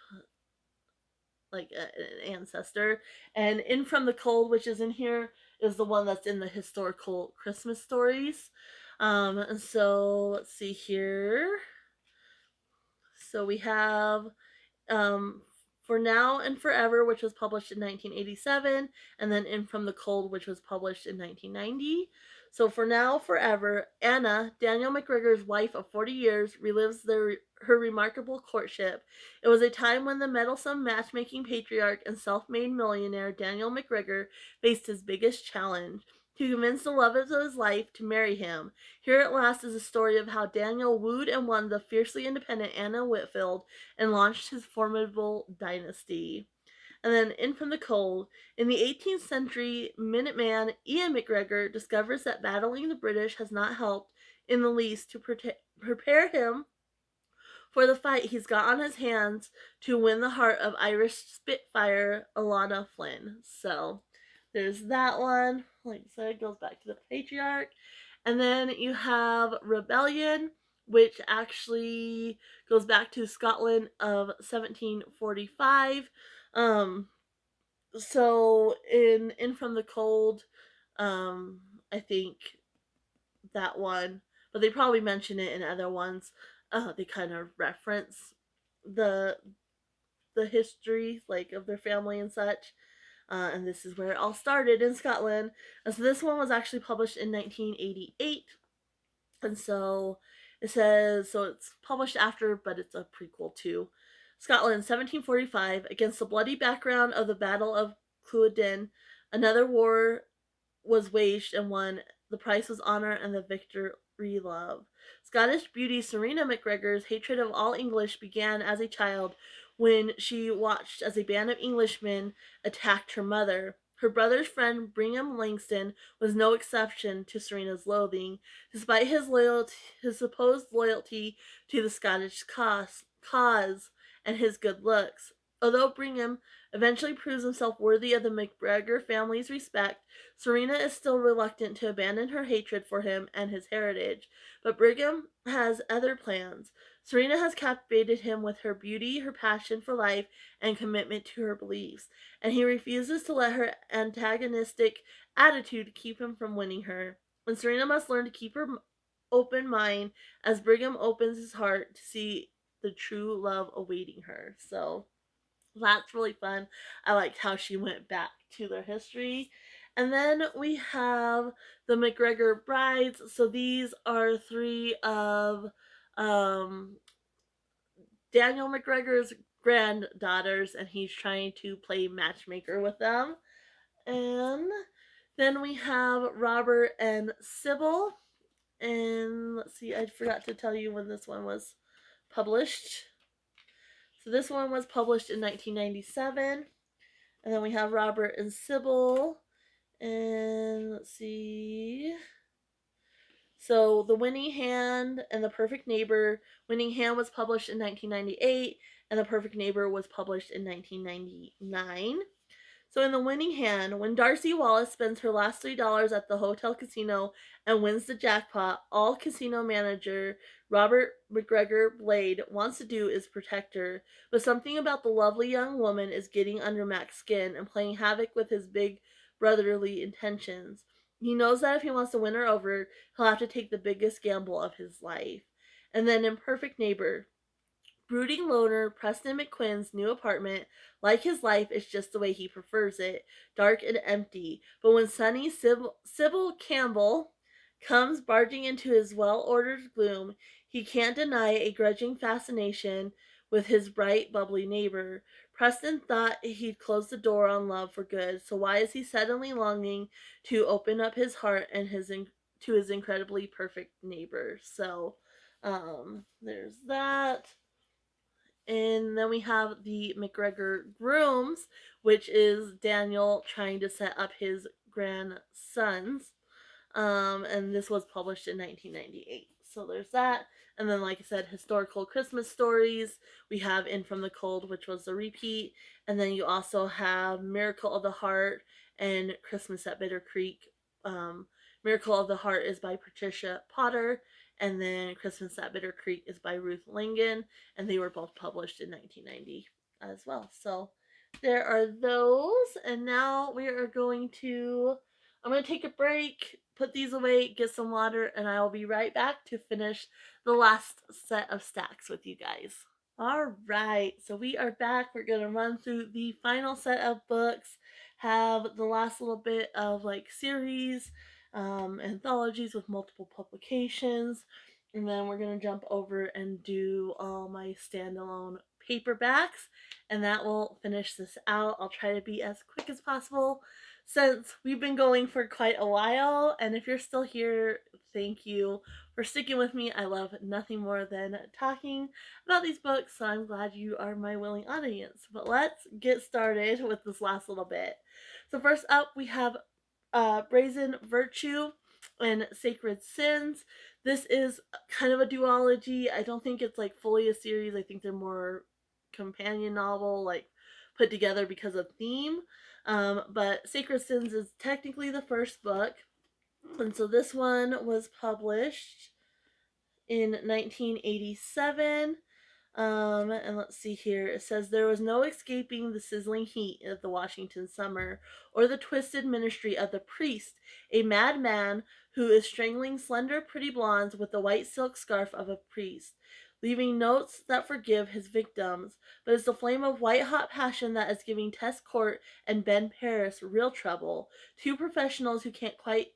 like an ancestor. And In From the Cold, which is in here, is the one that's in the historical Christmas stories. And so let's see here. So we have um, For Now and Forever, which was published in 1987, and then In From the Cold, which was published in 1990. So For Now, Forever, Anna, Daniel McGregor's wife of 40 years, relives her remarkable courtship. It was a time when the meddlesome matchmaking patriarch and self-made millionaire Daniel McGregor faced his biggest challenge: to convince the love of his life to marry him. Here at last is a story of how Daniel wooed and won the fiercely independent Anna Whitfield and launched his formidable dynasty. And then In From the Cold. In the 18th century, Minuteman Ian McGregor discovers that battling the British has not helped in the least to prepare him for the fight he's got on his hands to win the heart of Irish Spitfire Alana Flynn. So there's that one. Like I said, it goes back to the patriarch. And then you have Rebellion, which actually goes back to Scotland of 1745. So in From the Cold, I think that one, but they probably mention it in other ones. They kind of reference the the history like of their family and such. And this is where it all started in Scotland. And so this one was actually published in 1988. And so it says, so it's published after, but it's a prequel to Scotland, 1745, against the bloody background of the Battle of Culloden. Another war was waged and won. The prize was honor and the victory love. Scottish beauty Serena McGregor's hatred of all English began as a child when she watched as a band of Englishmen attacked her mother. Her brother's friend Brigham Langston was no exception to Serena's loathing, despite his supposed loyalty to the Scottish cause and his good looks. Although Brigham eventually proves himself worthy of the McGregor family's respect, Serena is still reluctant to abandon her hatred for him and his heritage. But Brigham has other plans. Serena has captivated him with her beauty, her passion for life, and commitment to her beliefs, and he refuses to let her antagonistic attitude keep him from winning her. And Serena must learn to keep her open mind as Brigham opens his heart to see the true love awaiting her. So that's really fun. I liked how she went back to their history. And then we have the McGregor brides. So these are three of um, Daniel McGregor's granddaughters, and he's trying to play matchmaker with them. And then we have Robert and Sybil. And let's see, I forgot to tell you when this one was published. So this one was published in 1997. And then we have Robert and Sybil. And let's see. So The Winning Hand and The Perfect Neighbor. Winning Hand was published in 1998, and The Perfect Neighbor was published in 1999. So in The Winning Hand, when Darcy Wallace spends her last $3 at the hotel casino and wins the jackpot, all casino manager Robert McGregor Blade wants to do is protect her. But something about the lovely young woman is getting under Mac's skin and playing havoc with his big brotherly intentions. He knows that if he wants to win her over, he'll have to take the biggest gamble of his life. And then in Perfect Neighbor, brooding loner Preston McQuinn's new apartment, like his life, is just the way he prefers it, dark and empty. But when sunny Sybil Campbell comes barging into his well-ordered gloom, he can't deny a grudging fascination with his bright, bubbly neighbor. Preston thought he'd closed the door on love for good, so why is he suddenly longing to open up his heart and to his incredibly perfect neighbor? So, there's that. And then we have the McGregor Grooms, which is Daniel trying to set up his grandsons. And this was published in 1998. So there's that. And then, like I said, historical Christmas stories. We have In From the Cold, which was the repeat. And then you also have Miracle of the Heart and Christmas at Bitter Creek. Miracle of the Heart is by Patricia Potter. And then Christmas at Bitter Creek is by Ruth Langan. And they were both published in 1990 as well. So there are those. And now we are going to I'm going to take a break, put these away, get some water, and I will be right back to finish the last set of stacks with you guys. All right, so we are back. We're going to run through the final set of books, have the last little bit of like series, anthologies with multiple publications, and then we're going to jump over and do all my standalone paperbacks, and that will finish this out. I'll try to be as quick as possible since we've been going for quite a while, and if you're still here, thank you for sticking with me. I love nothing more than talking about these books, so I'm glad you are my willing audience. But let's get started with this last little bit. So first up, we have Brazen Virtue and Sacred Sins. This is kind of a duology. I don't think it's like fully a series. I think they're more companion novel, like put together because of theme. But Sacred Sins is technically the first book. And so this one was published in 1987. And let's see here. It says there was no escaping the sizzling heat of the Washington summer or the twisted ministry of the priest, a madman who is strangling slender, pretty blondes with the white silk scarf of a priest, leaving notes that forgive his victims. But it's the flame of white-hot passion that is giving Tess Court and Ben Paris real trouble, two professionals who can't quite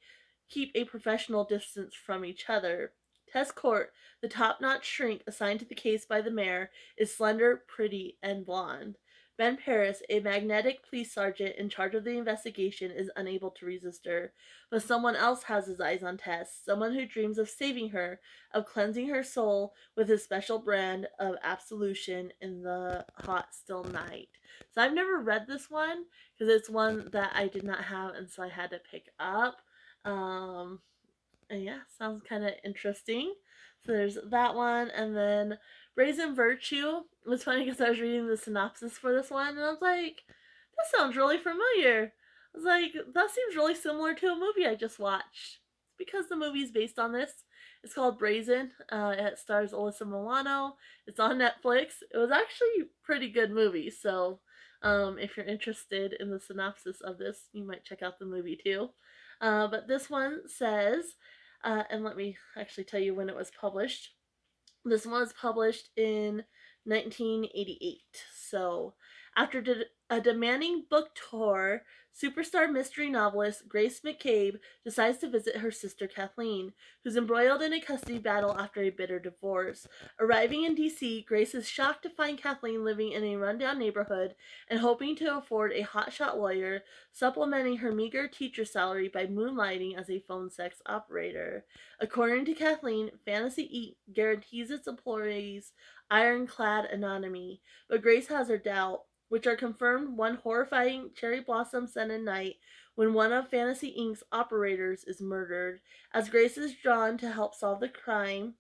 keep a professional distance from each other. Tess Court, the top-notch shrink assigned to the case by the mayor, is slender, pretty, and blonde. Ben Paris, a magnetic police sergeant in charge of the investigation, is unable to resist her. But someone else has his eyes on Tess, someone who dreams of saving her, of cleansing her soul with his special brand of absolution in the hot, still night. So I've never read this one because it's one that I did not have, and so I had to pick up. And yeah, sounds kind of interesting. So there's that one. And then Brazen Virtue. It was funny because I was reading the synopsis for this one and I was like, that sounds really familiar. I was like, that seems really similar to a movie I just watched. It's because the movie's based on this. It's called Brazen. It stars Alyssa Milano. It's on Netflix. It was actually a pretty good movie. So if you're interested in the synopsis of this, you might check out the movie too. But this one says, and let me actually tell you when it was published. This one was published in 1988. So, after a demanding book tour, superstar mystery novelist Grace McCabe decides to visit her sister Kathleen, who's embroiled in a custody battle after a bitter divorce. Arriving in D.C., Grace is shocked to find Kathleen living in a rundown neighborhood and hoping to afford a hotshot lawyer, supplementing her meager teacher salary by moonlighting as a phone sex operator. According to Kathleen, Fantasy Inc. guarantees its employees ironclad anonymity, but Grace has her doubt, which are confirmed one horrifying cherry blossom scented night when one of Fantasy Inc.'s operators is murdered. As Grace is drawn to help solve the crime,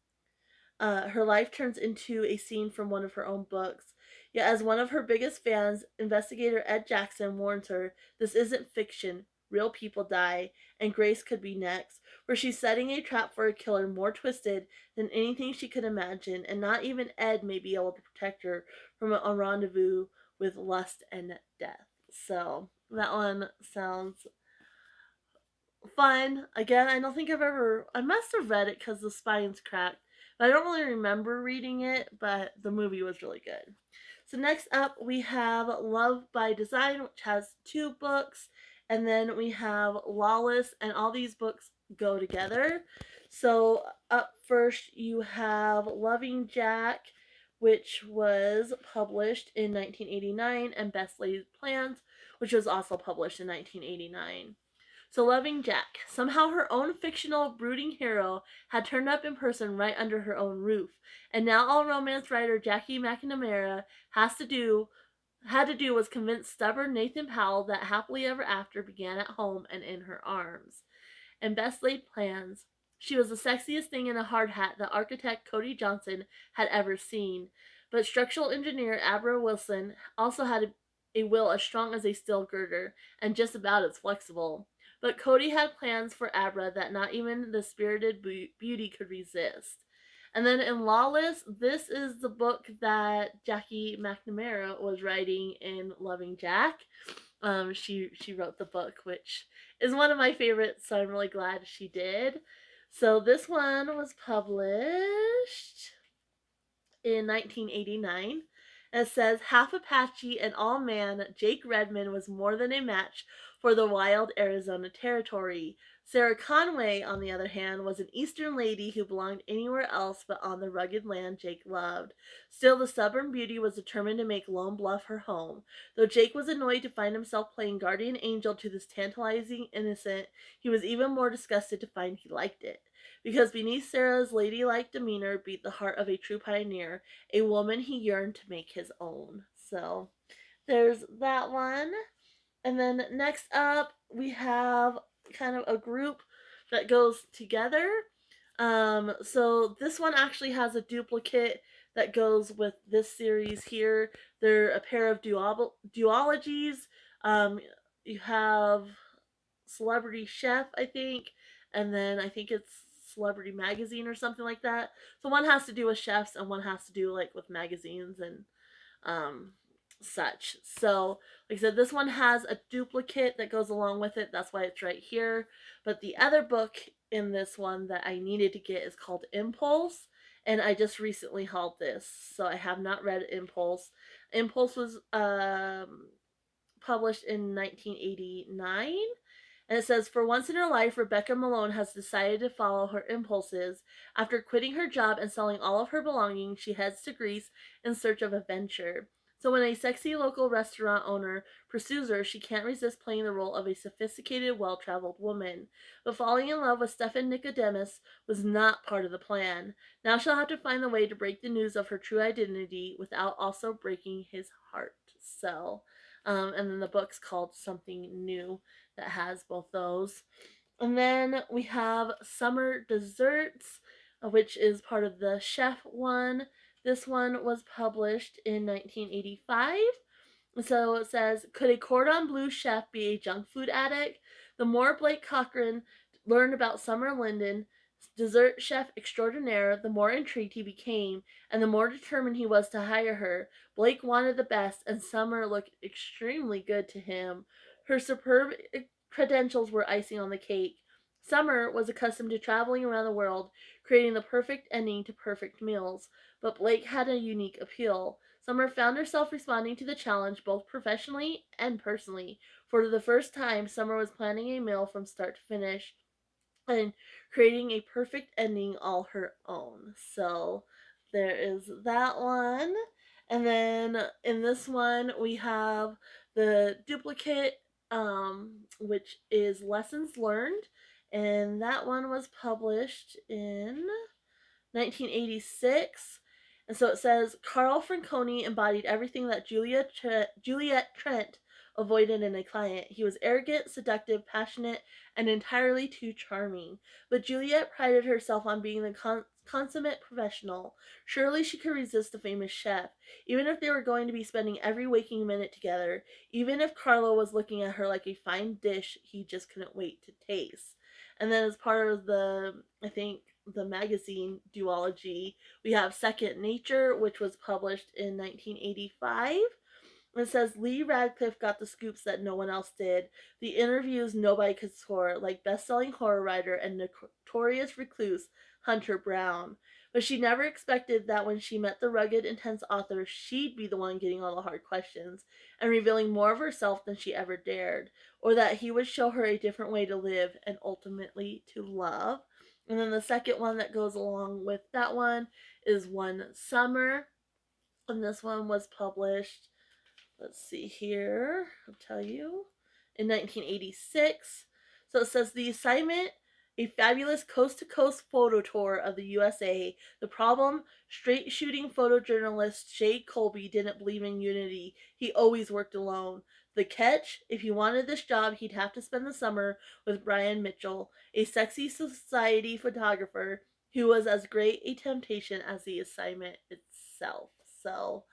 her life turns into a scene from one of her own books. Yet, as one of her biggest fans, investigator Ed Jackson warns her this isn't fiction. Real people die, and Grace could be next, where she's setting a trap for a killer more twisted than anything she could imagine, and not even Ed may be able to protect her from a rendezvous with lust and death. So, that one sounds fun. Again, I don't think I must have read it because the spine's cracked, but I don't really remember reading it, but the movie was really good. So next up we have Love by Design, which has 2 books, and then we have Lawless, and all these books go together. So up first you have Loving Jack, which was published in 1989, and Best Laid Plans, which was also published in 1989. So Loving Jack. Somehow her own fictional brooding hero had turned up in person right under her own roof. And now all romance writer Jackie McNamara had to do was convince stubborn Nathan Powell that happily ever after began at home and in her arms. And Best Laid Plans. She was the sexiest thing in a hard hat that architect Cody Johnson had ever seen. But structural engineer Abra Wilson also had a will as strong as a steel girder and just about as flexible. But Cody had plans for Abra that not even the spirited beauty could resist. And then in Lawless, this is the book that Jackie McNamara was writing in Loving Jack. She wrote the book, which is one of my favorites, so I'm really glad she did. So this one was published in 1989. And it says, half Apache and all man, Jake Redmond was more than a match for the wild Arizona territory. Sarah Conway, on the other hand, was an Eastern lady who belonged anywhere else but on the rugged land Jake loved. Still, the stubborn beauty was determined to make Lone Bluff her home. Though Jake was annoyed to find himself playing guardian angel to this tantalizing innocent, he was even more disgusted to find he liked it. Because beneath Sarah's ladylike demeanor beat the heart of a true pioneer, a woman he yearned to make his own. So there's that one. And then next up, we have kind of a group that goes together. So this one actually has a duplicate that goes with this series here. They're a pair of duologies. You have Celebrity Chef, I think, and then I think it's Celebrity Magazine or something like that. So one has to do with chefs and one has to do like with magazines and um such. So, like I said, this one has a duplicate that goes along with it. That's why it's right here. But the other book in this one that I needed to get is called Impulse. And I just recently hauled this. So I have not read Impulse. Impulse was published in 1989. And it says, for once in her life, Rebecca Malone has decided to follow her impulses. After quitting her job and selling all of her belongings, she heads to Greece in search of adventure. So when a sexy local restaurant owner pursues her, she can't resist playing the role of a sophisticated, well-traveled woman. But falling in love with Stefan Nicodemus was not part of the plan. Now she'll have to find the way to break the news of her true identity without also breaking his heart. So, and then the book's called Something New that has both those. And then we have Summer Desserts, which is part of the Chef one. This one was published in 1985. So it says, could a cordon bleu chef be a junk food addict? The more Blake Cochran learned about Summer Linden, dessert chef extraordinaire, the more intrigued he became, and the more determined he was to hire her. Blake wanted the best, and Summer looked extremely good to him. Her superb credentials were icing on the cake. Summer was accustomed to traveling around the world, creating the perfect ending to perfect meals, but Blake had a unique appeal. Summer found herself responding to the challenge both professionally and personally. For the first time, Summer was planning a meal from start to finish and creating a perfect ending all her own. So there is that one. And then in this one, we have the duplicate, which is Lessons Learned. And that one was published in 1986. And so it says Carl Franconi embodied everything that Juliet Trent avoidant and a client. He was arrogant, seductive, passionate, and entirely too charming. But Juliet prided herself on being the consummate professional. Surely she could resist the famous chef, even if they were going to be spending every waking minute together, even if Carlo was looking at her like a fine dish he just couldn't wait to taste. And then as part of I think, the magazine duology, we have Second Nature, which was published in 1985. It says Lee Radcliffe got the scoops that no one else did. The interviews nobody could score, like best-selling horror writer and notorious recluse Hunter Brown. But she never expected that when she met the rugged, intense author, she'd be the one getting all the hard questions and revealing more of herself than she ever dared, or that he would show her a different way to live and ultimately to love. And then the second one that goes along with that one is One Summer, and this one was published, let's see here, I'll tell you, in 1986. So it says the assignment, a fabulous coast-to-coast photo tour of the USA. The problem, straight-shooting photojournalist Jay Colby didn't believe in unity. He always worked alone. The catch, if he wanted this job, he'd have to spend the summer with Brian Mitchell, a sexy society photographer who was as great a temptation as the assignment itself. So,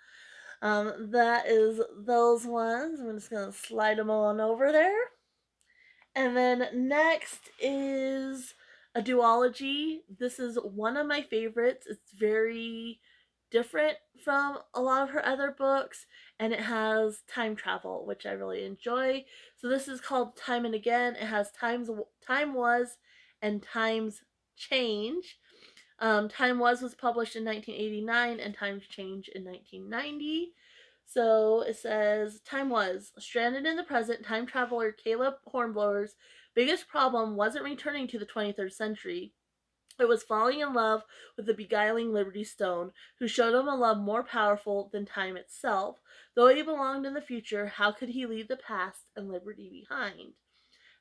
that is those ones. I'm just going to slide them on over there. And then next is a duology. This is one of my favorites. It's very different from a lot of her other books, and it has time travel, which I really enjoy. So this is called Time and Again. It has Time Was and Times Change. Time was published in 1989 and Times Change in 1990. So it says, Time was. Stranded in the present, time traveler Caleb Hornblower's biggest problem wasn't returning to the 23rd century. It was falling in love with the beguiling Liberty Stone, who showed him a love more powerful than time itself. Though he belonged in the future, how could he leave the past and liberty behind?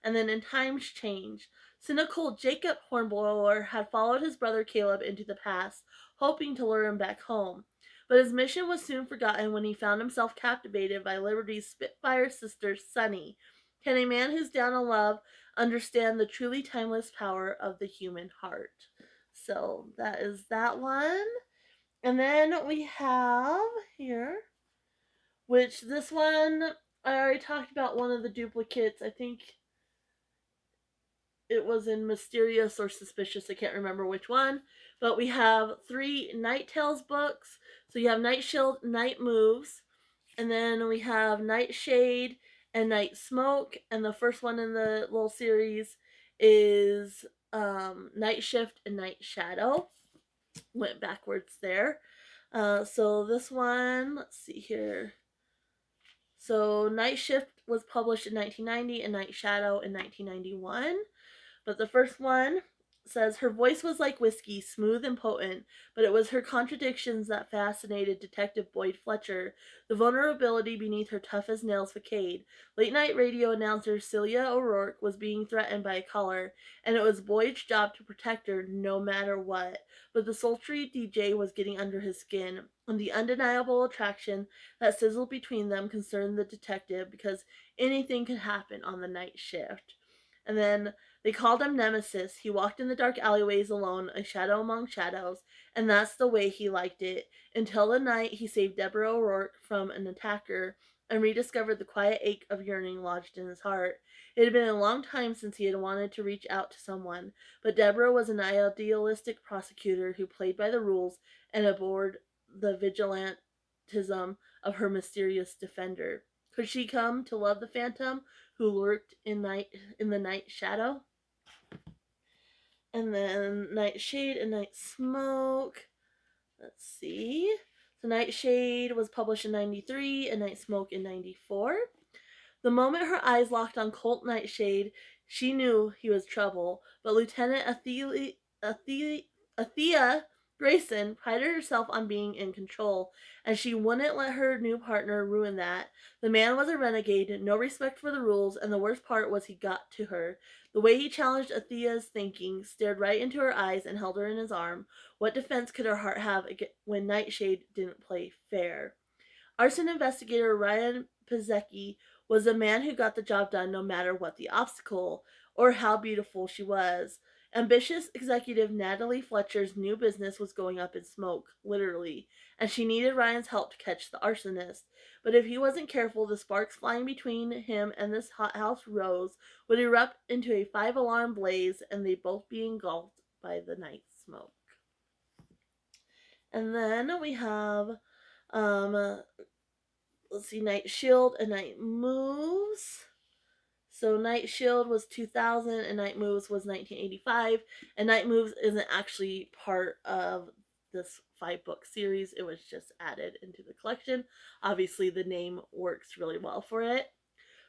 And then in Times Change, cynical Jacob Hornblower had followed his brother Caleb into the past, hoping to lure him back home. But his mission was soon forgotten when he found himself captivated by Liberty's Spitfire sister, Sunny. Can a man who's down in love understand the truly timeless power of the human heart? So that is that one. And then we have here, which this one, I already talked about one of the duplicates. I think it was in Mysterious or Suspicious, I can't remember which one. But we have 3 Night Tales books. So you have Night Shield, Night Moves, and then we have Nightshade and Night Smoke. And the first one in the little series is Night Shift and Night Shadow. Went backwards there. So this one, let's see here. So Night Shift was published in 1990 and Night Shadow in 1991. But the first one says her voice was like whiskey, smooth and potent, but it was her contradictions that fascinated Detective Boyd Fletcher, the vulnerability beneath her tough as nails facade. Late night radio announcer Celia O'Rourke was being threatened by a caller, and it was Boyd's job to protect her no matter what. But the sultry DJ was getting under his skin, and the undeniable attraction that sizzled between them concerned the detective because anything could happen on the night shift. And then they called him Nemesis. He walked in the dark alleyways alone, a shadow among shadows, and that's the way he liked it. Until the night he saved Deborah O'Rourke from an attacker and rediscovered the quiet ache of yearning lodged in his heart. It had been a long time since he had wanted to reach out to someone, but Deborah was an idealistic prosecutor who played by the rules and abhorred the vigilantism of her mysterious defender. Could she come to love the phantom who lurked in the night shadow? And then Nightshade and Night Smoke. Let's see. So Nightshade was published in 93 and Night Smoke in 94. The moment her eyes locked on Colt Nightshade, she knew he was trouble, but Lieutenant Athea Grayson prided herself on being in control, and she wouldn't let her new partner ruin that. The man was a renegade, no respect for the rules, and the worst part was he got to her. The way he challenged Athea's thinking, stared right into her eyes, and held her in his arm. What defense could her heart have when Nightshade didn't play fair? Arson investigator Ryan Pizecki was a man who got the job done no matter what the obstacle or how beautiful she was. Ambitious executive Natalie Fletcher's new business was going up in smoke, literally, and she needed Ryan's help to catch the arsonist. But if he wasn't careful, the sparks flying between him and this hothouse rose would erupt into a 5-alarm blaze, and they'd both be engulfed by the night smoke. And then we have, let's see, Night Shield and Night Moves. So Night Shield was 2000 and Night Moves was 1985. And Night Moves isn't actually part of this 5-book series. It was just added into the collection. Obviously, the name works really well for it.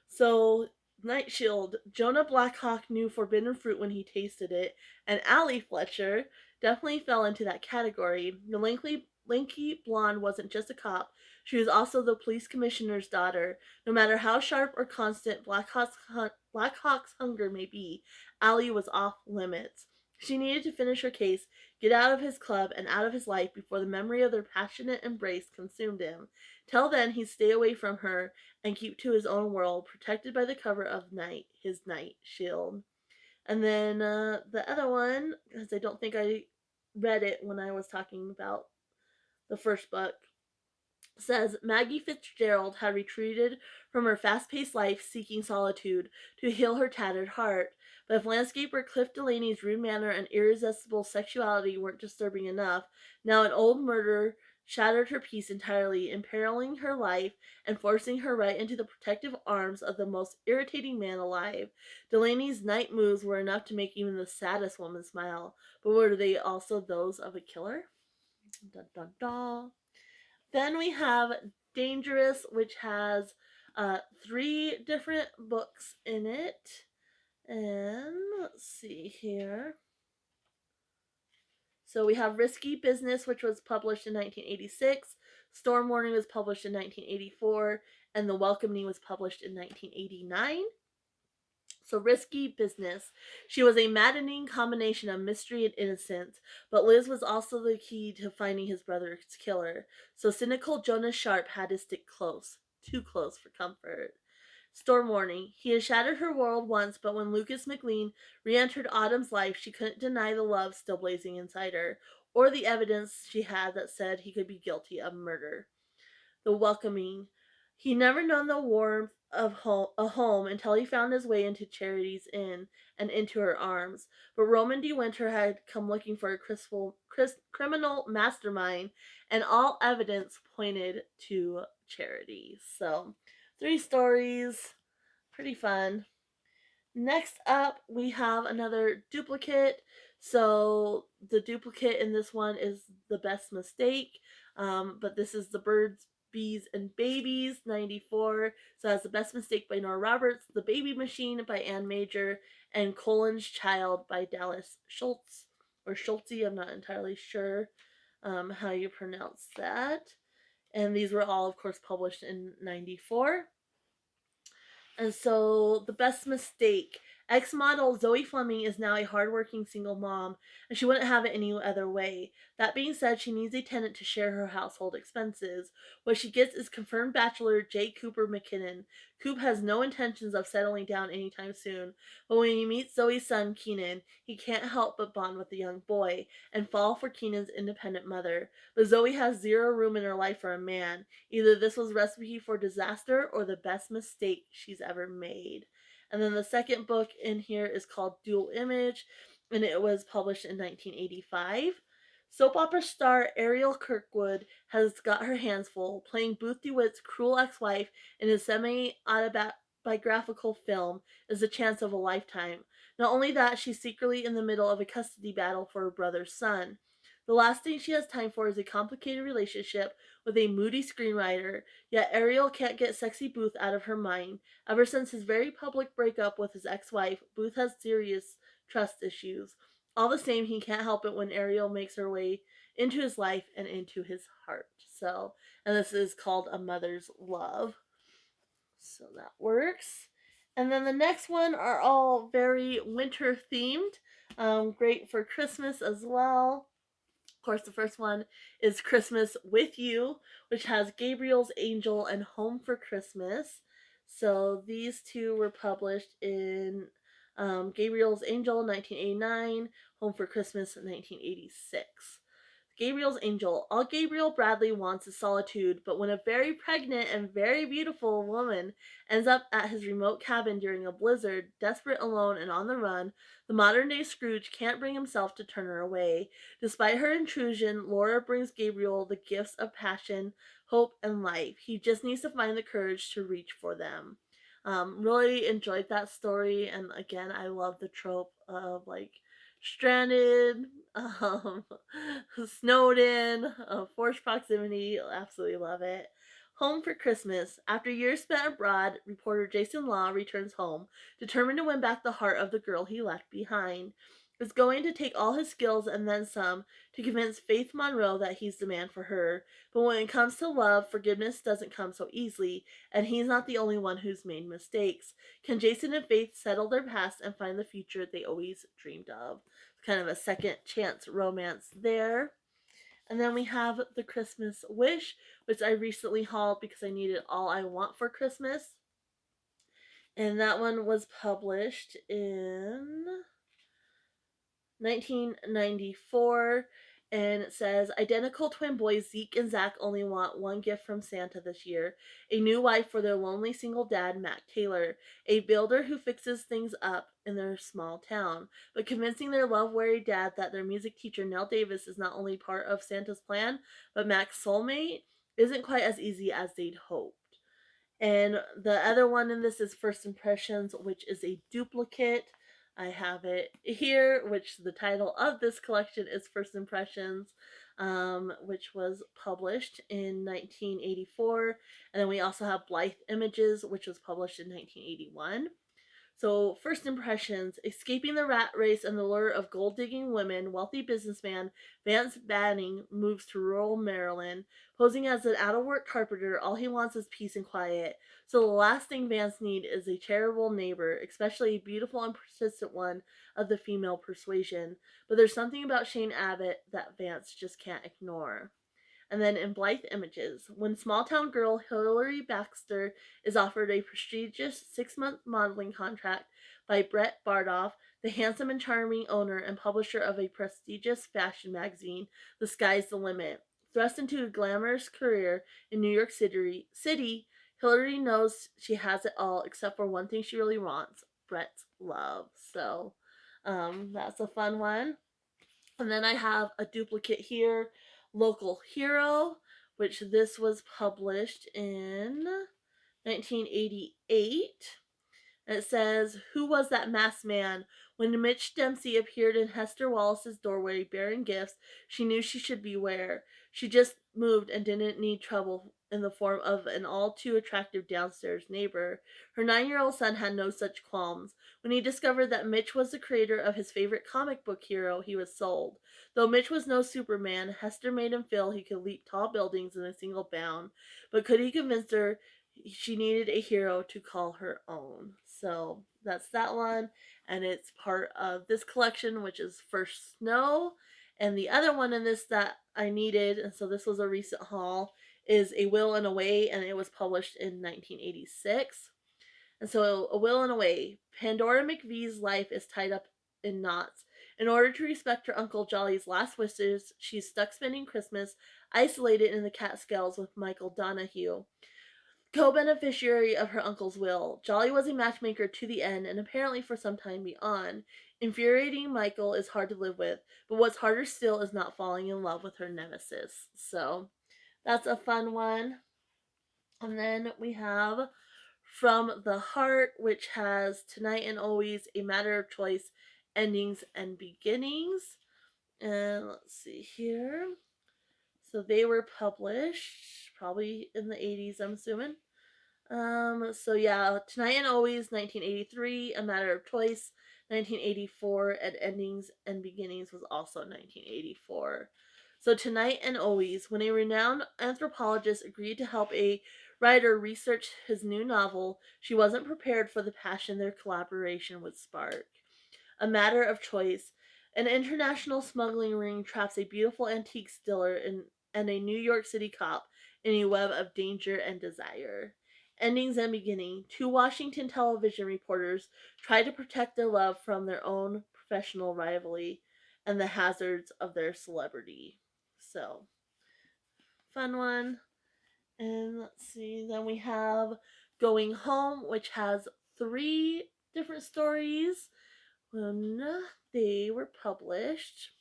So, Night Shield, Jonah Blackhawk knew forbidden fruit when he tasted it, and Allie Fletcher definitely fell into that category. The lanky blonde wasn't just a cop, she was also the police commissioner's daughter. No matter how sharp or constant Blackhawk's hunger may be, Allie was off limits. She needed to finish her case, get out of his club and out of his life before the memory of their passionate embrace consumed him. Till then, he'd stay away from her and keep to his own world, protected by the cover of Night, his Night Shield. And then the other one, because I don't think I read it when I was talking about the first book, says Maggie Fitzgerald had retreated from her fast-paced life seeking solitude to heal her tattered heart. But if landscaper Cliff Delaney's rude manner and irresistible sexuality weren't disturbing enough, now an old murder shattered her peace entirely, imperiling her life and forcing her right into the protective arms of the most irritating man alive. Delaney's night moves were enough to make even the saddest woman smile, but were they also those of a killer? Dun dun dun. Then we have Dangerous, which has 3 different books in it. And let's see here. So we have Risky Business, which was published in 1986. Storm Warning was published in 1984. And The Welcoming was published in 1989. So Risky Business. She was a maddening combination of mystery and innocence, but Liz was also the key to finding his brother's killer. So cynical Jonas Sharp had to stick close, too close for comfort. Storm Warning. He had shattered her world once, but when Lucas McLean re-entered Autumn's life, she couldn't deny the love still blazing inside her, or the evidence she had that said he could be guilty of murder. The Welcoming. He never known the warmth of a home until he found his way into Charity's Inn and into her arms. But Roman De Winter had come looking for a criminal mastermind, and all evidence pointed to Charity. So, 3 stories, pretty fun. Next up, we have another duplicate. So the duplicate in this one is The Best Mistake, but this is The Birds, Bees, and Babies, 94. So that's The Best Mistake by Nora Roberts, The Baby Machine by Ann Major, and Colin's Child by Dallas Schultz, or Schultze, I'm not entirely sure how you pronounce that. And these were all, of course, published in 94. And so, The Best Mistake. Ex-model Zoe Fleming is now a hardworking single mom, and she wouldn't have it any other way. That being said, she needs a tenant to share her household expenses. What she gets is confirmed bachelor J. Cooper McKinnon. Coop has no intentions of settling down anytime soon, but when he meets Zoe's son, Keenan, he can't help but bond with the young boy and fall for Keenan's independent mother. But Zoe has zero room in her life for a man. Either this was a recipe for disaster or the best mistake she's ever made. And then the second book in here is called Dual Image, and it was published in 1985. Soap opera star Ariel Kirkwood has got her hands full, playing Booth DeWitt's cruel ex-wife in his semi-autobiographical film is the chance of a lifetime. Not only that, she's secretly in the middle of a custody battle for her brother's son. The last thing she has time for is a complicated relationship with a moody screenwriter, yet Ariel can't get sexy Booth out of her mind. Ever since his very public breakup with his ex-wife, Booth has serious trust issues. All the same, he can't help it when Ariel makes her way into his life and into his heart. So, and this is called A Mother's Love. So that works. And then the next one are all very winter themed. Great for Christmas as well. Of course, the first one is Christmas with You, which has Gabriel's Angel and Home for Christmas. So these two were published in Gabriel's Angel 1989, Home for Christmas 1986. Gabriel's Angel. All Gabriel Bradley wants is solitude, but when a very pregnant and very beautiful woman ends up at his remote cabin during a blizzard, desperate, alone, and on the run, the modern day Scrooge can't bring himself to turn her away. Despite her intrusion, Laura brings Gabriel the gifts of passion, hope, and life. He just needs to find the courage to reach for them. Really enjoyed that story, and again, I love the trope of like stranded, um, snowed in, forced proximity. Absolutely love it. Home for Christmas. After years spent abroad, reporter Jason Law returns home, determined to win back the heart of the girl he left behind. It's going to take all his skills and then some to convince Faith Monroe that he's the man for her. But when it comes to love, forgiveness doesn't come so easily, and he's not the only one who's made mistakes. Can Jason and Faith settle their past and find the future they always dreamed of? Kind of a second chance romance there. And then we have The Christmas Wish, which I recently hauled because I needed All I Want for Christmas. And that one was published in 1994, and it says identical twin boys Zeke and Zach only want one gift from Santa this year: a new wife for their lonely single dad, Mac Taylor, a builder who fixes things up in their small town. But convincing their love-weary dad that their music teacher, Nell Davis, is not only part of Santa's plan, but Mac's soulmate, isn't quite as easy as they'd hoped. And the other one in this is First Impressions, which is a duplicate. I have it here, which the title of this collection is First Impressions, which was published in 1984. And then we also have Blythe Images, which was published in 1981. So, First Impressions: escaping the rat race and the lure of gold digging women, wealthy businessman Vance Banning moves to rural Maryland. Posing as an out of work carpenter, all he wants is peace and quiet. So, the last thing Vance needs is a charitable neighbor, especially a beautiful and persistent one of the female persuasion. But there's something about Shane Abbott that Vance just can't ignore. And then in Blythe Images, when small town girl Hilary Baxter is offered a prestigious 6-month modeling contract by Brett Bardoff, the handsome and charming owner and publisher of a prestigious fashion magazine, the sky's the limit. Thrust into a glamorous career in New York City, Hilary knows she has it all except for one thing she really wants: Brett's love. So, that's a fun one. And then I have a duplicate here, Local Hero, which this was published in 1988. And it says, who was that masked man? When Mitch Dempsey appeared in Hester Wallace's doorway bearing gifts, she knew she should beware. She just moved and didn't need trouble in the form of an all too attractive downstairs neighbor. Her 9-year-old son had no such qualms. When he discovered that Mitch was the creator of his favorite comic book hero, he was sold. Though Mitch was no Superman, Hester made him feel he could leap tall buildings in a single bound. But could he convince her she needed a hero to call her own? So that's that one, and it's part of this collection, which is First Snow. And the other one in this that I needed, and so this was a recent haul, is A Will and a Way, and it was published in 1986. And so, A Will and a Way. Pandora McVee's life is tied up in knots. In order to respect her Uncle Jolly's last wishes, she's stuck spending Christmas isolated in the Catskills with Michael Donahue, co-beneficiary of her uncle's will. Jolly was a matchmaker to the end, and apparently for some time beyond. Infuriating Michael is hard to live with, but what's harder still is not falling in love with her nemesis. So, that's a fun one. And then we have From the Heart, which has Tonight and Always, A Matter of Choice, Endings and Beginnings. And let's see here. So they were published probably in the 80s, I'm assuming. So yeah, Tonight and Always, 1983, A Matter of Choice, 1984, and Endings and Beginnings was also 1984. So Tonight and Always, when a renowned anthropologist agreed to help a writer research his new novel, she wasn't prepared for the passion their collaboration would spark. A Matter of Choice, an international smuggling ring traps a beautiful antique dealer and a New York City cop in a web of danger and desire. endings and beginning. Two Washington television reporters try to protect their love from their own professional rivalry and the hazards of their celebrity. So, fun one. And let's see, then we have Going Home, which has 3 different stories when they were published.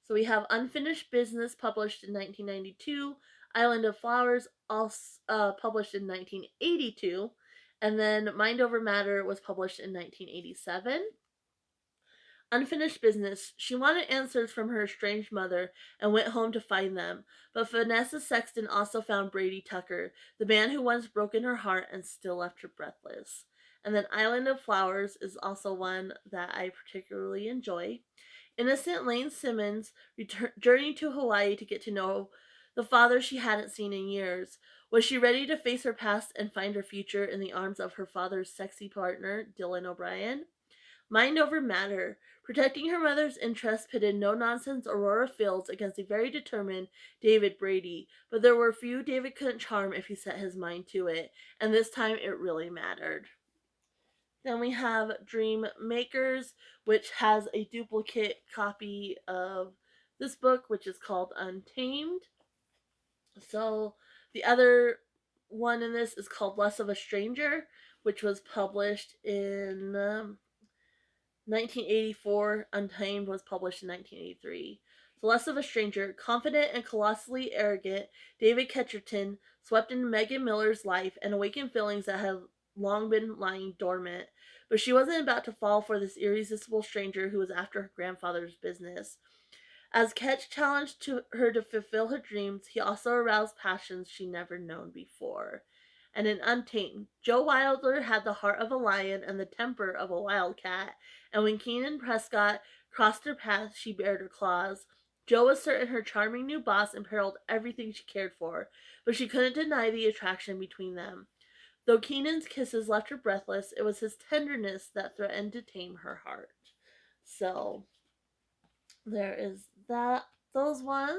So we have Unfinished Business, published in 1992, Island of Flowers, also published in 1982, and then Mind Over Matter was published in 1987. Unfinished Business. She wanted answers from her estranged mother and went home to find them. But Vanessa Sexton also found Brady Tucker, the man who once broken her heart and still left her breathless. And then Island of Flowers is also one that I particularly enjoy. Innocent Lane Simmons journeyed to Hawaii to get to know the father she hadn't seen in years. Was she ready to face her past and find her future in the arms of her father's sexy partner, Dylan O'Brien? Mind over matter. Protecting her mother's interests pitted no-nonsense Aurora Fields against a very determined David Brady, but there were few David couldn't charm if he set his mind to it, and this time it really mattered. Then we have Dream Makers, which has a duplicate copy of this book, which is called Untamed. So the other one in this is called Less of a Stranger, which was published in 1984. Untamed was published in 1983. So Less of a Stranger, confident and colossally arrogant, David Ketcherton swept into Megan Miller's life and awakened feelings that had long been lying dormant. But she wasn't about to fall for this irresistible stranger who was after her grandfather's business. As Ketch challenged her to fulfill her dreams, he also aroused passions she'd never known before. And in Untamed, Joe Wilder had the heart of a lion and the temper of a wildcat, and when Keenan Prescott crossed her path, she bared her claws. Jo was certain her charming new boss imperiled everything she cared for, but she couldn't deny the attraction between them. Though Keenan's kisses left her breathless, it was his tenderness that threatened to tame her heart. So there is those ones.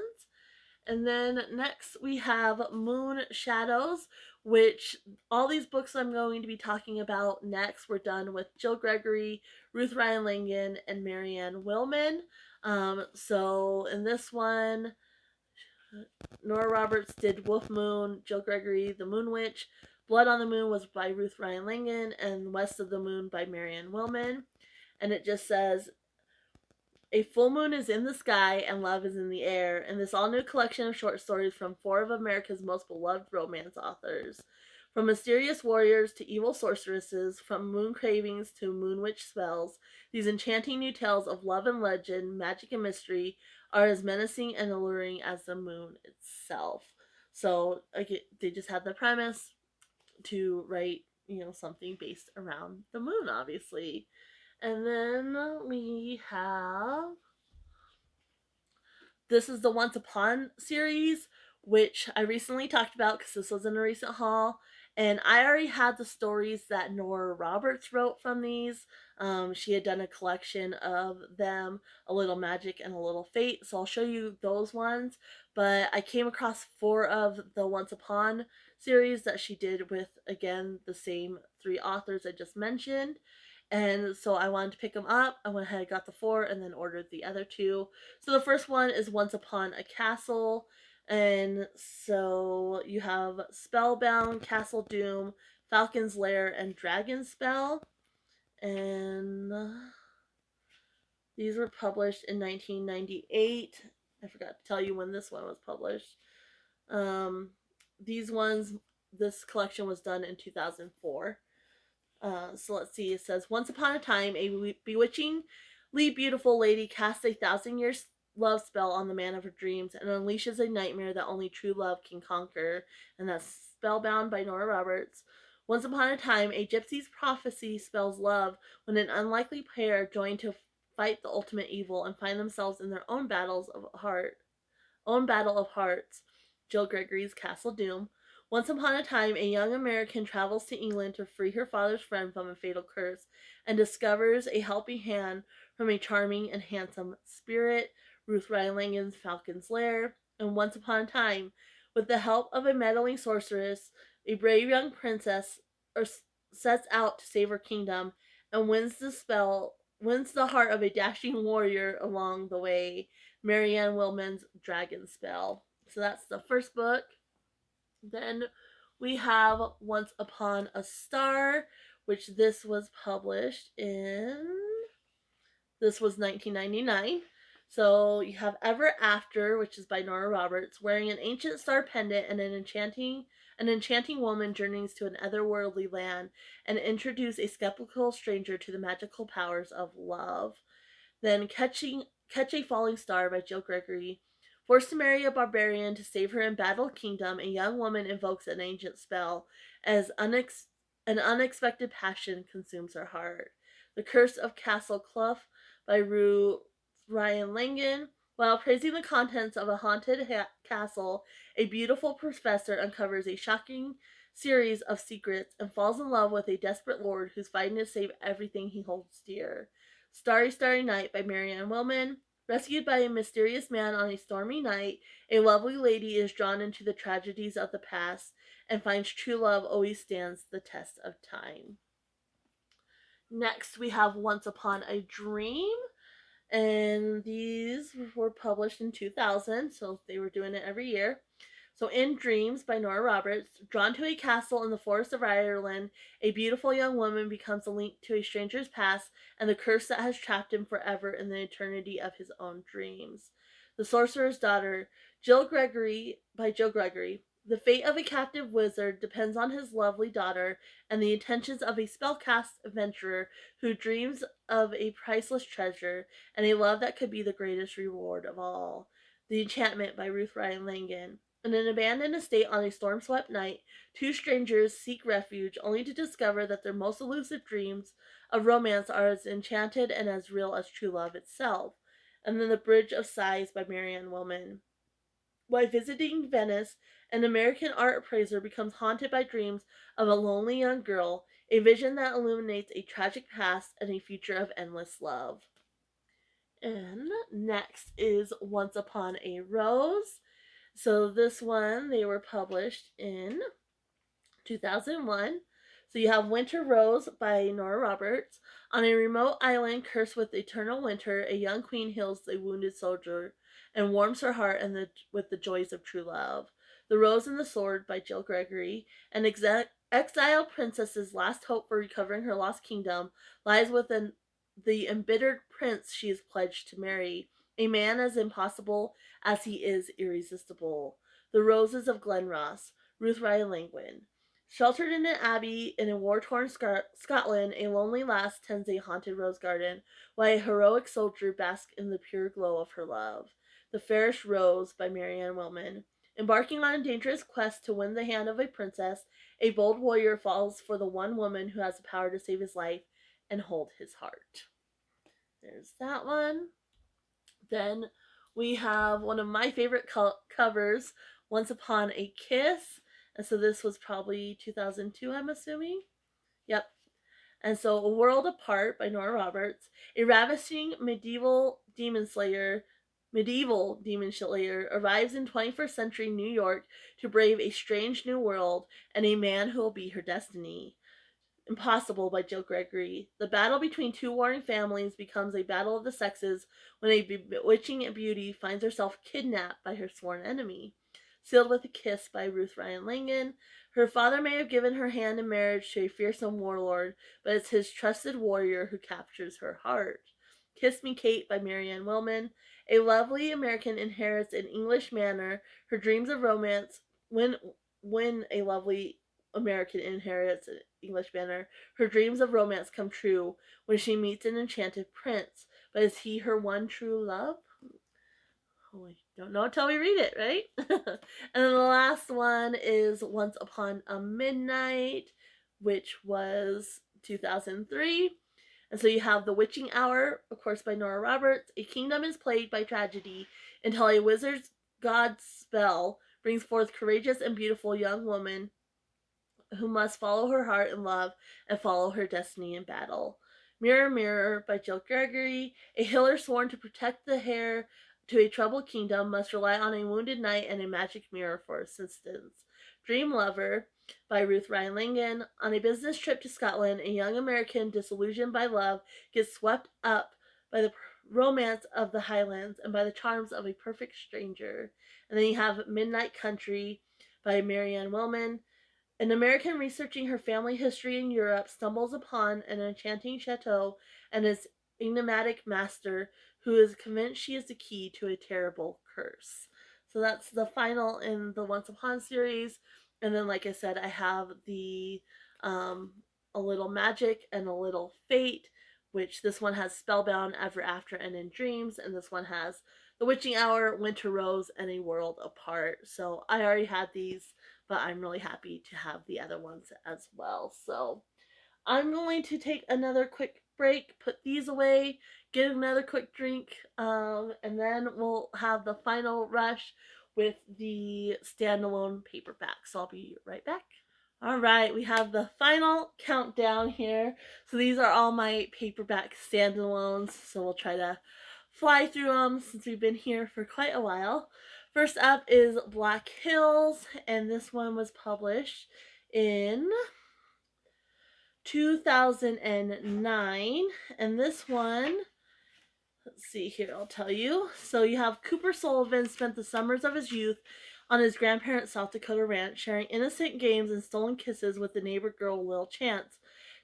And then next we have Moon Shadows, which all these books I'm going to be talking about next were done with Jill Gregory, Ruth Ryan Langan, and Marianne Willman. So in this one, Nora Roberts did Wolf Moon, Jill Gregory, The Moon Witch. Blood on the Moon was by Ruth Ryan Langan, and West of the Moon by Marianne Willman. And it just says, a full moon is in the sky and love is in the air, in this all new collection of short stories from 4 of America's most beloved romance authors. From mysterious warriors to evil sorceresses, from moon cravings to moon witch spells, these enchanting new tales of love and legend, magic and mystery are as menacing and alluring as the moon itself. So they just had the premise to write, something based around the moon, obviously. And then we have, this is the Once Upon series, which I recently talked about because this was in a recent haul. And I already had the stories that Nora Roberts wrote from these. She had done a collection of them, A Little Magic and A Little Fate. So I'll show you those ones. But I came across 4 of the Once Upon series that she did with, again, the same 3 authors I just mentioned. And so I wanted to pick them up. I went ahead and got the 4 and then ordered the other 2. So the first one is Once Upon a Castle. And so you have Spellbound, Castle Doom, Falcon's Lair, and Dragon Spell. And these were published in 1998. I forgot to tell you when this one was published. This collection was done in 2004. So let's see, it says, once upon a time, a bewitchingly beautiful lady casts a 1,000-year love spell on the man of her dreams and unleashes a nightmare that only true love can conquer. And that's Spellbound by Nora Roberts. Once upon a time, a gypsy's prophecy spells love when an unlikely pair join to fight the ultimate evil and find themselves in their own battle of hearts. Jill Gregory's Castle Doom. Once upon a time, a young American travels to England to free her father's friend from a fatal curse and discovers a helping hand from a charming and handsome spirit, Ruth Ryan Langan's Falcon's Lair. And once upon a time, with the help of a meddling sorceress, A brave young princess sets out to save her kingdom and wins the heart of a dashing warrior along the way. Marianne Wilman's Dragon Spell. So that's the first book. Then we have Once Upon a Star, which this was 1999. So you have Ever After, which is by Nora Roberts, wearing an ancient star pendant and an enchanting woman journeys to an otherworldly land and introduce a skeptical stranger to the magical powers of love. Then Catch a Falling Star by Jill Gregory. Forced to marry a barbarian to save her embattled kingdom, a young woman invokes an ancient spell as an unexpected passion consumes her heart. The Curse of Castle Clough by Ryan Langan. While praising the contents of a haunted castle, a beautiful professor uncovers a shocking series of secrets and falls in love with a desperate lord who's fighting to save everything he holds dear. Starry, Starry Night by Marianne Wilman. Rescued by a mysterious man on a stormy night, a lovely lady is drawn into the tragedies of the past and finds true love always stands the test of time. Next, we have Once Upon a Dream, and these were published in 2000, so they were doing it every year. So, In Dreams by Nora Roberts. Drawn to a castle in the forest of Ireland, a beautiful young woman becomes a link to a stranger's past and the curse that has trapped him forever in the eternity of his own dreams. The Sorcerer's Daughter, Jill Gregory by Jill Gregory. The fate of a captive wizard depends on his lovely daughter and the intentions of a spellcast adventurer who dreams of a priceless treasure and a love that could be the greatest reward of all. The Enchantment by Ruth Ryan Langan. In an abandoned estate on a storm-swept night, two strangers seek refuge only to discover that their most elusive dreams of romance are as enchanted and as real as true love itself. And then The Bridge of Sighs by Marianne Wilman. While visiting Venice, an American art appraiser becomes haunted by dreams of a lonely young girl, a vision that illuminates a tragic past and a future of endless love. And next is Once Upon a Rose. So this one, they were published in 2001. So you have Winter Rose by Nora Roberts. On a remote island cursed with eternal winter, a young queen heals a wounded soldier and warms her heart with the joys of true love. The Rose and the Sword by Jill Gregory. An exiled princess's last hope for recovering her lost kingdom lies within the embittered prince she is pledged to marry, a man as impossible as he is irresistible. The Roses of Glenross, Ruth Ryan Langwin. Sheltered in an abbey in a war-torn Scotland, a lonely lass tends a haunted rose garden, while a heroic soldier basks in the pure glow of her love. The Fairish Rose by Marianne Wilman. Embarking on a dangerous quest to win the hand of a princess, a bold warrior falls for the one woman who has the power to save his life and hold his heart. There's that one. Then we have one of my favorite covers, Once Upon a Kiss. And so this was probably 2002, I'm assuming. Yep. And so A World Apart by Nora Roberts. A ravishing medieval demon slayer arrives in 21st century New York to brave a strange new world and a man who will be her destiny. Impossible by Jill Gregory. The battle between two warring families becomes a battle of the sexes when a bewitching beauty finds herself kidnapped by her sworn enemy. Sealed with a Kiss by Ruth Ryan Langan. Her father may have given her hand in marriage to a fearsome warlord, but it's his trusted warrior who captures her heart. Kiss Me Kate by Marianne Wilman. A lovely American inherits an English manor. Her dreams of romance when a lovely American inherits an English manor, her dreams of romance come true when she meets an enchanted prince. But is he her one true love? Oh, I don't know until we read it, right? And then the last one is Once Upon a Midnight, which was 2003. And so you have The Witching Hour, of course, by Nora Roberts. A kingdom is plagued by tragedy until a wizard's god spell brings forth courageous and beautiful young woman who must follow her heart in love and follow her destiny in battle. Mirror, Mirror by Jill Gregory. A healer sworn to protect the heir to a troubled kingdom must rely on a wounded knight and a magic mirror for assistance. Dream Lover by Ruth Ryan Langan. On a business trip to Scotland, a young American disillusioned by love gets swept up by the romance of the Highlands and by the charms of a perfect stranger. And then you have Midnight Country by Marianne Wilman. An American researching her family history in Europe stumbles upon an enchanting chateau and its enigmatic master who is convinced she is the key to a terrible curse. So that's the final in the Once Upon series. And then, like I said, I have the um, A Little Magic and A Little Fate, which this one has Spellbound, Ever After, and In Dreams. And this one has The Witching Hour, Winter Rose, and A World Apart. So I already had these, but I'm really happy to have the other ones as well. So I'm going to take another quick break, put these away, get another quick drink, and then we'll have the final rush with the standalone paperback. So I'll be right back. All right, we have the final countdown here. So these are all my paperback standalones. So we'll try to fly through them since we've been here for quite a while. First up is Black Hills, and this one was published in 2009. And this one, let's see here, I'll tell you. So you have Cooper Sullivan spent the summers of his youth on his grandparents' South Dakota ranch, sharing innocent games and stolen kisses with the neighbor girl Lil Chance.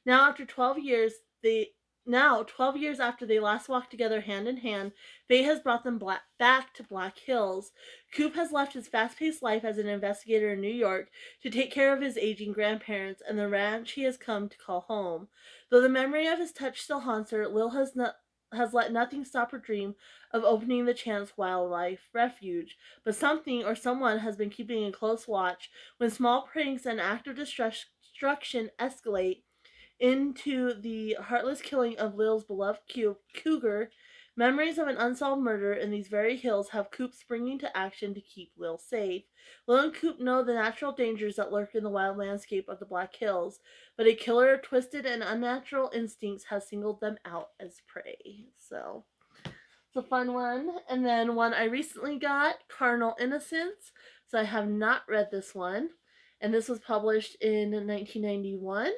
Now, after 12 years, they 12 years after they last walked together hand in hand, fate has brought them back to Black Hills. Coop has left his fast-paced life as an investigator in New York to take care of his aging grandparents and the ranch he has come to call home. Though the memory of his touch still haunts her, Lil has let nothing stop her dream of opening the Chance Wildlife Refuge. But something or someone has been keeping a close watch when small pranks and acts of destruction escalate into the heartless killing of Lil's beloved cougar. Memories of an unsolved murder in these very hills have Coop springing to action to keep Lil safe. Lil and Coop know the natural dangers that lurk in the wild landscape of the Black Hills, but a killer of twisted and unnatural instincts has singled them out as prey. So it's a fun one. And then one I recently got, Carnal Innocence. So I have not read this one. And this was published in 1991.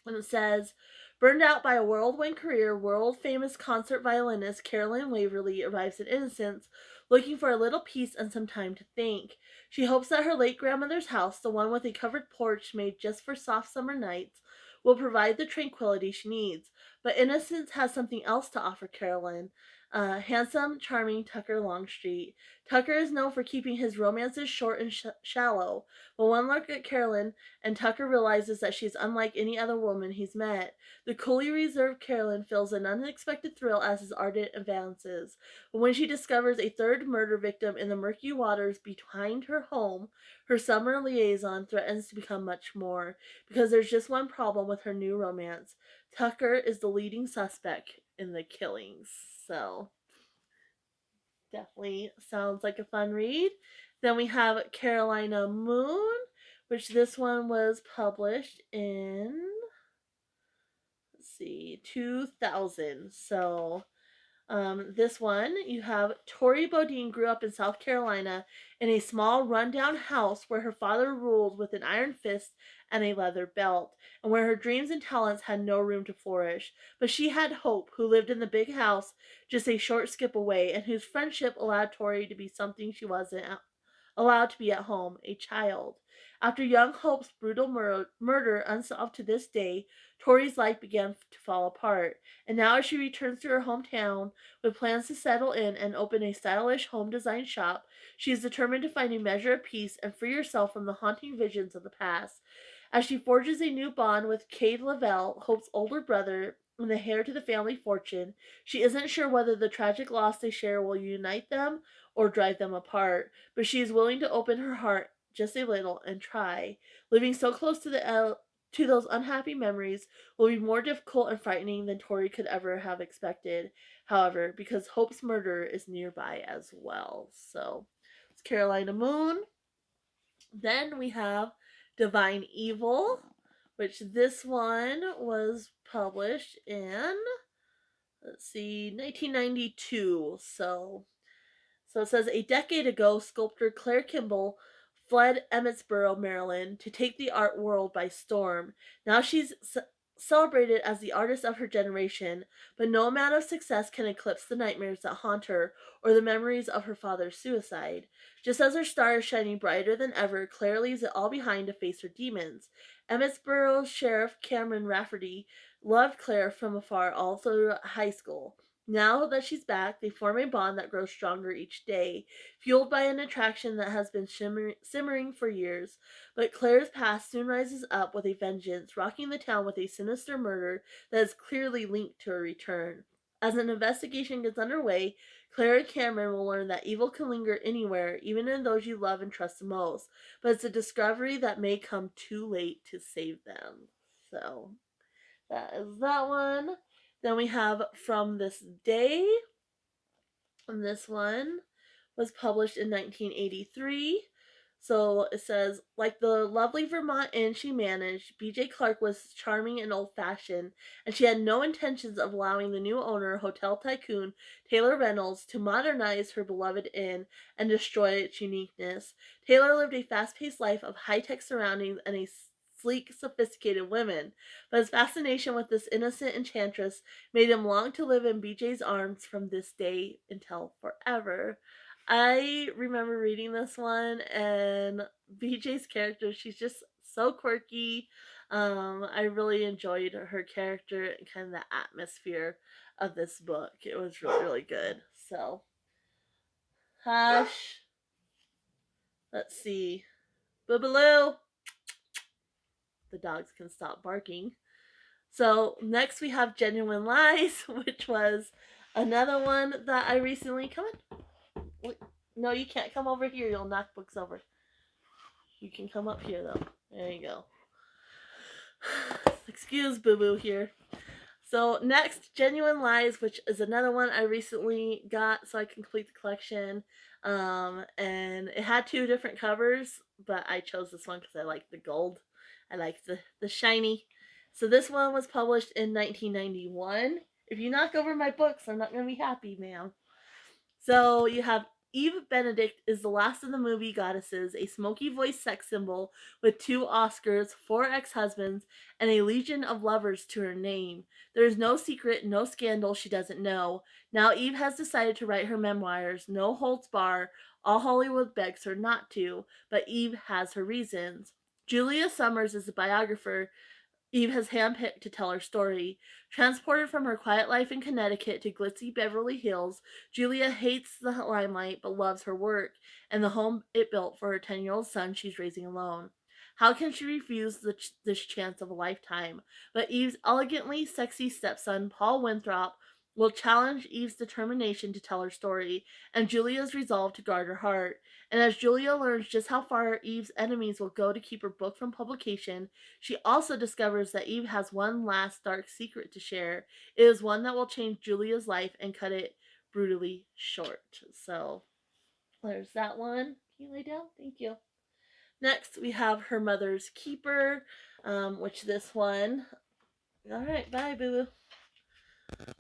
And it says, burned out by a whirlwind career, world famous concert violinist Carolyn Waverly arrives in Innocence, looking for a little peace and some time to think. She hopes that her late grandmother's house, the one with a covered porch made just for soft summer nights, will provide the tranquility she needs. But Innocence has something else to offer Carolyn. Handsome, charming Tucker Longstreet. Tucker is known for keeping his romances short and shallow, but one look at Carolyn and Tucker realizes that she's unlike any other woman he's met. The coolly reserved Carolyn feels an unexpected thrill as his ardent advances. But when she discovers a third murder victim in the murky waters behind her home, her summer liaison threatens to become much more, because there's just one problem with her new romance. Tucker is the leading suspect in the killings. So, definitely sounds like a fun read. Then we have Carolina Moon, which this one was published in, let's see, 2000. So this one, you have Tori Bodine grew up in South Carolina in a small rundown house where her father ruled with an iron fist and a leather belt, and where her dreams and talents had no room to flourish. But she had Hope, who lived in the big house just a short skip away, and whose friendship allowed Tori to be something she wasn't allowed to be at home, a child. After young Hope's brutal murder unsolved to this day, Tori's life began to fall apart, and now as she returns to her hometown with plans to settle in and open a stylish home design shop, she is determined to find a measure of peace and free herself from the haunting visions of the past. As she forges a new bond with Cade Lavelle, Hope's older brother, and the heir to the family fortune, she isn't sure whether the tragic loss they share will unite them or drive them apart, but she is willing to open her heart just a little and try. Living so close to those unhappy memories will be more difficult and frightening than Tori could ever have expected, however, because Hope's murderer is nearby as well. So it's Carolina Moon. Then we have Divine Evil, which this one was published in, let's see, 1992. So it says, a decade ago, sculptor Claire Kimball fled Emmitsboro, Maryland, to take the art world by storm. Now she's celebrated as the artist of her generation, but no amount of success can eclipse the nightmares that haunt her or the memories of her father's suicide. Just as her star is shining brighter than ever, Claire leaves it all behind to face her demons. Emmitsboro's Sheriff Cameron Rafferty loved Claire from afar all through high school. Now that she's back, they form a bond that grows stronger each day, fueled by an attraction that has been simmering for years. But Claire's past soon rises up with a vengeance, rocking the town with a sinister murder that is clearly linked to her return. As an investigation gets underway, Claire and Cameron will learn that evil can linger anywhere, even in those you love and trust the most. But it's a discovery that may come too late to save them. So, that is that one. Then we have From This Day. And this one was published in 1983. So it says, like the lovely Vermont inn she managed, BJ Clark was charming and old fashioned, and she had no intentions of allowing the new owner, hotel tycoon Taylor Reynolds, to modernize her beloved inn and destroy its uniqueness. Taylor lived a fast paced life of high tech surroundings and a sleek, sophisticated women, but his fascination with this innocent enchantress made him long to live in BJ's arms from this day until forever. I remember reading this one, and BJ's character, she's just so quirky. I really enjoyed her character and kind of the atmosphere of this book. It was really, really good. So, Hush. Let's see. Boobaloo. The dogs can stop barking. So next we have Genuine Lies, which was another one that I recently come in. No, you can't come over here. You'll knock books over. You can come up here though. There you go. Excuse Boo Boo here. So next, Genuine Lies, which is another one I recently got so I can complete the collection. And it had two different covers, but I chose this one because I like the gold. I like the shiny. So this one was published in 1991. If you knock over my books, I'm not going to be happy, ma'am. So you have Eve Benedict is the last of the movie goddesses, a smoky voiced sex symbol with 2 Oscars, 4 ex-husbands, and a legion of lovers to her name. There is no secret, no scandal she doesn't know. Now Eve has decided to write her memoirs, no holds bar. All Hollywood begs her not to, but Eve has her reasons. Julia Summers is the biographer Eve has handpicked to tell her story. Transported from her quiet life in Connecticut to glitzy Beverly Hills, Julia hates the limelight but loves her work and the home it built for her 10-year-old son she's raising alone. How can she refuse this chance of a lifetime? But Eve's elegantly sexy stepson, Paul Winthrop, will challenge Eve's determination to tell her story, and Julia's resolve to guard her heart. And as Julia learns just how far Eve's enemies will go to keep her book from publication, she also discovers that Eve has one last dark secret to share. It is one that will change Julia's life and cut it brutally short. So there's that one. Can you lay down? Thank you. Next, we have Her Mother's Keeper, which this one, all right, bye, boo boo,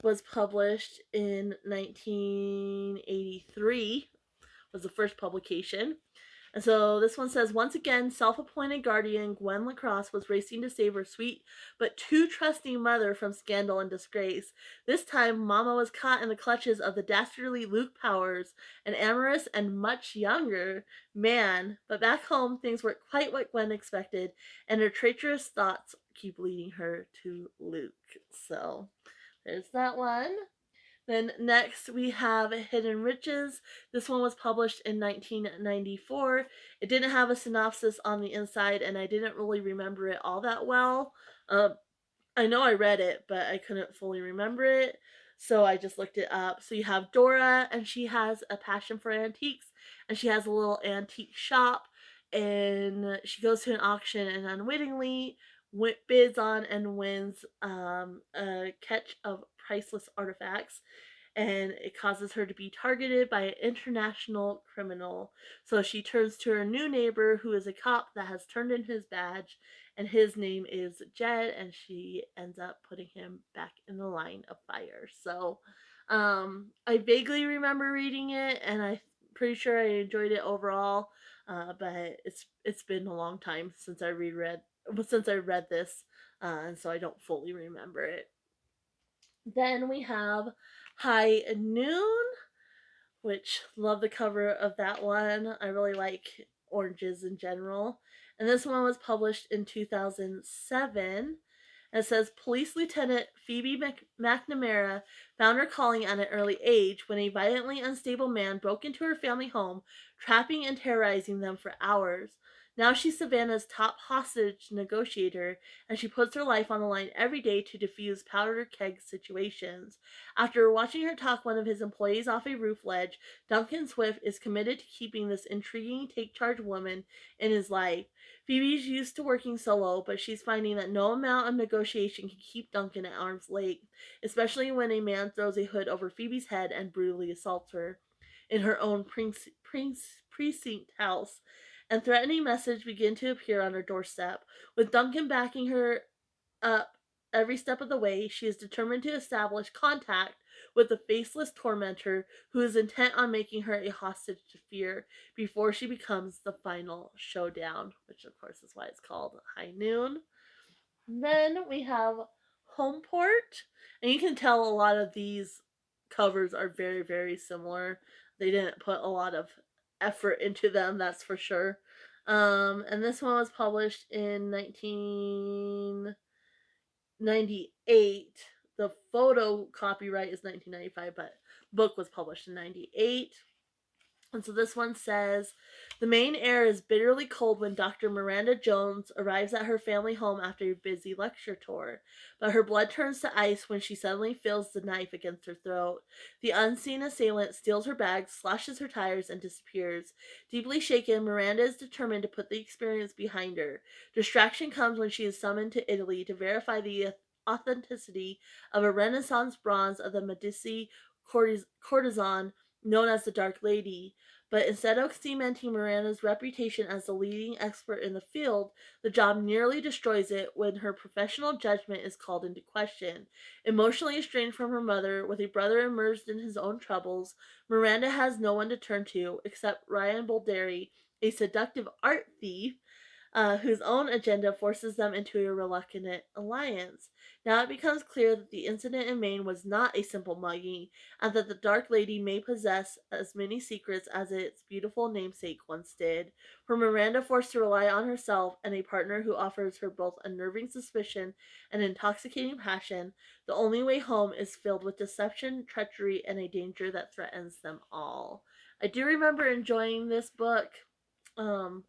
was published in 1983, was the first publication. And so this one says, once again, self-appointed guardian Gwen Lacrosse was racing to save her sweet but too trusting mother from scandal and disgrace. This time, Mama was caught in the clutches of the dastardly Luke Powers, an amorous and much younger man. But back home, things weren't quite what Gwen expected, and her traitorous thoughts keep leading her to Luke. So there's that one. Then next we have Hidden Riches. This one was published in 1994. It didn't have a synopsis on the inside, and I didn't really remember it all that well. I know I read it, but I couldn't fully remember it, so I just looked it up. So you have Dora, and she has a passion for antiques, and she has a little antique shop, and she goes to an auction and unwittingly bids on and wins a catch of priceless artifacts, and it causes her to be targeted by an international criminal. So she turns to her new neighbor, who is a cop that has turned in his badge, and his name is Jed, and she ends up putting him back in the line of fire. So I vaguely remember reading it, and I'm pretty sure I enjoyed it overall. but it's been a long time since I read this, and so I don't fully remember it. Then we have High Noon, which love the cover of that one. I really like oranges in general. And this one was published in 2007. It says Police Lieutenant Phoebe McNamara found her calling at an early age when a violently unstable man broke into her family home, trapping and terrorizing them for hours. Now she's Savannah's top hostage negotiator, and she puts her life on the line every day to defuse powder keg situations. After watching her talk one of his employees off a roof ledge, Duncan Swift is committed to keeping this intriguing take charge woman in his life. Phoebe's used to working solo, but she's finding that no amount of negotiation can keep Duncan at arm's length, especially when a man throws a hood over Phoebe's head and brutally assaults her in her own precinct house. And threatening messages begin to appear on her doorstep. With Duncan backing her up every step of the way, she is determined to establish contact with the faceless tormentor who is intent on making her a hostage to fear before she becomes the final showdown, which of course is why it's called High Noon. Then we have Homeport, and you can tell a lot of these covers are very, very similar. They didn't put a lot of effort into them, that's for sure. And this one was published in 1998. The photo copyright is 1995, but the book was published in 98. And so this one says the main air is bitterly cold when Dr. Miranda Jones arrives at her family home after a busy lecture tour. But her blood turns to ice when she suddenly feels the knife against her throat. The unseen assailant steals her bag, slashes her tires, and disappears. Deeply shaken, Miranda is determined to put the experience behind her. Distraction comes when she is summoned to Italy to verify the authenticity of a Renaissance bronze of the Medici courtesan known as the Dark Lady. But instead of cementing Miranda's reputation as the leading expert in the field, the job nearly destroys it when her professional judgment is called into question. Emotionally estranged from her mother, with a brother immersed in his own troubles, Miranda has no one to turn to except Ryan Bolderi, a seductive art thief whose own agenda forces them into a reluctant alliance. Now it becomes clear that the incident in Maine was not a simple mugging, and that the Dark Lady may possess as many secrets as its beautiful namesake once did. For Miranda, forced to rely on herself and a partner who offers her both unnerving suspicion and intoxicating passion, the only way home is filled with deception, treachery, and a danger that threatens them all. I do remember enjoying this book. Um,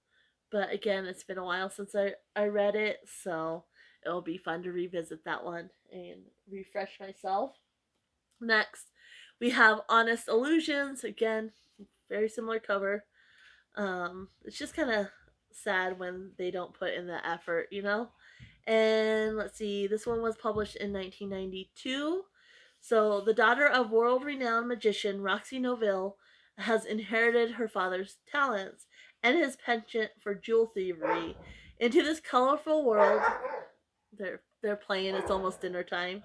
but again, it's been a while since I read it, so it'll be fun to revisit that one and refresh myself. Next, we have Honest Illusions. Again, very similar cover. It's just kind of sad when they don't put in the effort, you know? And let's see, this one was published in 1992. So, the daughter of world renowned magician Roxy Noville has inherited her father's talents and his penchant for jewel thievery. Into this colorful world, they're playing, it's almost dinner time.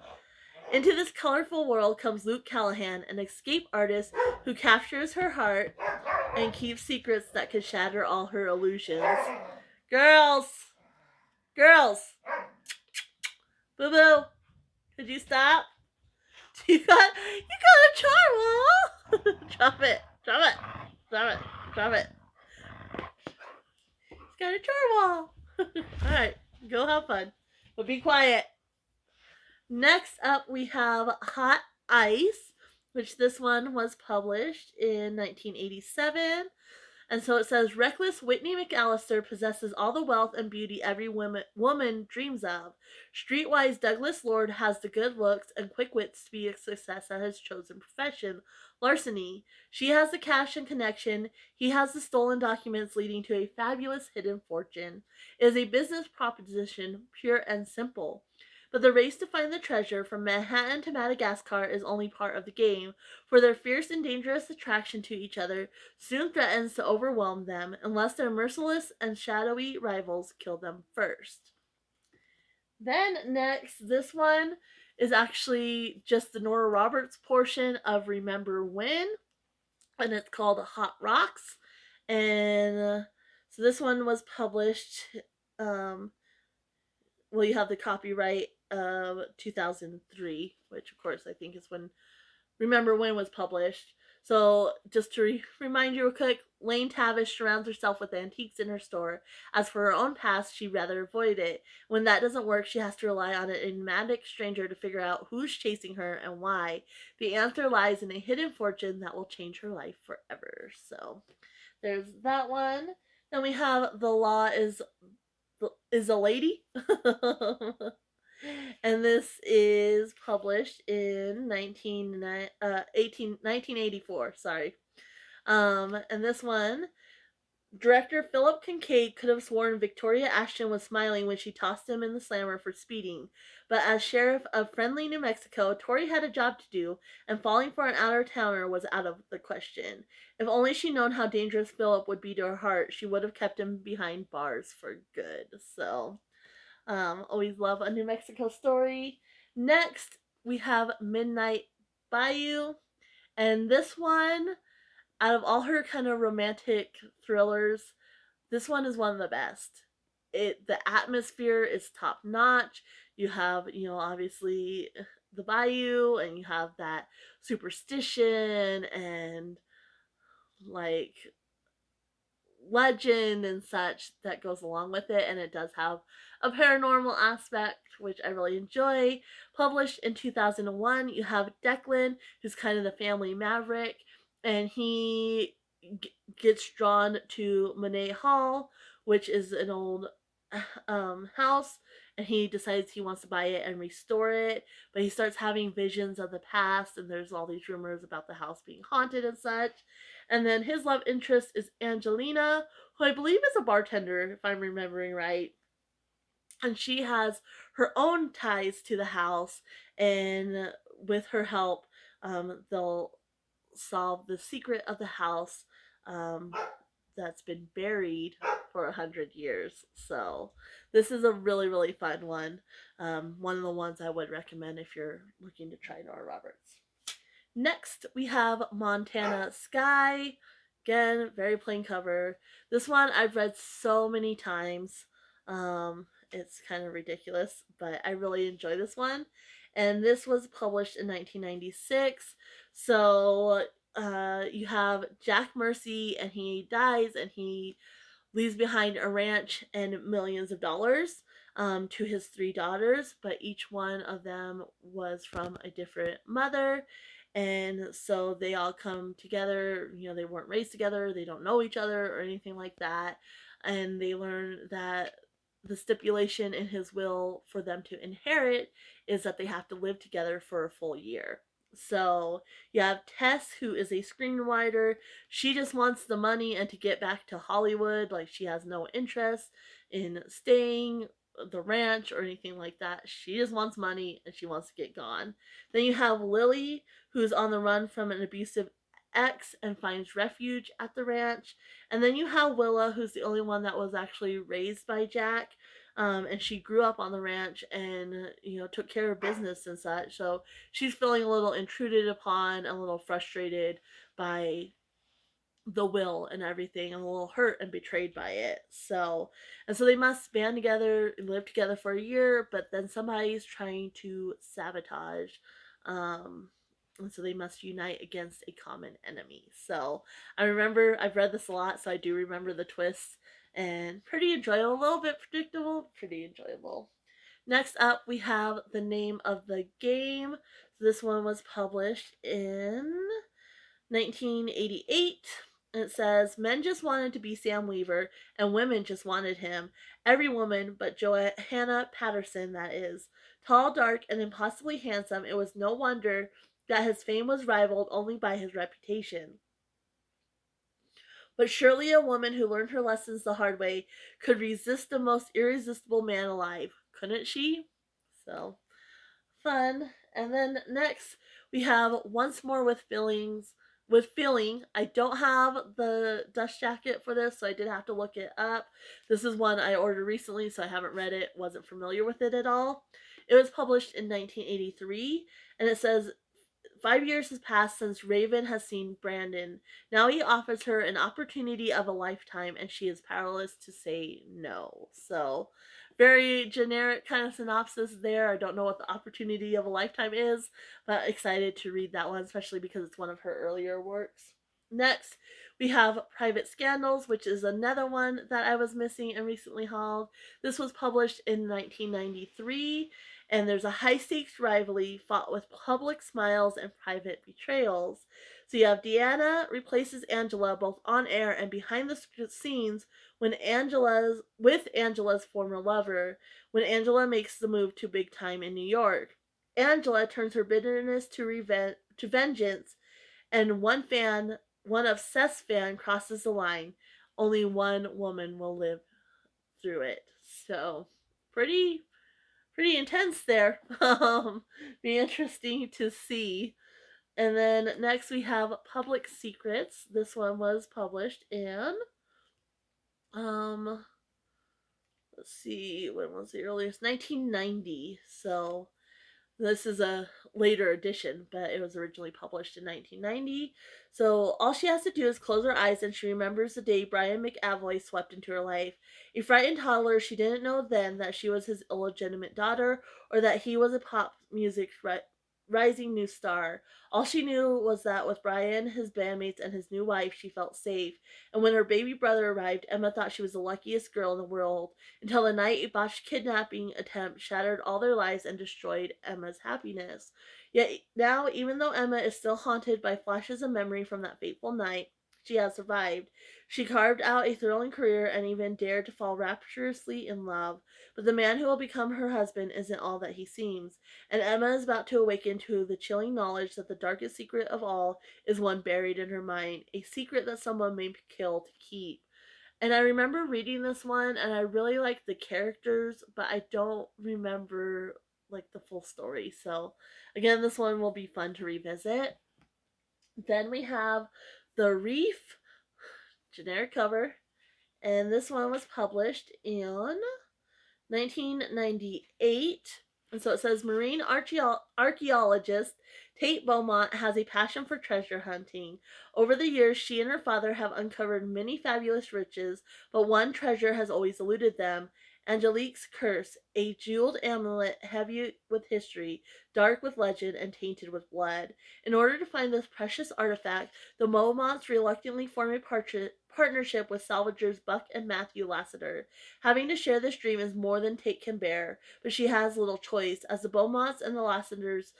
Into this colorful world comes Luke Callahan, an escape artist who captures her heart and keeps secrets that could shatter all her illusions. Girls! Girls! Boo boo! Could you stop? You got a charm! Drop it! Drop it! Drop it! Drop it! He's got a charm! Alright, go have fun. But be quiet. Next up, we have Hot Ice, which this one was published in 1987. And so it says, reckless Whitney McAllister possesses all the wealth and beauty every woman dreams of. Streetwise Douglas Lord has the good looks and quick wits to be a success at his chosen profession, larceny. She has the cash and connection. He has the stolen documents leading to a fabulous hidden fortune. It is a business proposition, pure and simple. But the race to find the treasure from Manhattan to Madagascar is only part of the game, for their fierce and dangerous attraction to each other soon threatens to overwhelm them unless their merciless and shadowy rivals kill them first. Then next, this one is actually just the Nora Roberts portion of Remember When, and it's called Hot Rocks. And So this one was published, um, well, you have the copyright of 2003, which of course I think is when, remember when it was published. So, just to remind you real quick, Lane Tavish surrounds herself with antiques in her store. As for her own past, she'd rather avoid it. When that doesn't work, she has to rely on an enigmatic stranger to figure out who's chasing her and why. The answer lies in a hidden fortune that will change her life forever. So, there's that one. Then we have The Law is a Lady. And this is published in 1984, sorry. And this one, director Philip Kincaid could have sworn Victoria Ashton was smiling when she tossed him in the slammer for speeding. But as sheriff of friendly New Mexico, Tori had a job to do, and falling for an out-of-towner was out of the question. If only she'd known how dangerous Philip would be to her heart, she would have kept him behind bars for good. So, always love a New Mexico story. Next, we have Midnight Bayou. And this one, out of all her kind of romantic thrillers, this one is one of the best. The atmosphere is top notch. You have, obviously the bayou, and you have that superstition and like legend and such that goes along with it, and it does have a paranormal aspect, which I really enjoy. Published in 2001, you have Declan, who's kind of the family maverick, and he gets drawn to Monet Hall, which is an old house, and he decides he wants to buy it and restore it, but he starts having visions of the past, and there's all these rumors about the house being haunted and such. And then his love interest is Angelina, who I believe is a bartender, if I'm remembering right. And she has her own ties to the house, and with her help, they'll solve the secret of the house, um, that's been buried for 100 years. So this is a really, really fun one. One of the ones I would recommend if you're looking to try Nora Roberts. Next, we have Montana Sky. Again, very plain cover. This one I've read so many times. It's kind of ridiculous, but I really enjoy this one. And this was published in 1996. So you have Jack Mercy, and he dies, and he leaves behind a ranch and millions of dollars, to his three daughters, but each one of them was from a different mother. And so they all come together. They weren't raised together, they don't know each other or anything like that. And they learn that the stipulation in his will for them to inherit is that they have to live together for a full year. So you have Tess, who is a screenwriter. She just wants the money and to get back to Hollywood. Like, she has no interest in staying the ranch or anything like that. She just wants money and she wants to get gone. Then you have Lily, who's on the run from an abusive ex and finds refuge at the ranch. And then you have Willa, who's the only one that was actually raised by Jack. And she grew up on the ranch and, took care of business and such. So she's feeling a little intruded upon, a little frustrated by the will and everything, and a little hurt and betrayed by it. So they must band together and live together for a year, but then somebody's trying to sabotage. And so they must unite against a common enemy. So I've read this a lot, so I do remember the twists, and pretty enjoyable, a little bit predictable, pretty enjoyable. Next up, we have The Name of the Game. So this one was published in 1988. And it says, men just wanted to be Sam Weaver, and women just wanted him. Every woman but Johanna Patterson, that is. Tall, dark, and impossibly handsome, it was no wonder that his fame was rivaled only by his reputation. But surely a woman who learned her lessons the hard way could resist the most irresistible man alive, couldn't she? So, fun. And then next, we have Once More with Feelings. With Feeling. I don't have the dust jacket for this, so I did have to look it up. This is one I ordered recently, so I haven't read it, wasn't familiar with it at all. It was published in 1983, and it says 5 years has passed since Raven has seen Brandon. Now he offers her an opportunity of a lifetime, and she is powerless to say no. So, very generic kind of synopsis there. I don't know what the opportunity of a lifetime is, but excited to read that one, especially because it's one of her earlier works. Next, we have Private Scandals, which is another one that I was missing and recently hauled. This was published in 1993, and there's a high stakes rivalry fought with public smiles and private betrayals. So you have Deanna replaces Angela both on air and behind the scenes with Angela's former lover when Angela makes the move to big time in New York. Angela turns her bitterness to vengeance, and one of Seth's fan crosses the line. Only one woman will live through it. So, pretty intense there. Be interesting to see. And then next we have Public Secrets. This one was published in um let's see, when was the earliest? 1990. So this is a later edition, but it was originally published in 1990. So all she has to do is close her eyes and she remembers the day Brian McAvoy swept into her life. A frightened toddler, she didn't know then that she was his illegitimate daughter or that he was a pop music rising new star. All she knew was that with Brian, his bandmates, and his new wife, she felt safe. And when her baby brother arrived, Emma thought she was the luckiest girl in the world, until the night a botched kidnapping attempt shattered all their lives and destroyed Emma's happiness. Yet now, even though Emma is still haunted by flashes of memory from that fateful night, she has survived. She carved out a thrilling career and even dared to fall rapturously in love. But the man who will become her husband isn't all that he seems, and Emma is about to awaken to the chilling knowledge that the darkest secret of all is one buried in her mind, a secret that someone may kill to keep. And I remember reading this one and I really liked the characters, but I don't remember like the full story. So again, this one will be fun to revisit. Then we have The Reef, generic cover, and this one was published in 1998. And so it says marine archaeologist Tate Beaumont has a passion for treasure hunting. Over the years, she and her father have uncovered many fabulous riches, but one treasure has always eluded them. Angelique's Curse, a jeweled amulet heavy with history, dark with legend, and tainted with blood. In order to find this precious artifact, the Beaumonts reluctantly form a partnership with salvagers Buck and Matthew Lassiter. Having to share this dream is more than Tate can bear, but she has little choice, as the Beaumonts and the Lassiters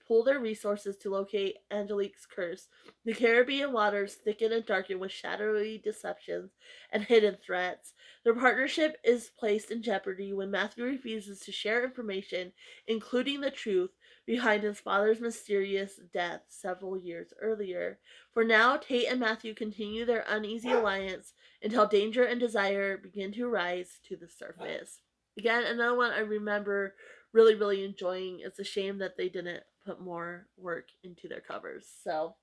pool their resources to locate Angelique's Curse. The Caribbean waters thicken and darken with shadowy deceptions and hidden threats. Their partnership is placed in jeopardy when Matthew refuses to share information, including the truth, behind his father's mysterious death several years earlier. For now, Tate and Matthew continue their uneasy alliance until danger and desire begin to rise to the surface. Again, another one I remember really enjoying. It's a shame that they didn't put more work into their covers. So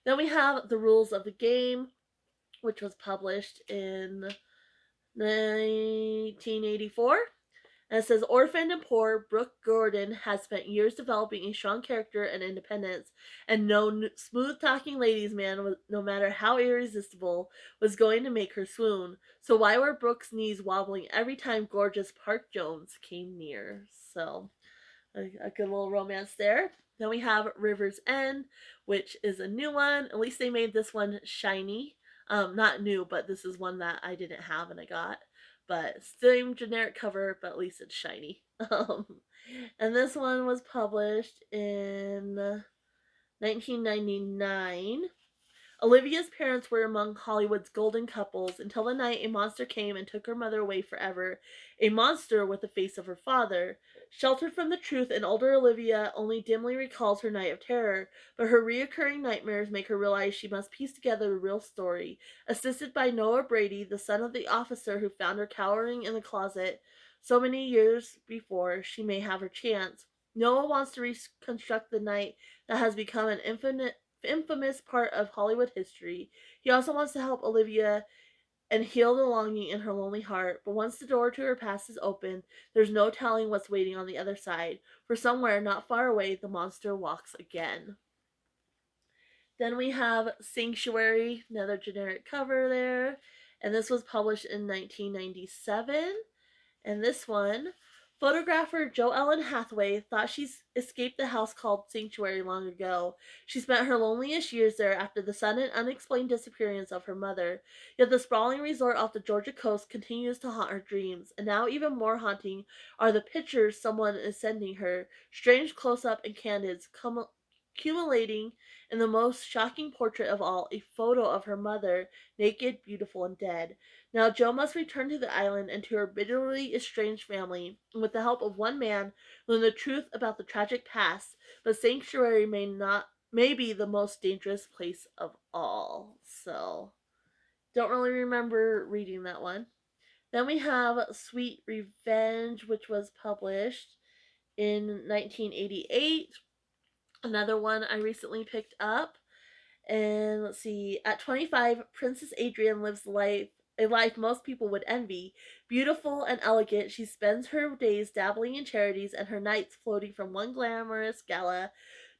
then we have The Rules of the Game, which was published in 1984. And it says, orphaned and poor, Brooke Gordon has spent years developing a strong character and independence, and no smooth-talking ladies' man, no matter how irresistible, was going to make her swoon. So why were Brooke's knees wobbling every time gorgeous Park Jones came near? So, a good little romance there. Then we have River's End, which is a new one. At least they made this one shiny. Not new, but this is one that I didn't have and I got. But same generic cover, but at least it's shiny. And this one was published in 1999. Olivia's parents were among Hollywood's golden couples until the night a monster came and took her mother away forever. A monster with the face of her father. Sheltered from the truth, and older Olivia only dimly recalls her night of terror, but her reoccurring nightmares make her realize she must piece together the real story. Assisted by Noah Brady, the son of the officer who found her cowering in the closet so many years before, she may have her chance. Noah wants to reconstruct the night that has become an infamous part of Hollywood history. He also wants to help Olivia and heal the longing in her lonely heart. But once the door to her past is open, there's no telling what's waiting on the other side, for somewhere not far away the monster walks again. Then we have Sanctuary, another generic cover there, and this was published in 1997. And this one, photographer Jo Ellen Hathaway thought she escaped the house called Sanctuary long ago. She spent her loneliest years there after the sudden, unexplained disappearance of her mother. Yet the sprawling resort off the Georgia coast continues to haunt her dreams, and now even more haunting are the pictures someone is sending her, strange close-up and candids, accumulating in the most shocking portrait of all, a photo of her mother, naked, beautiful, and dead. Now Jo must return to the island and to her bitterly estranged family, and with the help of one man, learn the truth about the tragic past. But Sanctuary may be the most dangerous place of all. So don't really remember reading that one. Then we have Sweet Revenge, which was published in 1988. Another one I recently picked up. And let's see, at 25, Princess Adrian lives a life most people would envy. Beautiful and elegant, she spends her days dabbling in charities and her nights floating from one glamorous gala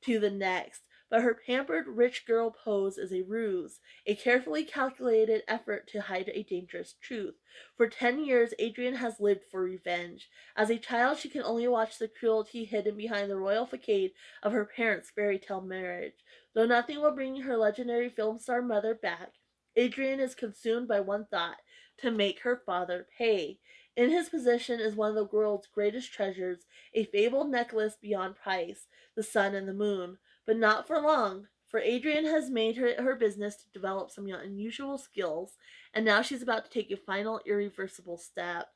to the next. But her pampered rich girl pose is a ruse, a carefully calculated effort to hide a dangerous truth. For 10 years, Adrian has lived for revenge. As a child, she can only watch the cruelty hidden behind the royal facade of her parents' fairy tale marriage. Though nothing will bring her legendary film star mother back, Adrian is consumed by one thought: to make her father pay. In his possession is one of the world's greatest treasures, a fabled necklace beyond price, the sun and the moon. But not for long, for Adrian has made her business to develop some unusual skills, and now she's about to take a final irreversible step.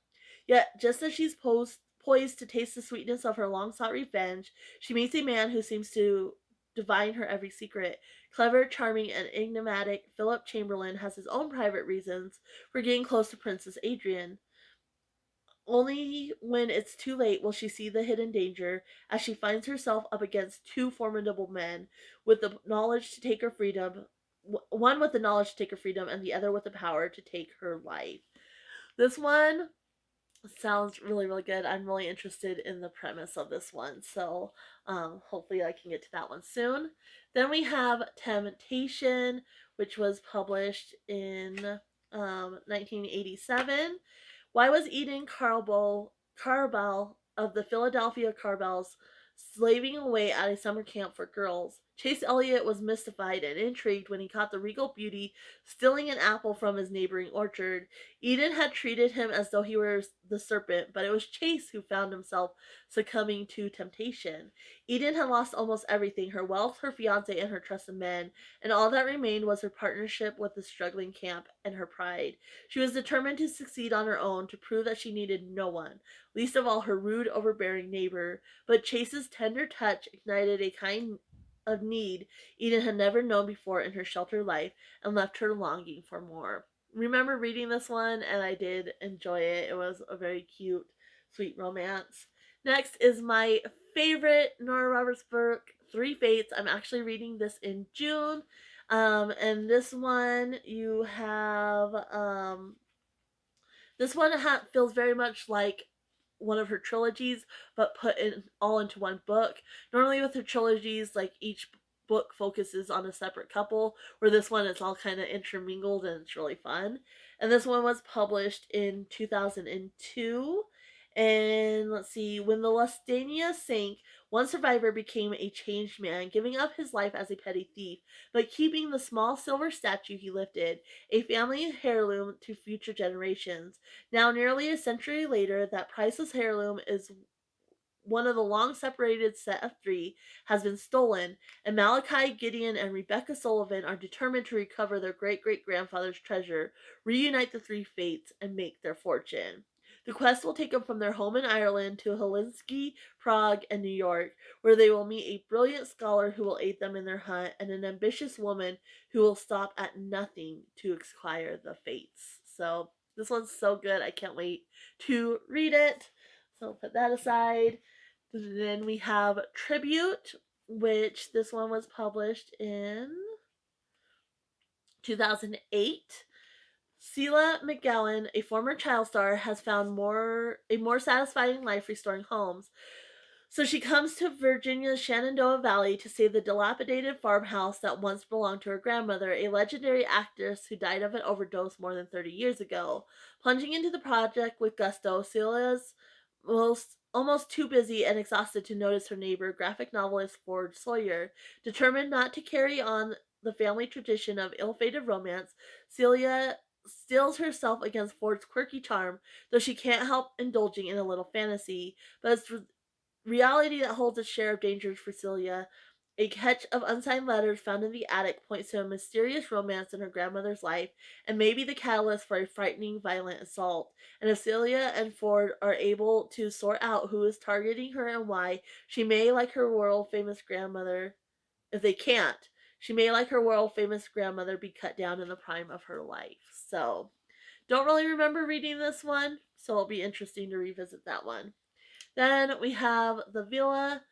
Yet, just as she's poised to taste the sweetness of her long sought revenge, she meets a man who seems to divine her every secret. Clever, charming, and enigmatic Philip Chamberlain has his own private reasons for getting close to Princess Adrian. Only when it's too late will she see the hidden danger, as she finds herself up against two formidable men with the knowledge to take her freedom, one with the knowledge to take her freedom and the other with the power to take her life. This one sounds really, really good. I'm really interested in the premise of this one, so hopefully I can get to that one soon. Then we have Temptation, which was published in 1987. Why was Eden Carbell of the Philadelphia Carbells slaving away at a summer camp for girls? Chase Elliott was mystified and intrigued when he caught the regal beauty stealing an apple from his neighboring orchard. Eden had treated him as though he were the serpent, but it was Chase who found himself succumbing to temptation. Eden had lost almost everything: her wealth, her fiance, and her trusted men, and all that remained was her partnership with the struggling camp and her pride. She was determined to succeed on her own, to prove that she needed no one, least of all her rude, overbearing neighbor. But Chase's tender touch ignited a kind of need Eden had never known before in her sheltered life, and left her longing for more. Remember reading this one, and I did enjoy it. It was a very cute, sweet romance. Next is my favorite Nora Roberts book, Three Fates. I'm actually reading this in June. And this one you have this one feels very much like one of her trilogies, but put in all into one book. Normally with her trilogies, like each book focuses on a separate couple, where this one it's all kind of intermingled and it's really fun. And this one was published in 2002. And let's see, when the Lusitania sank, one survivor became a changed man, giving up his life as a petty thief, but keeping the small silver statue he lifted, a family heirloom to future generations. Now, nearly a century later, that priceless heirloom is one of the long separated set of three has been stolen, and Malachi, Gideon, and Rebecca Sullivan are determined to recover their great great grandfather's treasure, reunite the three fates, and make their fortune. The quest will take them from their home in Ireland to Helsinki, Prague, and New York, where they will meet a brilliant scholar who will aid them in their hunt, and an ambitious woman who will stop at nothing to acquire the fates. So, this one's so good. I can't wait to read it. So, put that aside. Then we have Tribute, which this one was published in 2008. Celia McGowan, a former child star, has found a more satisfying life restoring homes. So she comes to Virginia's Shenandoah Valley to save the dilapidated farmhouse that once belonged to her grandmother, a legendary actress who died of an overdose more than 30 years ago. Plunging into the project with gusto, Celia's almost too busy and exhausted to notice her neighbor, graphic novelist Ford Sawyer. Determined not to carry on the family tradition of ill-fated romance, Celia steels herself against Ford's quirky charm, though she can't help indulging in a little fantasy. But it's reality that holds its share of dangers for Celia. A catch of unsigned letters found in the attic points to a mysterious romance in her grandmother's life, and may be the catalyst for a frightening, violent assault. And if Celia and Ford are able to sort out who is targeting her and why, she may, like her world famous grandmother, if they can't, she may, like her world famous grandmother, be cut down in the prime of her life. So, don't really remember reading this one, so it'll be interesting to revisit that one. Then we have The Villa,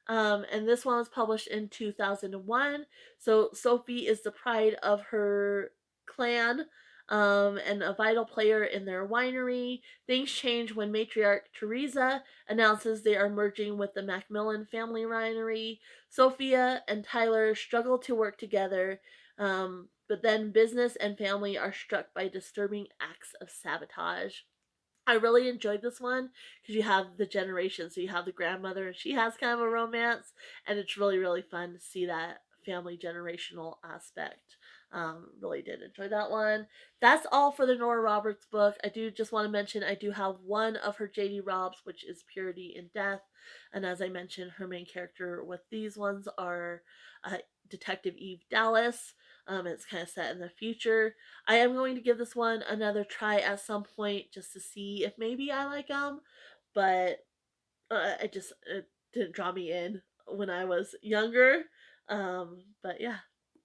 and this one was published in 2001. So Sophie is the pride of her clan, and a vital player in their winery. Things change when matriarch Teresa announces they are merging with the Macmillan family winery. Sophia and Tyler struggle to work together, but then business and family are struck by disturbing acts of sabotage. I really enjoyed this one because you have the generation. So you have the grandmother, and she has kind of a romance, and it's really, really fun to see that family generational aspect. Really did enjoy that one. That's all for the Nora Roberts book. I do just want to mention I do have one of her JD Robbs, which is Purity in Death. And as I mentioned, her main character with these ones are Detective Eve Dallas. It's kind of set in the future. I am going to give this one another try at some point just to see if maybe I like them, but it didn't draw me in when I was younger. But yeah,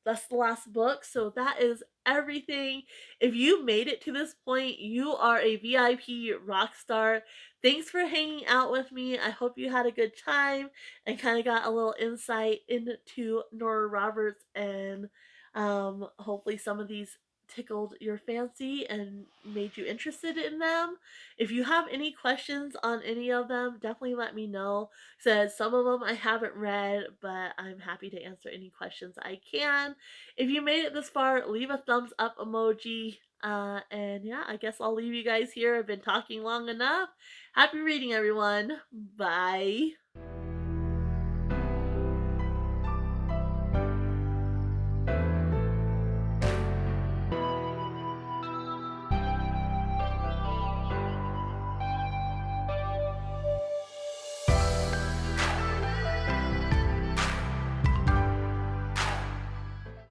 that's the last book. So that is everything. If you made it to this point, you are a VIP rock star. Thanks for hanging out with me. I hope you had a good time and kind of got a little insight into Nora Roberts, and hopefully some of these tickled your fancy and made you interested in them. If you have any questions on any of them, definitely let me know. Says some of them I haven't read, but I'm happy to answer any questions I can. If you made it this far, leave a thumbs up emoji. And yeah, I guess I'll leave you guys here. I've been talking long enough. Happy reading, everyone. Bye.